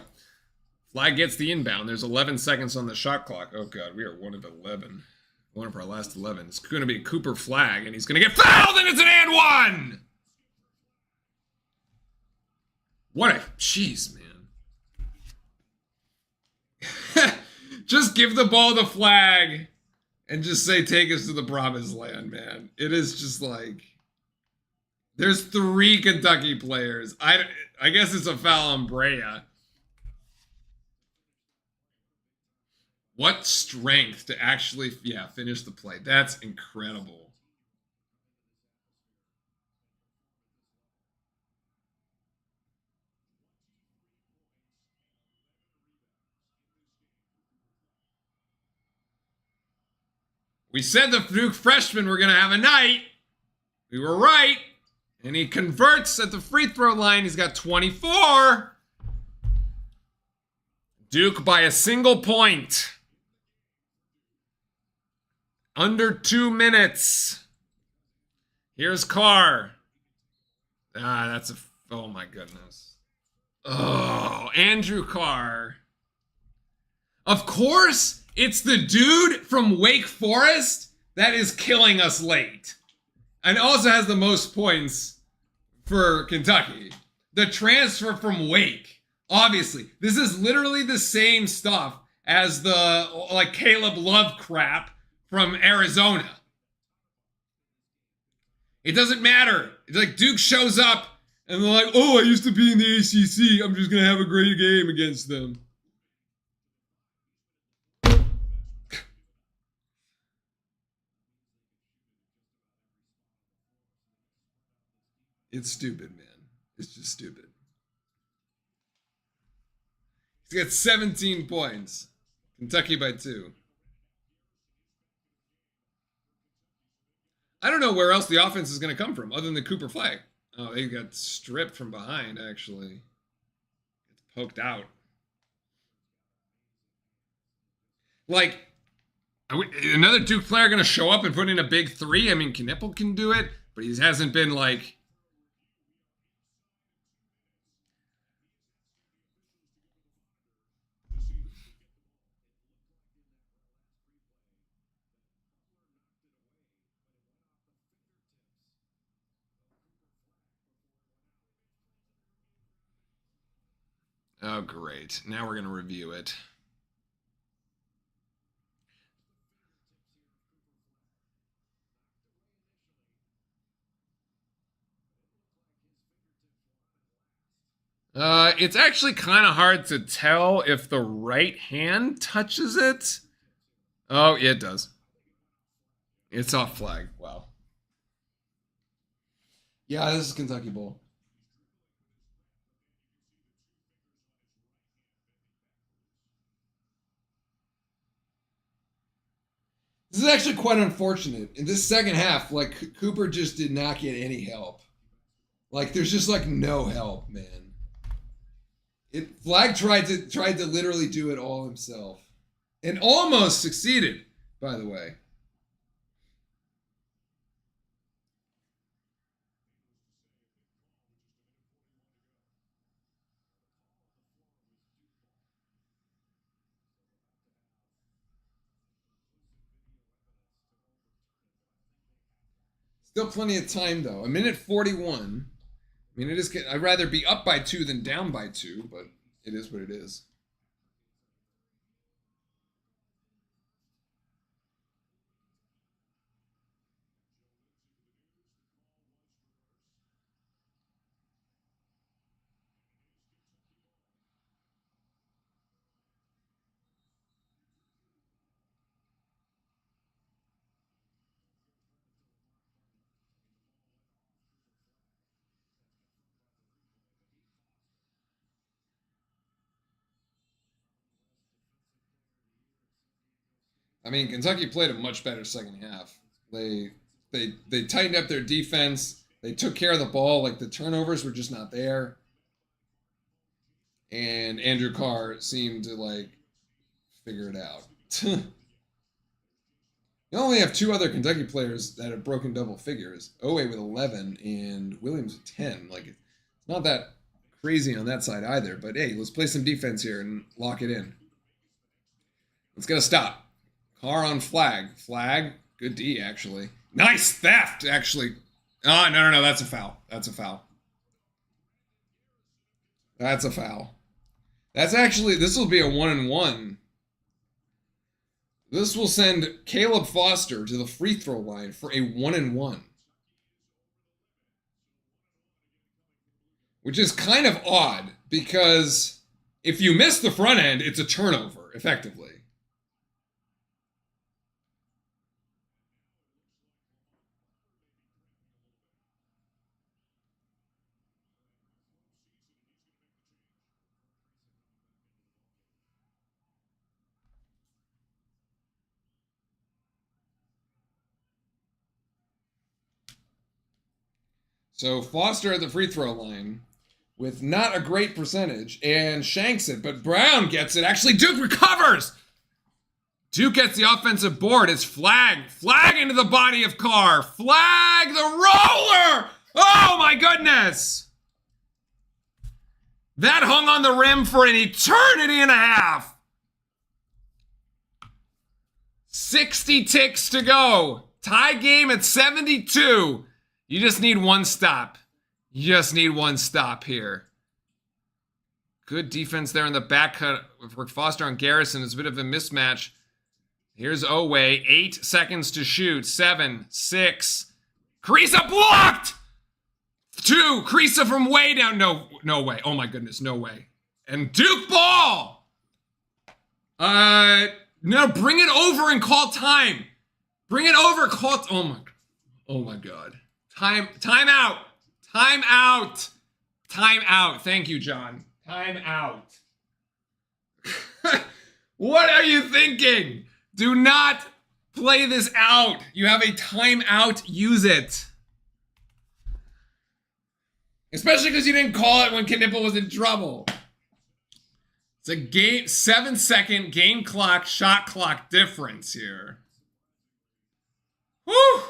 Flag gets the inbound. There's 11 seconds on the shot clock. Oh, God, we are 1 of 11. 1 of our last 11. It's going to be a Cooper flag, and he's going to get fouled, and it's an and one! What a... Jeez, man. Just give the ball the flag and just say, take us to the promised land, man. It is just like... There's 3 Kentucky players. I guess it's a foul on Brea. What strength to actually, finish the play. That's incredible. We said the Duke freshmen were going to have a night. We were right. And he converts at the free throw line. He's got 24. Duke by a single point. Under 2 minutes. Here's Carr. That's a... Oh, my goodness. Oh, Andrew Carr. Of course, it's the dude from Wake Forest that is killing us late. And also has the most points for Kentucky. The transfer from Wake. Obviously, this is literally the same stuff as the, like, Caleb Love crap from Arizona. It doesn't matter. It's like Duke shows up and they're like, oh, I used to be in the ACC. I'm just going to have a great game against them. It's stupid, man. It's just stupid. He's got 17 points. Kentucky by 2. I don't know where else the offense is going to come from other than the Cooper flag. Oh, they got stripped from behind, actually. It's poked out. Like, another Duke player going to show up and put in a big 3? I mean, Knipple can do it, but he hasn't been like... Oh, great. Now we're going to review it. It's actually kind of hard to tell if the right hand touches it. Oh, yeah, it does. It's off flag. Wow. Yeah, this is Kentucky Bowl. This is actually quite unfortunate. In this second half, like, Cooper just did not get any help. Like, there's just, like, no help, man. Flag tried to literally do it all himself. And almost succeeded, by the way. Still plenty of time, though. 1:41. I mean, it is. I'd rather be up by 2 than down by 2, but it is what it is. I mean, Kentucky played a much better second half. They tightened up their defense. They took care of the ball. Like, the turnovers were just not there. And Andrew Carr seemed to, like, figure it out. You only have 2 other Kentucky players that have broken double figures. Oweh with 11 and Williams with 10. Like, it's not that crazy on that side either. But, hey, let's play some defense here and lock it in. Let's get a stop. Carr on flag. Flag. Good D, actually. Nice theft, actually. Oh, no. That's a foul. That's a foul. That's a foul. That's actually, this will be a 1-and-1. This will send Caleb Foster to the free throw line for a 1-and-1. Which is kind of odd, because if you miss the front end, it's a turnover, effectively. So Foster at the free throw line with not a great percentage and shanks it, but Brown gets it. Actually, Duke recovers. Duke gets the offensive board. It's flag. Flag into the body of Carr. Flag the roller. Oh my goodness. That hung on the rim for an eternity and a half. 60 ticks to go. Tie game at 72. You just need one stop. You just need one stop here. Good defense there in the back cut for Foster and Garrison. It's a bit of a mismatch. Here's Oweh. 8 seconds to shoot. 7, 6. Kriisa blocked! 2. Kriisa from way down. No way. Oh my goodness. No way. And Duke ball! No, bring it over and call time. Bring it over. Oh my God. Time out. Time out. Time out. Thank you, John. Time out. What are you thinking? Do not play this out. You have a timeout. Use it. Especially because you didn't call it when Knipple was in trouble. It's a 7-second game clock, shot clock difference here. Whew.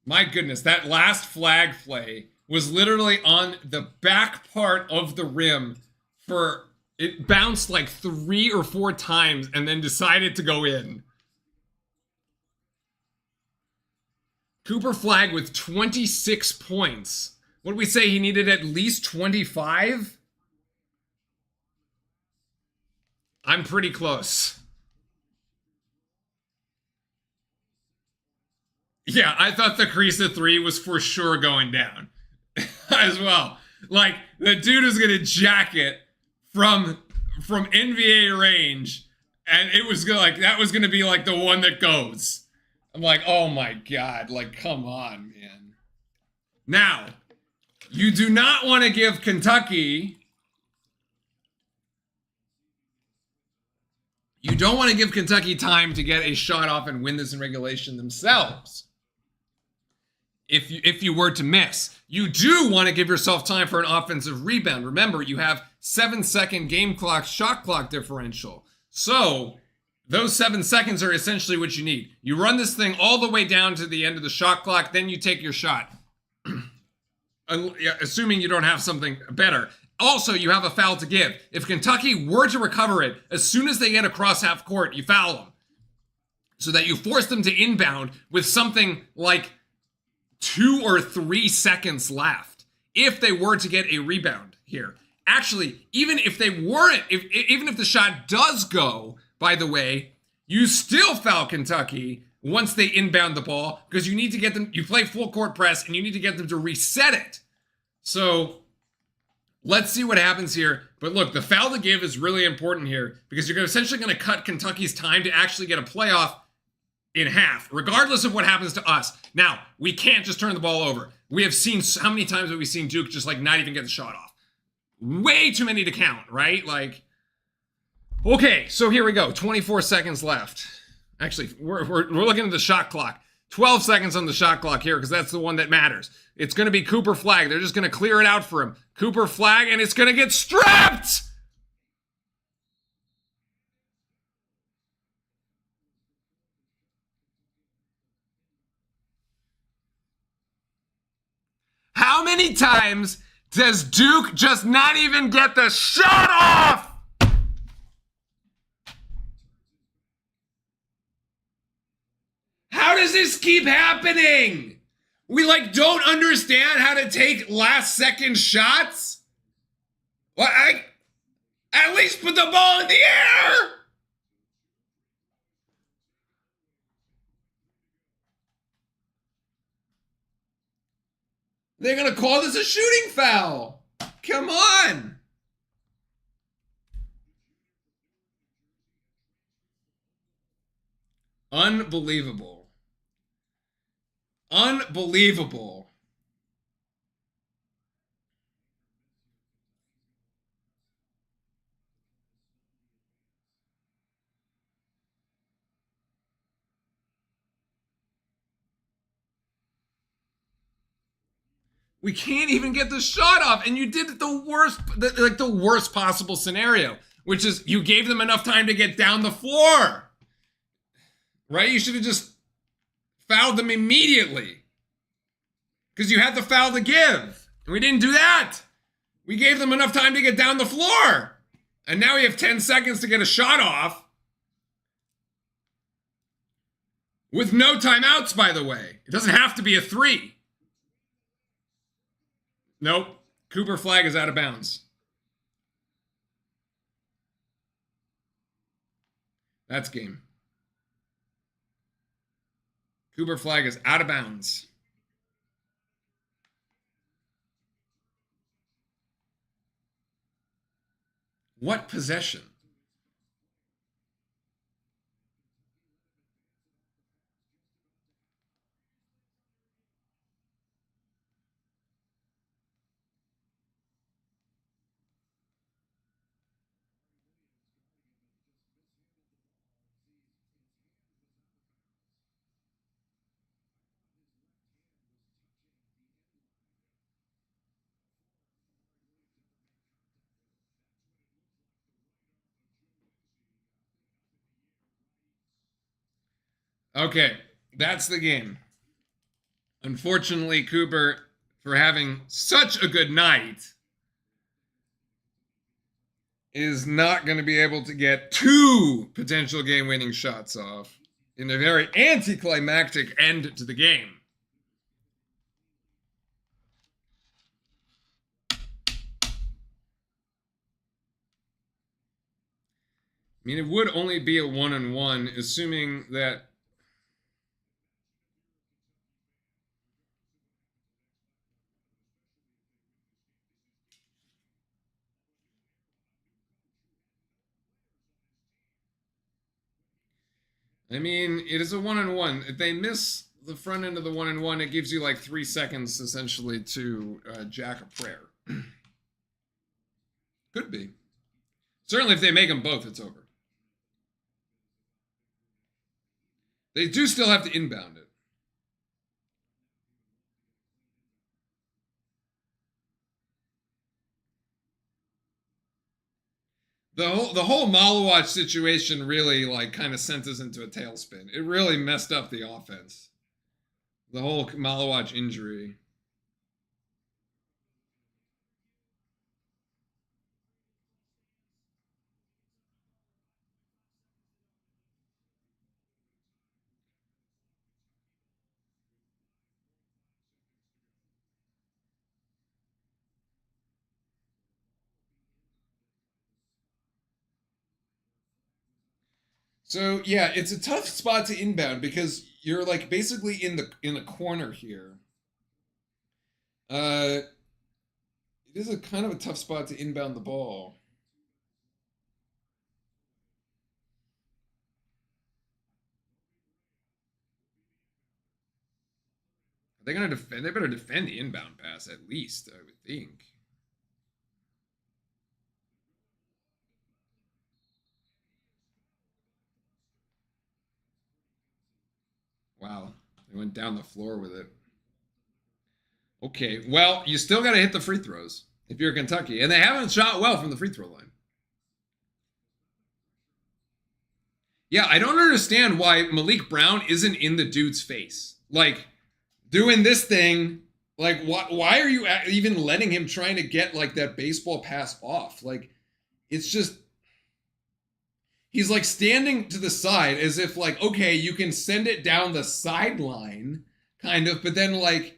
My goodness, that last flag play was literally on the back part of the rim for, it bounced like 3 or 4 times and then decided to go in. Cooper Flagg with 26 points. What did we say? He needed at least 25? I'm pretty close. Yeah, I thought the Kriisa 3 was for sure going down as well. Like, the dude was gonna jack it from NBA range, and it was gonna, like, that was gonna be like the one that goes. I'm like, oh my God, like, come on, man. Now, you do not want to give Kentucky. You don't want to give Kentucky time to get a shot off and win this in regulation themselves. If you were to miss, you do want to give yourself time for an offensive rebound. Remember, you have 7-second game clock, shot clock differential. So those 7 seconds are essentially what you need. You run this thing all the way down to the end of the shot clock, then you take your shot. Assuming you don't have something better. Also, you have a foul to give. If Kentucky were to recover it, as soon as they get across half court, you foul them. So that you force them to inbound with something like 2 or 3 seconds left. If they were to get a rebound here. Actually, even if they weren't, even if the shot does go, by the way, you still foul Kentucky once they inbound the ball, because you need to get them, you play full court press, and you need to get them to reset it. So let's see what happens here. But look, the foul to give is really important here, because you're essentially going to cut Kentucky's time to actually get a playoff in half, regardless of what happens to us. Now, we can't just turn the ball over. We have seen, how many times have we seen Duke just like not even get the shot off? Way too many to count, right? Like, okay, so here we go. 24 seconds left. Actually, we're looking at the shot clock. 12 seconds on the shot clock here because that's the one that matters. It's going to be Cooper flag. They're just going to clear it out for him. Cooper flag, and it's going to get stripped! How many times does Duke just not even get the shot off? How does this keep happening? We don't understand how to take last second shots? Well, at least put the ball in the air. They're going to call this a shooting foul. Come on. Unbelievable. Unbelievable. We can't even get the shot off, and you did the worst possible scenario, which is you gave them enough time to get down the floor. Right? You should have just fouled them immediately. Because you had the foul to give. And we didn't do that. We gave them enough time to get down the floor. And now we have 10 seconds to get a shot off. With no timeouts, by the way. It doesn't have to be a 3. Nope. Cooper flag is out of bounds. That's game. Cooper flag is out of bounds. What possession? Okay, that's the game. Unfortunately, Cooper, for having such a good night, is not going to be able to get 2 potential game-winning shots off in a very anticlimactic end to the game. I mean, it would only be a 1-on-1, assuming that I mean, it is a 1-on-1. If they miss the front end of the 1-on-1, it gives you 3 seconds essentially to jack a prayer. Could be. Certainly, if they make them both, it's over. They do still have to inbound it. The whole Malawatch situation really kind of sent us into a tailspin. It really messed up the offense. The whole Malawatch injury. So yeah, it's a tough spot to inbound because you're basically in the corner here. It is a kind of a tough spot to inbound the ball. Are they gonna defend? They better defend the inbound pass at least, I would think. Wow, They went down the floor with it. Okay, well, you still got to hit the free throws if you're Kentucky. And they haven't shot well from the free throw line. Yeah, I don't understand why Malik Brown isn't in the dude's face. Like, doing this thing, like, why are you even letting him trying to get, like, that baseball pass off? Like, it's just, he's, like, standing to the side as if, like, okay, you can send it down the sideline, kind of, but then, like,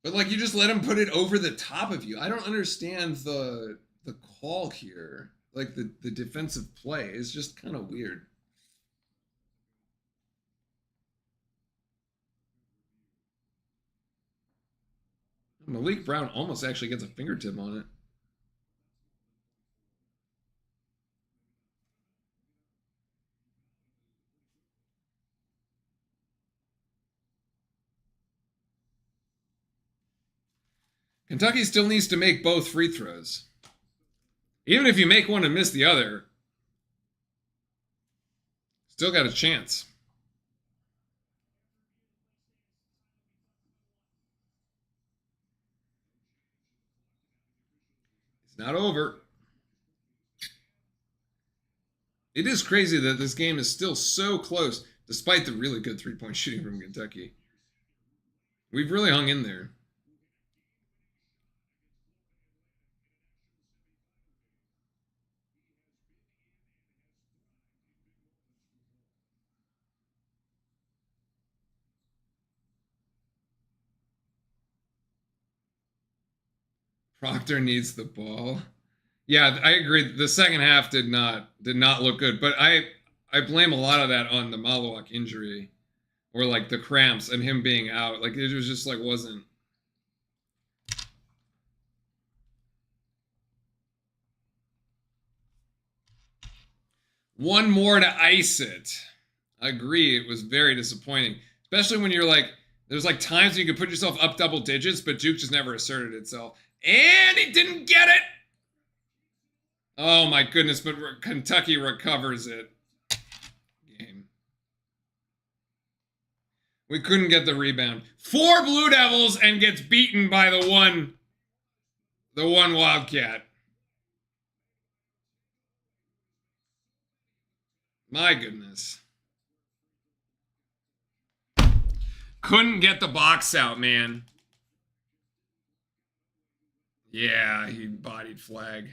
you just let him put it over the top of you. I don't understand the call here. Like, the defensive play is just kind of weird. Malik Brown almost actually gets a fingertip on it. Kentucky still needs to make both free throws. Even if you make one and miss the other, still got a chance. It's not over. It is crazy that this game is still so close, despite the really good three-point shooting from Kentucky. We've really hung in there. Proctor needs the ball. Yeah, I agree. The second half did not look good, but I blame a lot of that on the Malawak injury, or like the cramps and him being out. Like, it was just like wasn't. One more to ice it. I agree. It was very disappointing, especially when you're like, there's like times when you could put yourself up double digits, but Duke just never asserted itself. And he didn't get it. Oh my goodness, but Kentucky recovers it. Game. We couldn't get the rebound. 4 Blue Devils and gets beaten by the one Wildcat. My goodness. Couldn't get the box out, man. Yeah, he bodied flag.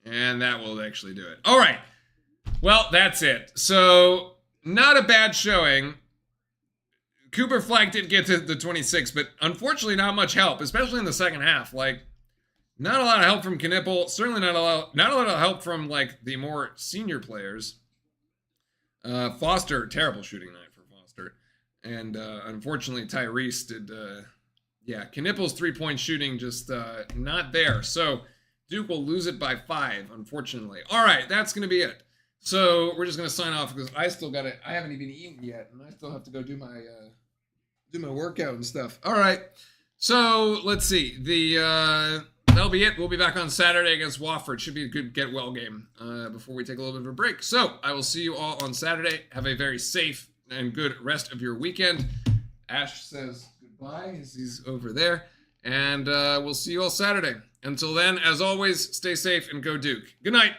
And that will actually do it. All right. Well, that's it. So, not a bad showing. Cooper Flag did get to the 26, but unfortunately not much help, especially in the second half. Like, not a lot of help from Knipple. Certainly not a lot of help from, like, the more senior players. Foster, terrible shooting night for Foster. And unfortunately, Tyrese did, Knipple's three-point shooting just not there. So, Duke will lose it by 5, unfortunately. All right, that's going to be it. So we're just going to sign off because I haven't even eaten yet, and I still have to go do my workout and stuff. All right, so let's see. That'll be it. We'll be back on Saturday against Wofford. Should be a good get-well game before we take a little bit of a break. So I will see you all on Saturday. Have a very safe and good rest of your weekend. Ash says goodbye as he's over there. And we'll see you all Saturday. Until then, as always, stay safe and go Duke. Good night.